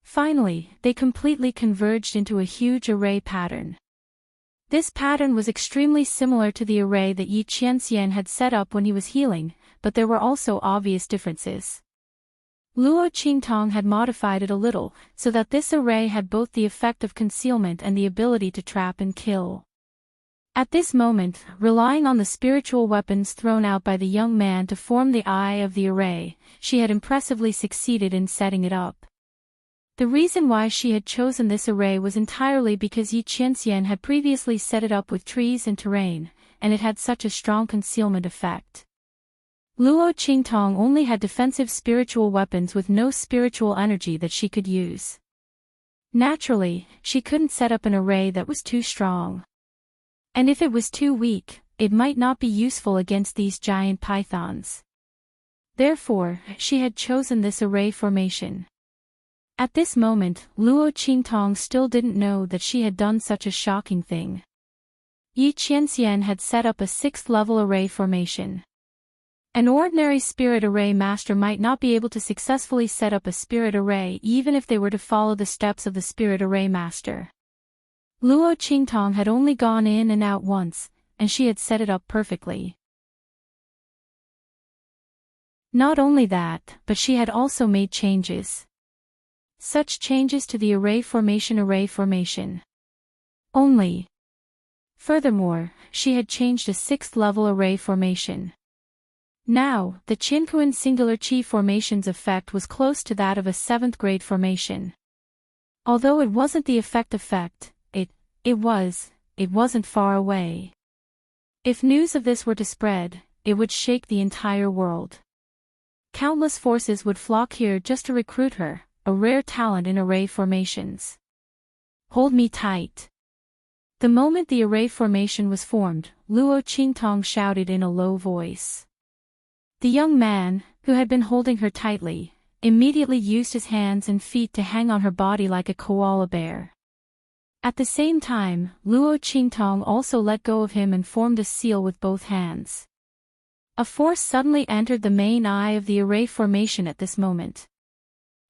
Finally, they completely converged into a huge array pattern. This pattern was extremely similar to the array that Yi Qianxian had set up when he was healing, but there were also obvious differences. Luo Qingtong had modified it a little, so that this array had both the effect of concealment and the ability to trap and kill. At this moment, relying on the spiritual weapons thrown out by the young man to form the eye of the array, she had impressively succeeded in setting it up. The reason why she had chosen this array was entirely because Yi Qianxian had previously set it up with trees and terrain, and it had such a strong concealment effect. Luo Qingtong only had defensive spiritual weapons with no spiritual energy that she could use. Naturally, she couldn't set up an array that was too strong. And if it was too weak, it might not be useful against these giant pythons. Therefore, she had chosen this array formation. At this moment, Luo Qingtong still didn't know that she had done such a shocking thing. Yi Qianxian had set up a 6th-level array formation. An ordinary spirit array master might not be able to successfully set up a spirit array even if they were to follow the steps of the spirit array master. Luo Qingtong had only gone in and out once, and she had set it up perfectly. Not only that, but she had also made changes. Such changes to the array formation only. Furthermore, she had changed a 6th-level array formation. Now, the Qinkuan singular qi formation's effect was close to that of a 7th-grade formation. Although it wasn't the effect, it wasn't far away. If news of this were to spread, it would shake the entire world. Countless forces would flock here just to recruit her, a rare talent in array formations. Hold me tight. The moment the array formation was formed, Luo Qingtong shouted in a low voice. The young man, who had been holding her tightly, immediately used his hands and feet to hang on her body like a koala bear. At the same time, Luo Qingtong also let go of him and formed a seal with both hands. A force suddenly entered the main eye of the array formation at this moment.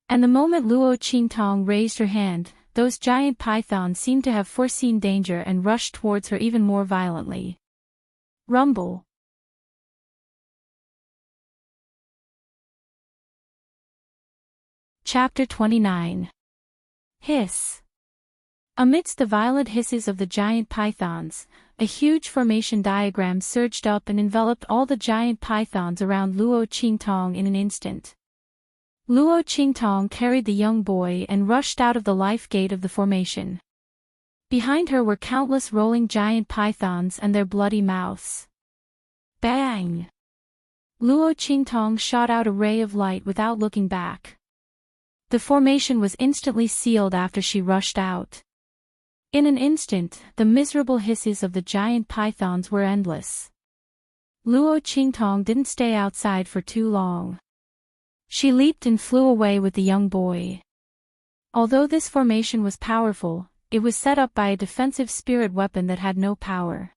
And the moment Luo Qingtong raised her hand, those giant pythons seemed to have foreseen danger and rushed towards her even more violently. Rumble. Chapter 29. Hiss. Amidst the violent hisses of the giant pythons, a huge formation diagram surged up and enveloped all the giant pythons around Luo Qingtong in an instant. Luo Qingtong carried the young boy and rushed out of the life gate of the formation. Behind her were countless rolling giant pythons and their bloody mouths. Bang! Luo Qingtong shot out a ray of light without looking back. The formation was instantly sealed after she rushed out. In an instant, the miserable hisses of the giant pythons were endless. Luo Qingtong didn't stay outside for too long. She leaped and flew away with the young boy. Although this formation was powerful, it was set up by a defensive spirit weapon that had no power.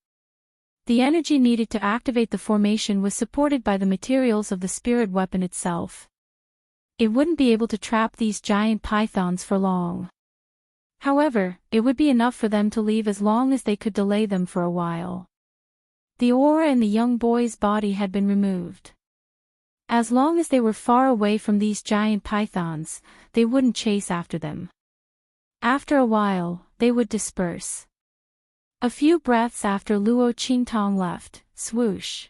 The energy needed to activate the formation was supported by the materials of the spirit weapon itself. It wouldn't be able to trap these giant pythons for long. However, it would be enough for them to leave as long as they could delay them for a while. The aura in the young boy's body had been removed. As long as they were far away from these giant pythons, they wouldn't chase after them. After a while, they would disperse. A few breaths after Luo Qingtong left, swoosh.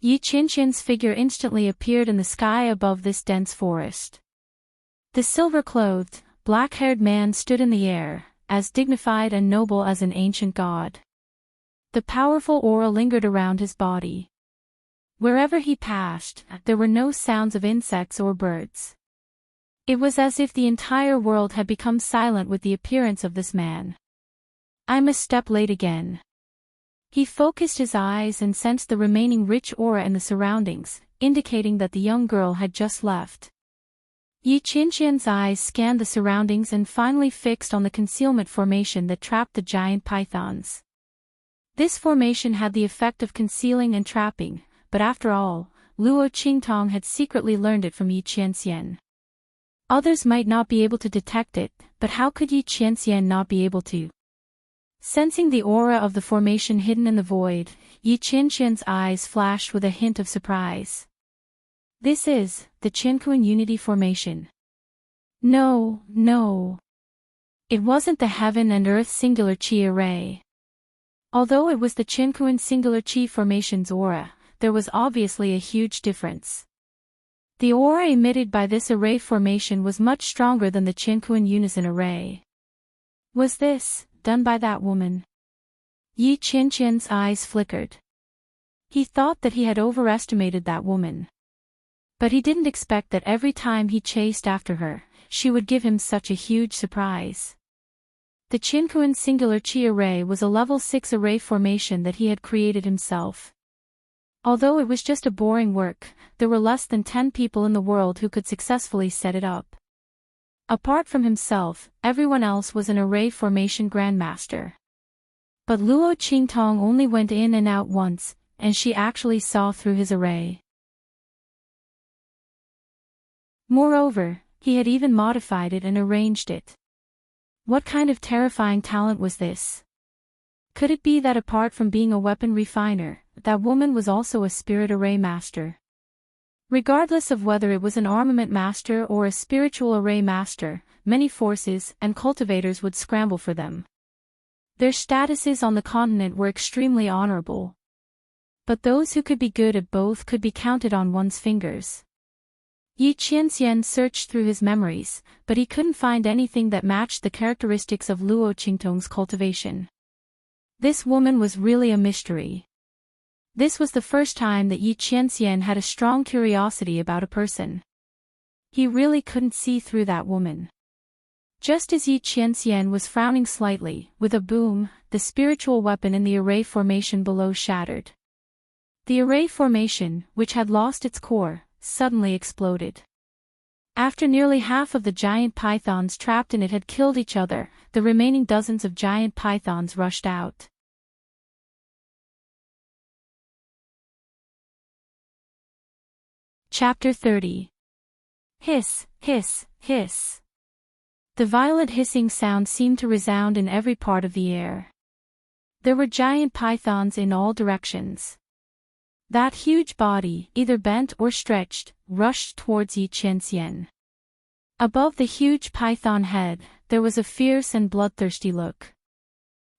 Yi Qianqian's figure instantly appeared in the sky above this dense forest. The silver-clothed, black-haired man stood in the air, as dignified and noble as an ancient god. The powerful aura lingered around his body. Wherever he passed, there were no sounds of insects or birds. It was as if the entire world had become silent with the appearance of this man. "I'm a step late again." He focused his eyes and sensed the remaining rich aura in the surroundings, indicating that the young girl had just left. Yi Qianqian's eyes scanned the surroundings and finally fixed on the concealment formation that trapped the giant pythons. This formation had the effect of concealing and trapping, but after all, Luo Qingtong had secretly learned it from Yi Qianxian. Others might not be able to detect it, but how could Yi Qianxian not be able to? Sensing the aura of the formation hidden in the void, Yi Qianxian's eyes flashed with a hint of surprise. "This is the Qiankuan Unity Formation." No. It wasn't the Heaven and Earth Singular Qi Array. Although it was the Qiankuan Singular Qi Formation's aura, there was obviously a huge difference. The aura emitted by this array formation was much stronger than the Qiankuan Unison Array. Was this done by that woman? Yi Qianqian's eyes flickered. He thought that he had overestimated that woman. But he didn't expect that every time he chased after her, she would give him such a huge surprise. The Qiankuan Singular Qi Array was a level 6 array formation that he had created himself. Although it was just a boring work, there were less than 10 people in the world who could successfully set it up. Apart from himself, everyone else was an array formation grandmaster. But Luo Qingtong only went in and out once, and she actually saw through his array. Moreover, he had even modified it and arranged it. What kind of terrifying talent was this? Could it be that apart from being a weapon refiner, that woman was also a spirit array master? Regardless of whether it was an armament master or a spiritual array master, many forces and cultivators would scramble for them. Their statuses on the continent were extremely honorable. But those who could be good at both could be counted on one's fingers. Yi Qianxian searched through his memories, but he couldn't find anything that matched the characteristics of Luo Qingtong's cultivation. This woman was really a mystery. This was the first time that Yi Qianxian had a strong curiosity about a person. He really couldn't see through that woman. Just as Yi Qianxian was frowning slightly, with a boom, the spiritual weapon in the array formation below shattered. The array formation, which had lost its core, suddenly exploded. After nearly half of the giant pythons trapped in it had killed each other, the remaining dozens of giant pythons rushed out. Chapter 30. Hiss, hiss, hiss. The violent hissing sound seemed to resound in every part of the air. There were giant pythons in all directions. That huge body, either bent or stretched, rushed towards Yi Qianxian. Above the huge python head, there was a fierce and bloodthirsty look.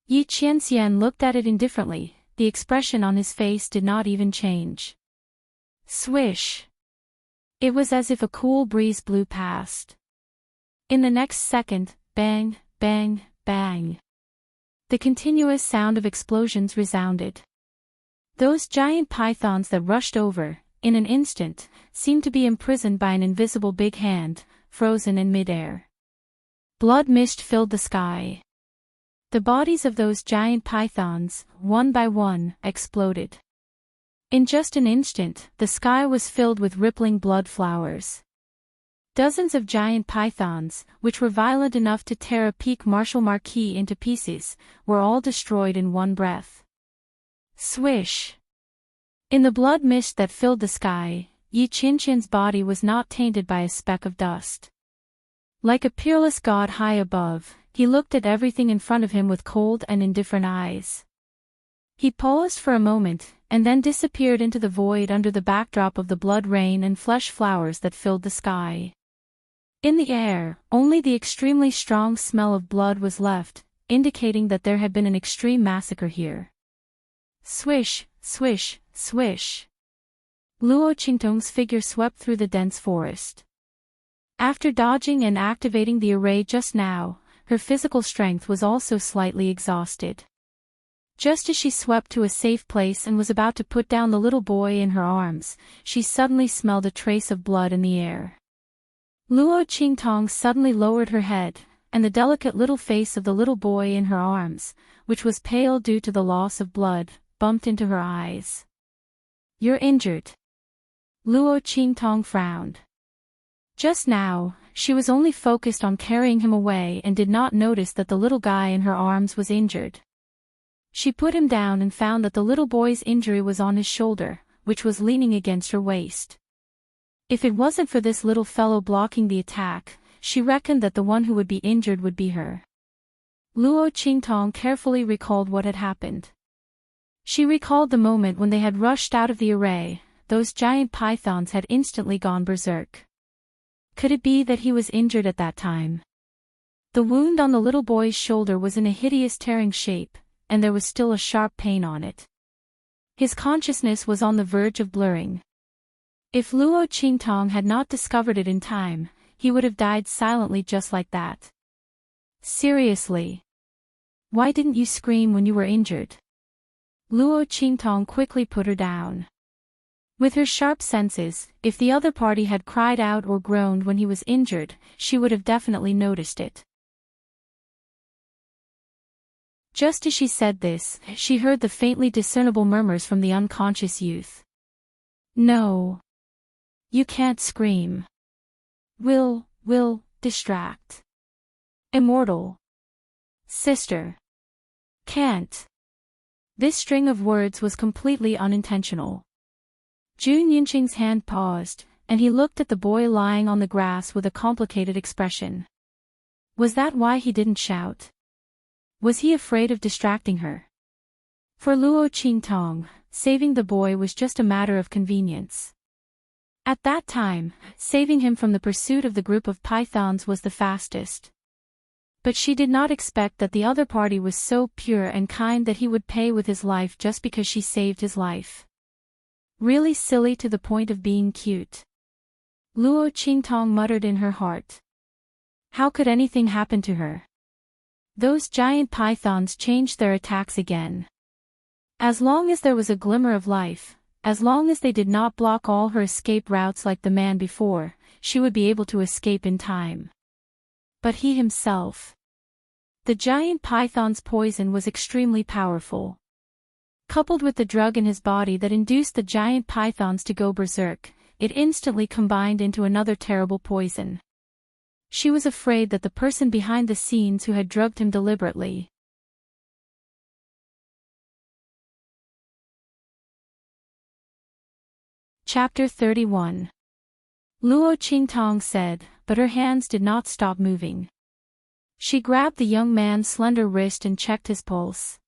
Yi Qianxian looked at it indifferently, the expression on his face did not even change. Swish! It was as if a cool breeze blew past. In the next second, bang, bang, bang. The continuous sound of explosions resounded. Those giant pythons that rushed over, in an instant, seemed to be imprisoned by an invisible big hand, frozen in midair. Blood mist filled the sky. The bodies of those giant pythons, one by one, exploded. In just an instant, the sky was filled with rippling blood flowers. Dozens of giant pythons, which were violent enough to tear a peak martial marquis into pieces, were all destroyed in one breath. Swish! In the blood mist that filled the sky, Yi Qianqian's body was not tainted by a speck of dust. Like a peerless god high above, he looked at everything in front of him with cold and indifferent eyes. He paused for a moment, and then disappeared into the void under the backdrop of the blood rain and flesh flowers that filled the sky. In the air, only the extremely strong smell of blood was left, indicating that there had been an extreme massacre here. Swish, swish, swish. Luo Qingtong's figure swept through the dense forest. After dodging and activating the array just now, her physical strength was also slightly exhausted. Just as she swept to a safe place and was about to put down the little boy in her arms, she suddenly smelled a trace of blood in the air. Luo Qingtong suddenly lowered her head, and the delicate little face of the little boy in her arms, which was pale due to the loss of blood, bumped into her eyes. "You're injured." Luo Qingtong frowned. Just now, she was only focused on carrying him away and did not notice that the little guy in her arms was injured. She put him down and found that the little boy's injury was on his shoulder, which was leaning against her waist. If it wasn't for this little fellow blocking the attack, she reckoned that the one who would be injured would be her. Luo Qingtong carefully recalled what had happened. She recalled the moment when they had rushed out of the array. Those giant pythons had instantly gone berserk. Could it be that he was injured at that time? The wound on the little boy's shoulder was in a hideous tearing shape, and there was still a sharp pain on it. His consciousness was on the verge of blurring. If Luo Qingtong had not discovered it in time, he would have died silently just like that. Seriously. Why didn't you scream when you were injured? Luo Qingtong quickly put her down. With her sharp senses, if the other party had cried out or groaned when he was injured, she would have definitely noticed it. Just as she said this, she heard the faintly discernible murmurs from the unconscious youth. "No. You can't scream. Will distract. Immortal. Sister. Can't." This string of words was completely unintentional. Jun Yinqing's hand paused, and he looked at the boy lying on the grass with a complicated expression. Was that why he didn't shout? Was he afraid of distracting her? For Luo Qingtong, saving the boy was just a matter of convenience. At that time, saving him from the pursuit of the group of pythons was the fastest. But she did not expect that the other party was so pure and kind that he would pay with his life just because she saved his life. Really silly to the point of being cute. Luo Qingtong muttered in her heart. How could anything happen to her? Those giant pythons changed their attacks again. As long as there was a glimmer of life, as long as they did not block all her escape routes like the man before, she would be able to escape in time. But he himself. The giant python's poison was extremely powerful. Coupled with the drug in his body that induced the giant pythons to go berserk, it instantly combined into another terrible poison. She was afraid that the person behind the scenes who had drugged him deliberately. Chapter 31. Luo Qingtong said, but her hands did not stop moving. She grabbed the young man's slender wrist and checked his pulse.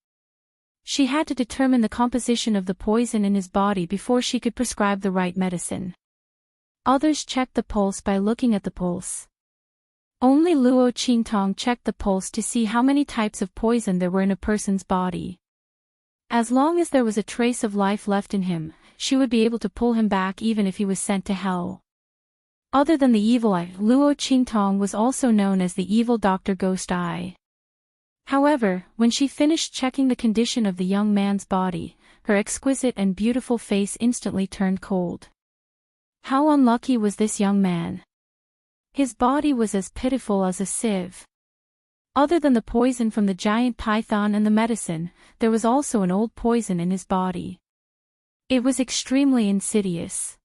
She had to determine the composition of the poison in his body before she could prescribe the right medicine. Others checked the pulse by looking at the pulse. Only Luo Qingtong checked the pulse to see how many types of poison there were in a person's body. As long as there was a trace of life left in him, she would be able to pull him back even if he was sent to hell. Other than the evil eye, Luo Qingtong was also known as the evil Dr. Ghost Eye. However, when she finished checking the condition of the young man's body, her exquisite and beautiful face instantly turned cold. How unlucky was this young man? His body was as pitiful as a sieve. Other than the poison from the giant python and the medicine, there was also an old poison in his body. It was extremely insidious.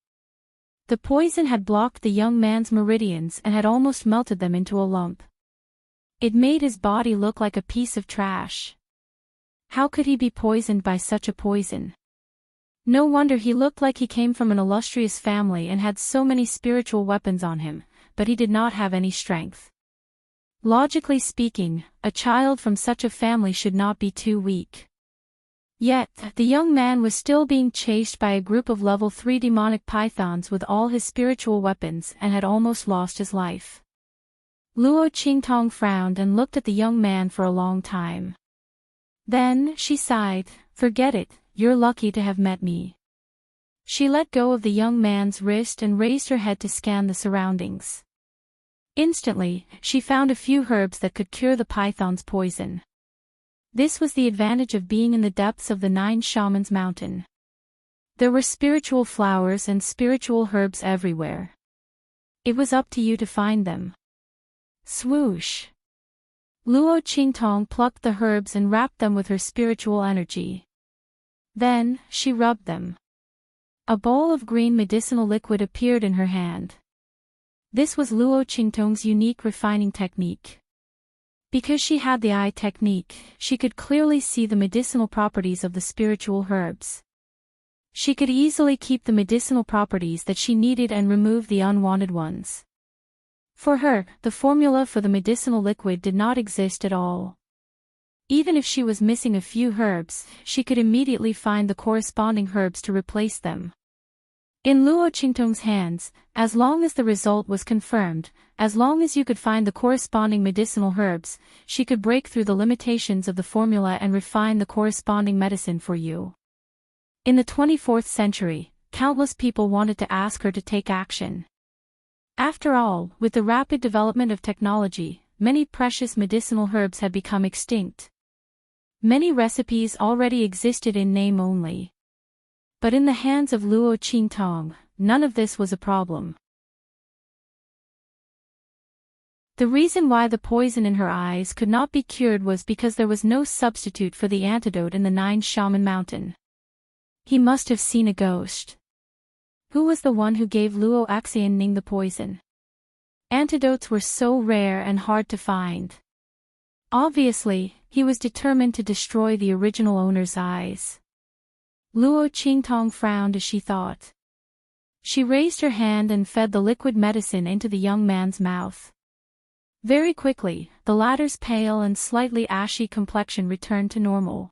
The poison had blocked the young man's meridians and had almost melted them into a lump. It made his body look like a piece of trash. How could he be poisoned by such a poison? No wonder he looked like he came from an illustrious family and had so many spiritual weapons on him, but he did not have any strength. Logically speaking, a child from such a family should not be too weak. Yet, the young man was still being chased by a group of level 3 demonic pythons with all his spiritual weapons and had almost lost his life. Luo Qingtong frowned and looked at the young man for a long time. Then, she sighed, "Forget it, you're lucky to have met me." She let go of the young man's wrist and raised her head to scan the surroundings. Instantly, she found a few herbs that could cure the python's poison. This was the advantage of being in the depths of the 9 Shamans Mountain. There were spiritual flowers and spiritual herbs everywhere. It was up to you to find them. Swoosh! Luo Qingtong plucked the herbs and wrapped them with her spiritual energy. Then, she rubbed them. A bowl of green medicinal liquid appeared in her hand. This was Luo Qingtong's unique refining technique. Because she had the eye technique, she could clearly see the medicinal properties of the spiritual herbs. She could easily keep the medicinal properties that she needed and remove the unwanted ones. For her, the formula for the medicinal liquid did not exist at all. Even if she was missing a few herbs, she could immediately find the corresponding herbs to replace them. In Luo Qingtong's hands, as long as the result was confirmed, as long as you could find the corresponding medicinal herbs, she could break through the limitations of the formula and refine the corresponding medicine for you. In the 24th century, countless people wanted to ask her to take action. After all, with the rapid development of technology, many precious medicinal herbs had become extinct. Many recipes already existed in name only. But in the hands of Luo Qingtong, none of this was a problem. The reason why the poison in her eyes could not be cured was because there was no substitute for the antidote in the 9 Shaman Mountain. He must have seen a ghost. Who was the one who gave Luo Xianning the poison? Antidotes were so rare and hard to find. Obviously, he was determined to destroy the original owner's eyes. Luo Qingtong frowned as she thought. She raised her hand and fed the liquid medicine into the young man's mouth. Very quickly, the latter's pale and slightly ashy complexion returned to normal.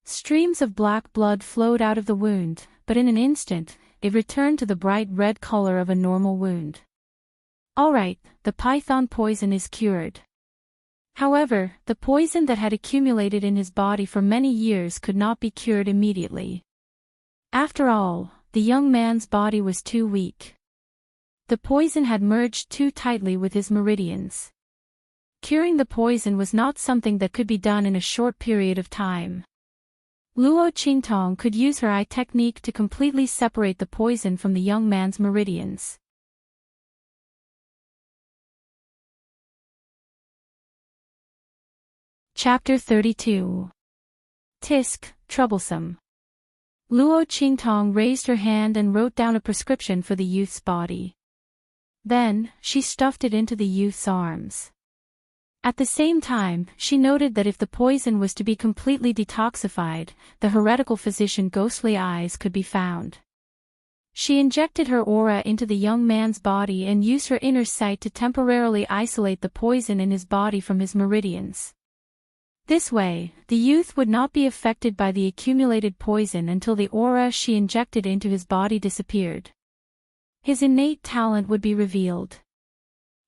Streams of black blood flowed out of the wound, but in an instant, it returned to the bright red color of a normal wound. Alright, the python poison is cured. However, the poison that had accumulated in his body for many years could not be cured immediately. After all, the young man's body was too weak. The poison had merged too tightly with his meridians. Curing the poison was not something that could be done in a short period of time. Luo Qingtong could use her eye technique to completely separate the poison from the young man's meridians. Chapter 32. Tisk, troublesome. Luo Qingtong raised her hand and wrote down a prescription for the youth's body. Then, she stuffed it into the youth's arms. At the same time, she noted that if the poison was to be completely detoxified, the heretical physician ghostly eyes could be found. She injected her aura into the young man's body and used her inner sight to temporarily isolate the poison in his body from his meridians. This way, the youth would not be affected by the accumulated poison until the aura she injected into his body disappeared. His innate talent would be revealed.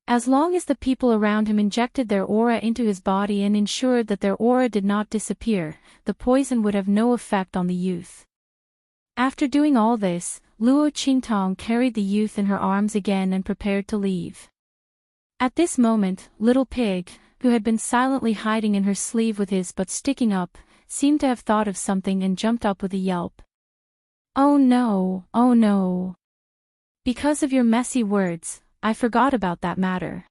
As long as the people around him injected their aura into his body and ensured that their aura did not disappear, the poison would have no effect on the youth. After doing all this, Luo Qingtong carried the youth in her arms again and prepared to leave. At this moment, Little Pig, who had been silently hiding in her sleeve with his butt sticking up, seemed to have thought of something and jumped up with a yelp. "Oh no, oh no. Because of your messy words, I forgot about that matter.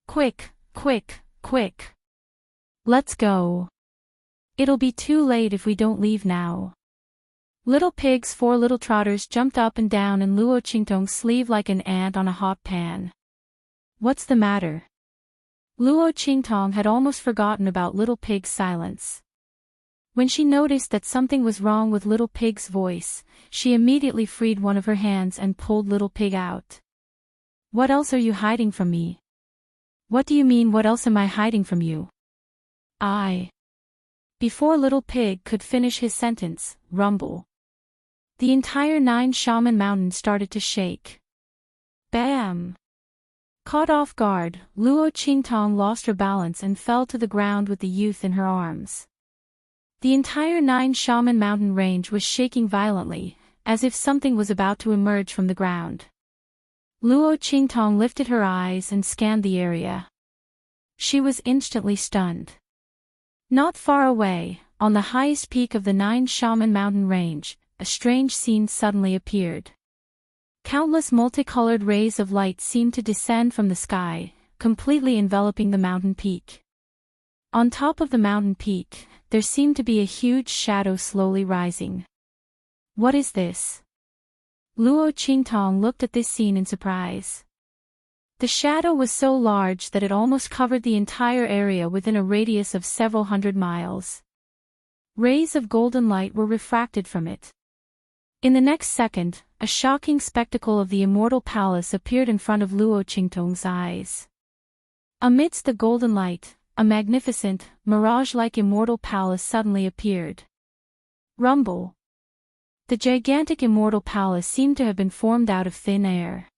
Quick, quick, quick. Let's go. It'll be too late if we don't leave now." Little Pig's 4 little trotters jumped up and down in Luo Qingtong's sleeve like an ant on a hot pan. What's the matter? Luo Qingtong had almost forgotten about Little Pig's silence. When she noticed that something was wrong with Little Pig's voice, she immediately freed one of her hands and pulled Little Pig out. What else are you hiding from me? What do you mean, what else am I hiding from you? Before Little Pig could finish his sentence, rumble. The entire 9 Shaman Mountain started to shake. Bam! Caught off guard, Luo Qingtong lost her balance and fell to the ground with the youth in her arms. The entire 9 Shaman Mountain range was shaking violently, as if something was about to emerge from the ground. Luo Qingtong lifted her eyes and scanned the area. She was instantly stunned. Not far away, on the highest peak of the 9 Shaman Mountain range, a strange scene suddenly appeared. Countless multicolored rays of light seemed to descend from the sky, completely enveloping the mountain peak. On top of the mountain peak, there seemed to be a huge shadow slowly rising. What is this? Luo Qingtong looked at this scene in surprise. The shadow was so large that it almost covered the entire area within a radius of several hundred miles. Rays of golden light were refracted from it. In the next second, a shocking spectacle of the immortal palace appeared in front of Luo Qingtong's eyes. Amidst the golden light, a magnificent, mirage-like immortal palace suddenly appeared. Rumble. The gigantic immortal palace seemed to have been formed out of thin air.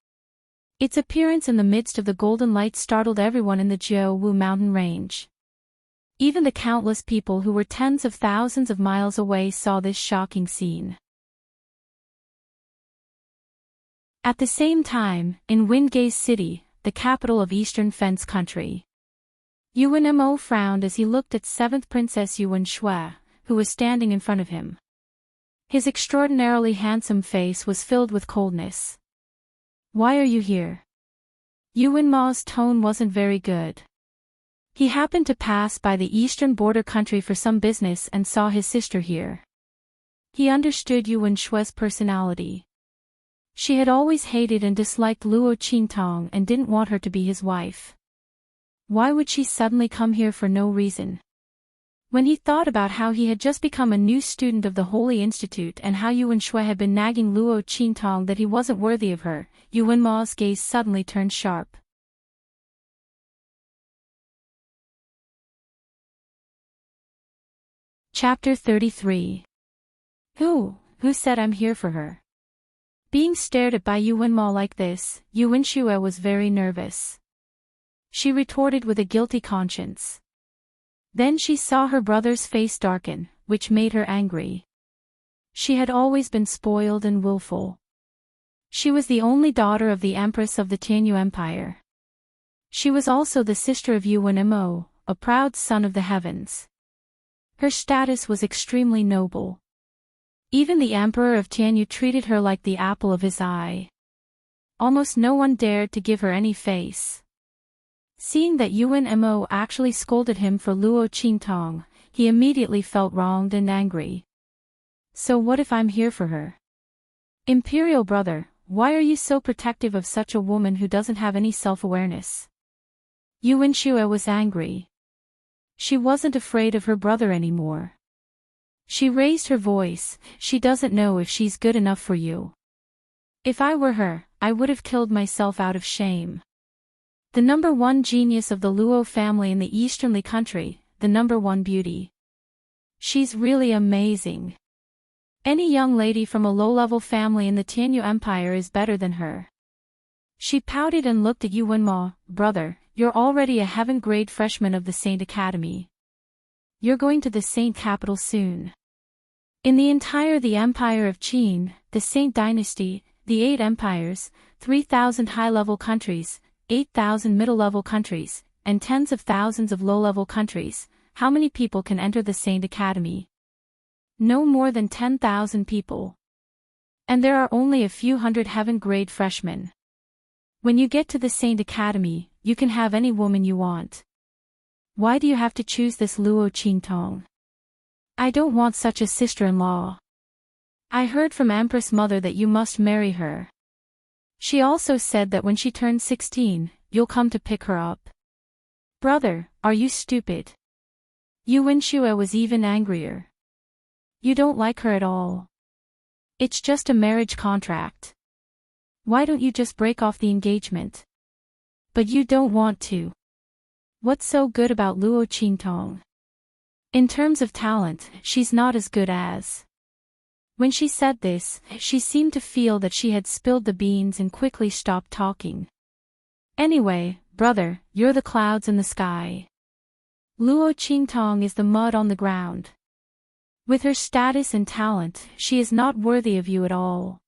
Its appearance in the midst of the golden light startled everyone in the Jiu-Wu mountain range. Even the countless people who were tens of thousands of miles away saw this shocking scene. At the same time, in Wingate City, the capital of Eastern Fence Country, Yuan Mo frowned as he looked at 7th Princess Yuan Shui, who was standing in front of him. His extraordinarily handsome face was filled with coldness. Why are you here? Yuan Mo's tone wasn't very good. He happened to pass by the eastern border country for some business and saw his sister here. He understood Yuan Shui's personality. She had always hated and disliked Luo Qingtong and didn't want her to be his wife. Why would she suddenly come here for no reason? When he thought about how he had just become a new student of the Holy Institute and how Yuan Shui had been nagging Luo Qingtong that he wasn't worthy of her, Yuan Ma's gaze suddenly turned sharp. Chapter 33. Who said I'm here for her? Being stared at by Yuan Ma like this, Yuan Shui was very nervous. She retorted with a guilty conscience. Then she saw her brother's face darken, which made her angry. She had always been spoiled and willful. She was the only daughter of the Empress of the Tianyu Empire. She was also the sister of Yuan Mo, a proud son of the heavens. Her status was extremely noble. Even the Emperor of Tianyu treated her like the apple of his eye. Almost no one dared to give her any face. Seeing that Yuan Mo actually scolded him for Luo Qingtong, he immediately felt wronged and angry. So what if I'm here for her? Imperial brother, why are you so protective of such a woman who doesn't have any self-awareness? Yuan Shui was angry. She wasn't afraid of her brother anymore. She raised her voice. She doesn't know if she's good enough for you. If I were her, I would have killed myself out of shame. The number 1 genius of the Luo family in the easternly country, the number 1 beauty. She's really amazing. Any young lady from a low-level family in the Tianyu Empire is better than her. She pouted and looked at Yuan Ma. Brother, you're already a heaven-grade freshman of the Saint Academy. You're going to the Saint capital soon. In the Empire of Qin, the Saint dynasty, the 8 empires, 3,000 high-level countries, 8,000 middle-level countries, and tens of thousands of low-level countries, how many people can enter the Saint Academy? No more than 10,000 people. And there are only a few hundred heaven-grade freshmen. When you get to the Saint Academy, you can have any woman you want. Why do you have to choose this Luo Qingtong? I don't want such a sister-in-law. I heard from Empress Mother that you must marry her. She also said that when she turns 16, you'll come to pick her up. Brother, are you stupid? Yuan Shue was even angrier. You don't like her at all. It's just a marriage contract. Why don't you just break off the engagement? But you don't want to. What's so good about Luo Qingtong? In terms of talent, she's not as good as. When she said this, she seemed to feel that she had spilled the beans and quickly stopped talking. Anyway, brother, you're the clouds in the sky. Luo Qingtong is the mud on the ground. With her status and talent, she is not worthy of you at all.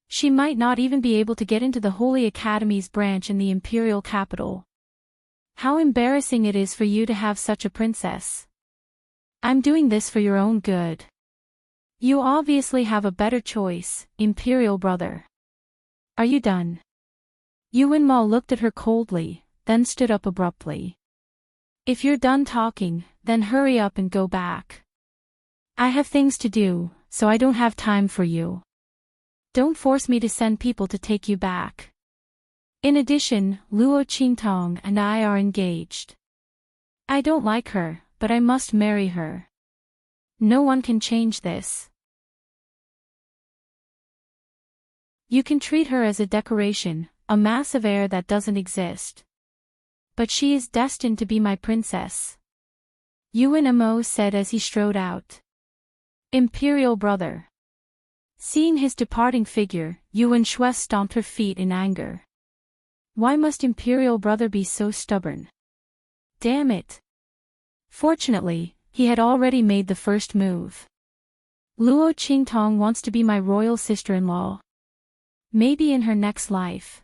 She might not even be able to get into the Holy Academy's branch in the imperial capital. How embarrassing it is for you to have such a princess. I'm doing this for your own good. You obviously have a better choice, imperial brother. Are you done? Yuan Ma looked at her coldly, then stood up abruptly. If you're done talking, then hurry up and go back. I have things to do, so I don't have time for you. Don't force me to send people to take you back. In addition, Luo Qingtong and I are engaged. I don't like her, but I must marry her. No one can change this. You can treat her as a decoration, a massive heir that doesn't exist. But she is destined to be my princess. Yuan Mo said as he strode out. Imperial brother. Seeing his departing figure, Yuan Shui stomped her feet in anger. Why must Imperial brother be so stubborn? Damn it. Fortunately, he had already made the first move. Luo Qingtong wants to be my royal sister-in-law. Maybe in her next life.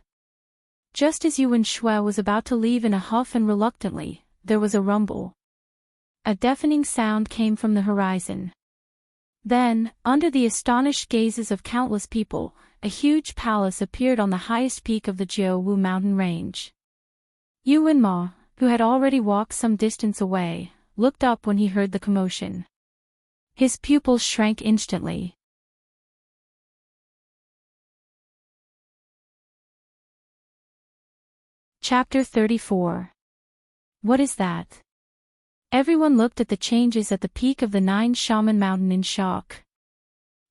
Just as Yuan Shui was about to leave in a huff and reluctantly, there was a rumble. A deafening sound came from the horizon. Then, under the astonished gazes of countless people, a huge palace appeared on the highest peak of the Jiaowu mountain range. Yuan Ma, who had already walked some distance away, looked up when he heard the commotion. His pupils shrank instantly. Chapter 34. What is that? Everyone looked at the changes at the peak of the Nine Shaman Mountain in shock.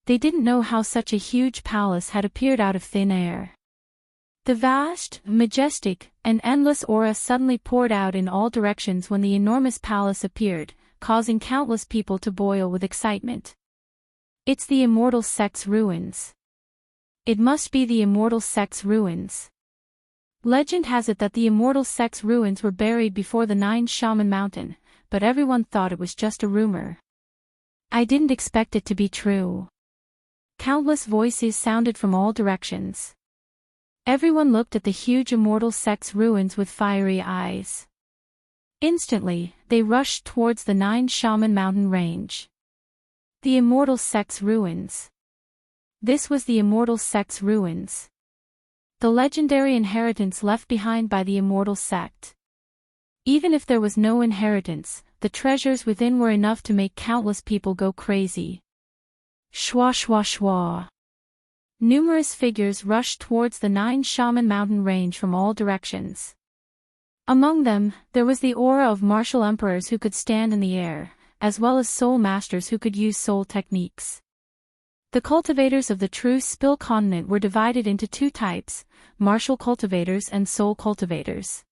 They didn't know how such a huge palace had appeared out of thin air. The vast, majestic, and endless aura suddenly poured out in all directions when the enormous palace appeared, causing countless people to boil with excitement. It's the immortal sect's ruins. It must be the immortal sect's ruins. Legend has it that the immortal sect's ruins were buried before the Nine Shaman Mountain, but everyone thought it was just a rumor. I didn't expect it to be true. Countless voices sounded from all directions. Everyone looked at the huge immortal sect's ruins with fiery eyes. Instantly, they rushed towards the Nine Shaman Mountain range. The immortal sect's ruins. This was the immortal sect's ruins. The legendary inheritance left behind by the immortal sect. Even if there was no inheritance, the treasures within were enough to make countless people go crazy. Shwa shwa shwa. Numerous figures rushed towards the Nine Shaman Mountain range from all directions. Among them, there was the aura of martial emperors who could stand in the air, as well as soul masters who could use soul techniques. The cultivators of the true Spill continent were divided into two types, martial cultivators and soul cultivators.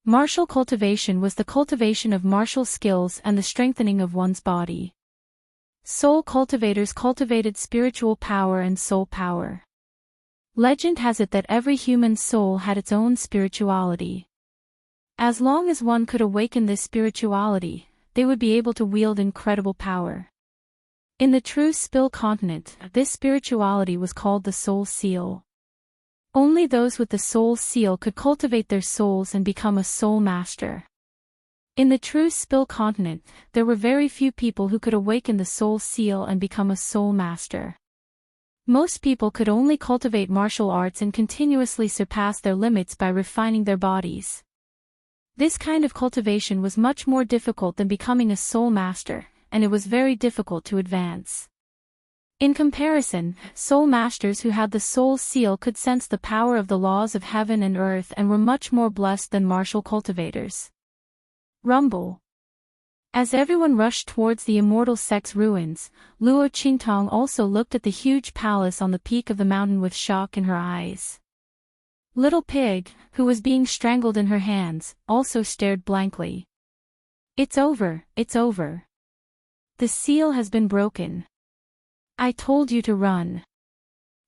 Martial cultivation was the cultivation of martial skills and the strengthening of one's body. Soul cultivators cultivated spiritual power and soul power. Legend has it that every human soul had its own spirituality. As long as one could awaken this spirituality, they would be able to wield incredible power. In the true Spill continent, this spirituality was called the Soul Seal. Only those with the Soul Seal could cultivate their souls and become a soul master. In the true Spill continent, there were very few people who could awaken the Soul Seal and become a soul master. Most people could only cultivate martial arts and continuously surpass their limits by refining their bodies. This kind of cultivation was much more difficult than becoming a soul master, and it was very difficult to advance. In comparison, soul masters who had the soul seal could sense the power of the laws of heaven and earth and were much more blessed than martial cultivators. Rumble. As everyone rushed towards the immortal sect's ruins, Luo Qingtong also looked at the huge palace on the peak of the mountain with shock in her eyes. Little Pig, who was being strangled in her hands, also stared blankly. It's over, it's over. The seal has been broken. I told you to run.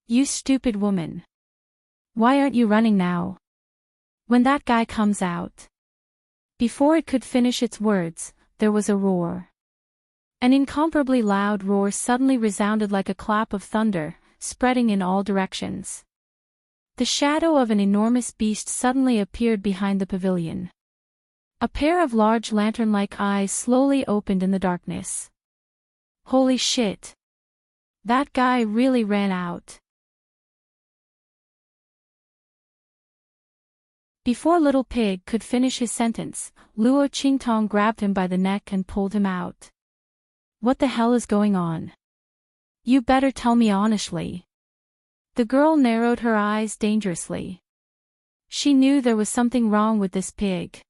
You stupid woman. Why aren't you running now? When that guy comes out. Before it could finish its words, there was a roar. An incomparably loud roar suddenly resounded like a clap of thunder, spreading in all directions. The shadow of an enormous beast suddenly appeared behind the pavilion. A pair of large lantern-like eyes slowly opened in the darkness. Holy shit! That guy really ran out. Before Little Pig could finish his sentence, Luo Qingtong grabbed him by the neck and pulled him out. What the hell is going on? You better tell me honestly. The girl narrowed her eyes dangerously. She knew there was something wrong with this pig.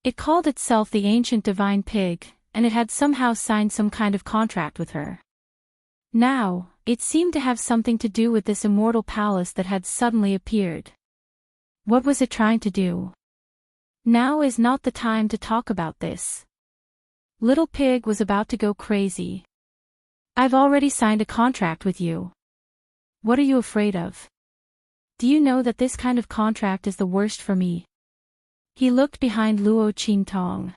It called itself the ancient divine pig, and it had somehow signed some kind of contract with her. Now, it seemed to have something to do with this immortal palace that had suddenly appeared. What was it trying to do? Now is not the time to talk about this. Little Pig was about to go crazy. I've already signed a contract with you. What are you afraid of? Do you know that this kind of contract is the worst for me? He looked behind Luo Qingtong.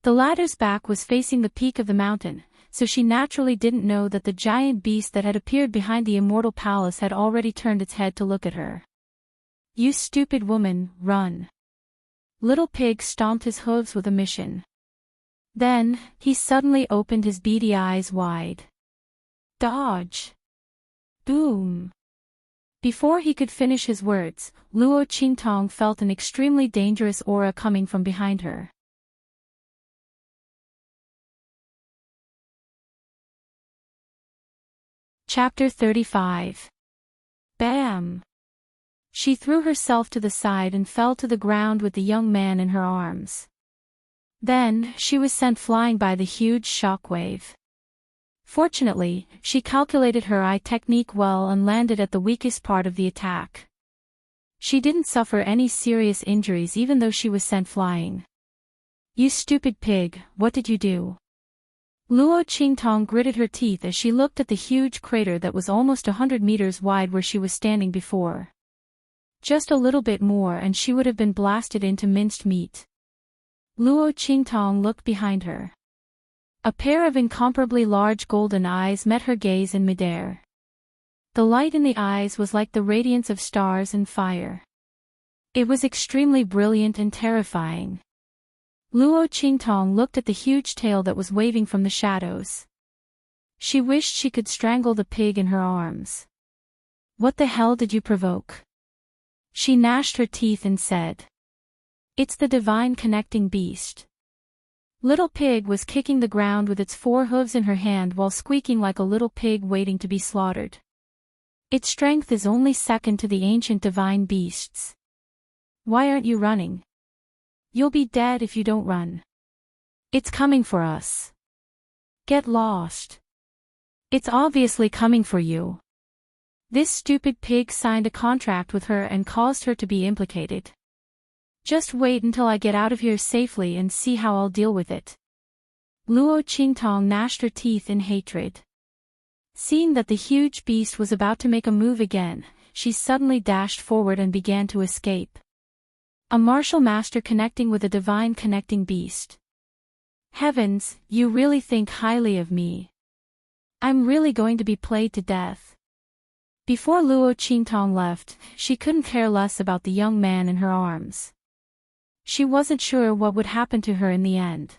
The latter's back was facing the peak of the mountain, so she naturally didn't know that the giant beast that had appeared behind the immortal palace had already turned its head to look at her. You stupid woman, run. Little Pig stomped his hooves with a mission. Then, he suddenly opened his beady eyes wide. Dodge! Boom! Before he could finish his words, Luo Qingtong felt an extremely dangerous aura coming from behind her. Chapter 35. Bam! She threw herself to the side and fell to the ground with the young man in her arms. Then, she was sent flying by the huge shockwave. Fortunately, she calculated her eye technique well and landed at the weakest part of the attack. She didn't suffer any serious injuries even though she was sent flying. You stupid pig, what did you do? Luo Qingtong gritted her teeth as she looked at the huge crater that was almost 100 meters wide where she was standing before. Just a little bit more and she would have been blasted into minced meat. Luo Qingtong looked behind her. A pair of incomparably large golden eyes met her gaze in midair. The light in the eyes was like the radiance of stars and fire. It was extremely brilliant and terrifying. Luo Qingtong looked at the huge tail that was waving from the shadows. She wished she could strangle the pig in her arms. What the hell did you provoke? She gnashed her teeth and said. It's the divine connecting beast. Little Pig was kicking the ground with its 4 hooves in her hand while squeaking like a little pig waiting to be slaughtered. Its strength is only second to the ancient divine beasts. Why aren't you running? You'll be dead if you don't run. It's coming for us. Get lost. It's obviously coming for you. This stupid pig signed a contract with her and caused her to be implicated. Just wait until I get out of here safely and see how I'll deal with it. Luo Qingtong gnashed her teeth in hatred. Seeing that the huge beast was about to make a move again, she suddenly dashed forward and began to escape. A martial master connecting with a divine connecting beast. Heavens, you really think highly of me. I'm really going to be played to death. Before Luo Qingtong left, she couldn't care less about the young man in her arms. She wasn't sure what would happen to her in the end.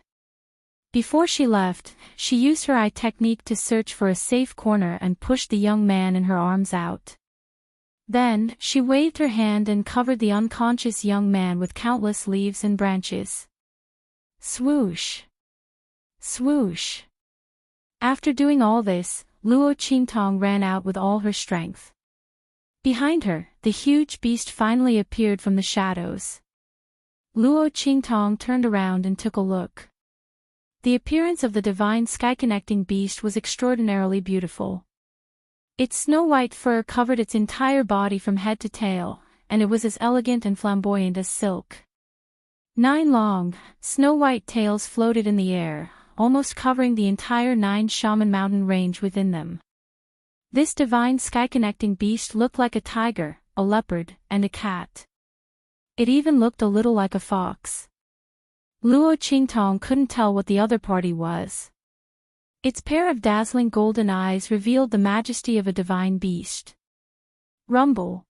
Before she left, she used her eye technique to search for a safe corner and pushed the young man in her arms out. Then, she waved her hand and covered the unconscious young man with countless leaves and branches. Swoosh! Swoosh! After doing all this, Luo Qingtong ran out with all her strength. Behind her, the huge beast finally appeared from the shadows. Luo Qingtong turned around and took a look. The appearance of the divine sky-connecting beast was extraordinarily beautiful. Its snow-white fur covered its entire body from head to tail, and it was as elegant and flamboyant as silk. 9 long, snow-white tails floated in the air, almost covering the entire 9 Shaman mountain range within them. This divine sky-connecting beast looked like a tiger, a leopard, and a cat. It even looked a little like a fox. Luo Qingtong couldn't tell what the other party was. Its pair of dazzling golden eyes revealed the majesty of a divine beast. Rumble.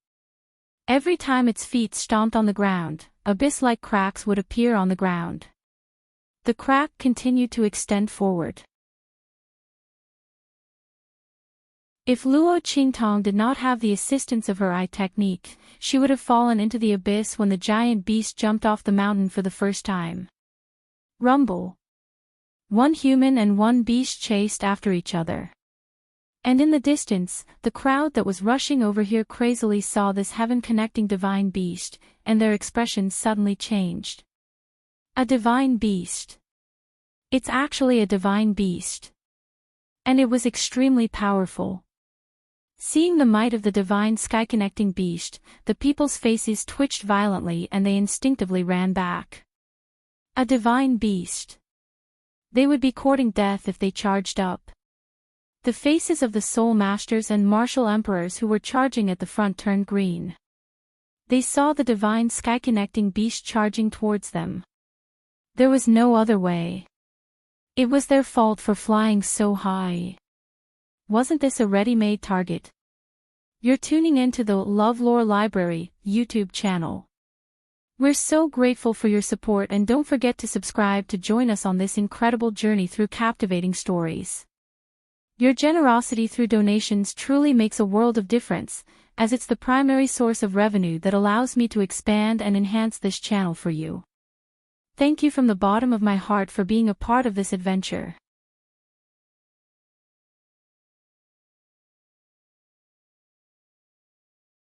Every time its feet stomped on the ground, abyss-like cracks would appear on the ground. The crack continued to extend forward. If Luo Qingtong did not have the assistance of her eye technique, she would have fallen into the abyss when the giant beast jumped off the mountain for the first time. Rumble. 1 human and 1 beast chased after each other. And in the distance, the crowd that was rushing over here crazily saw this heaven-connecting divine beast, and their expressions suddenly changed. A divine beast. It's actually a divine beast. And it was extremely powerful. Seeing the might of the divine sky-connecting beast, the people's faces twitched violently and they instinctively ran back. A divine beast. They would be courting death if they charged up. The faces of the soul masters and martial emperors who were charging at the front turned green. They saw the divine sky-connecting beast charging towards them. There was no other way. It was their fault for flying so high. Wasn't this a ready-made target? You're tuning into the LoveLore Library YouTube channel. We're so grateful for your support, and don't forget to subscribe to join us on this incredible journey through captivating stories. Your generosity through donations truly makes a world of difference, as it's the primary source of revenue that allows me to expand and enhance this channel for you. Thank you from the bottom of my heart for being a part of this adventure.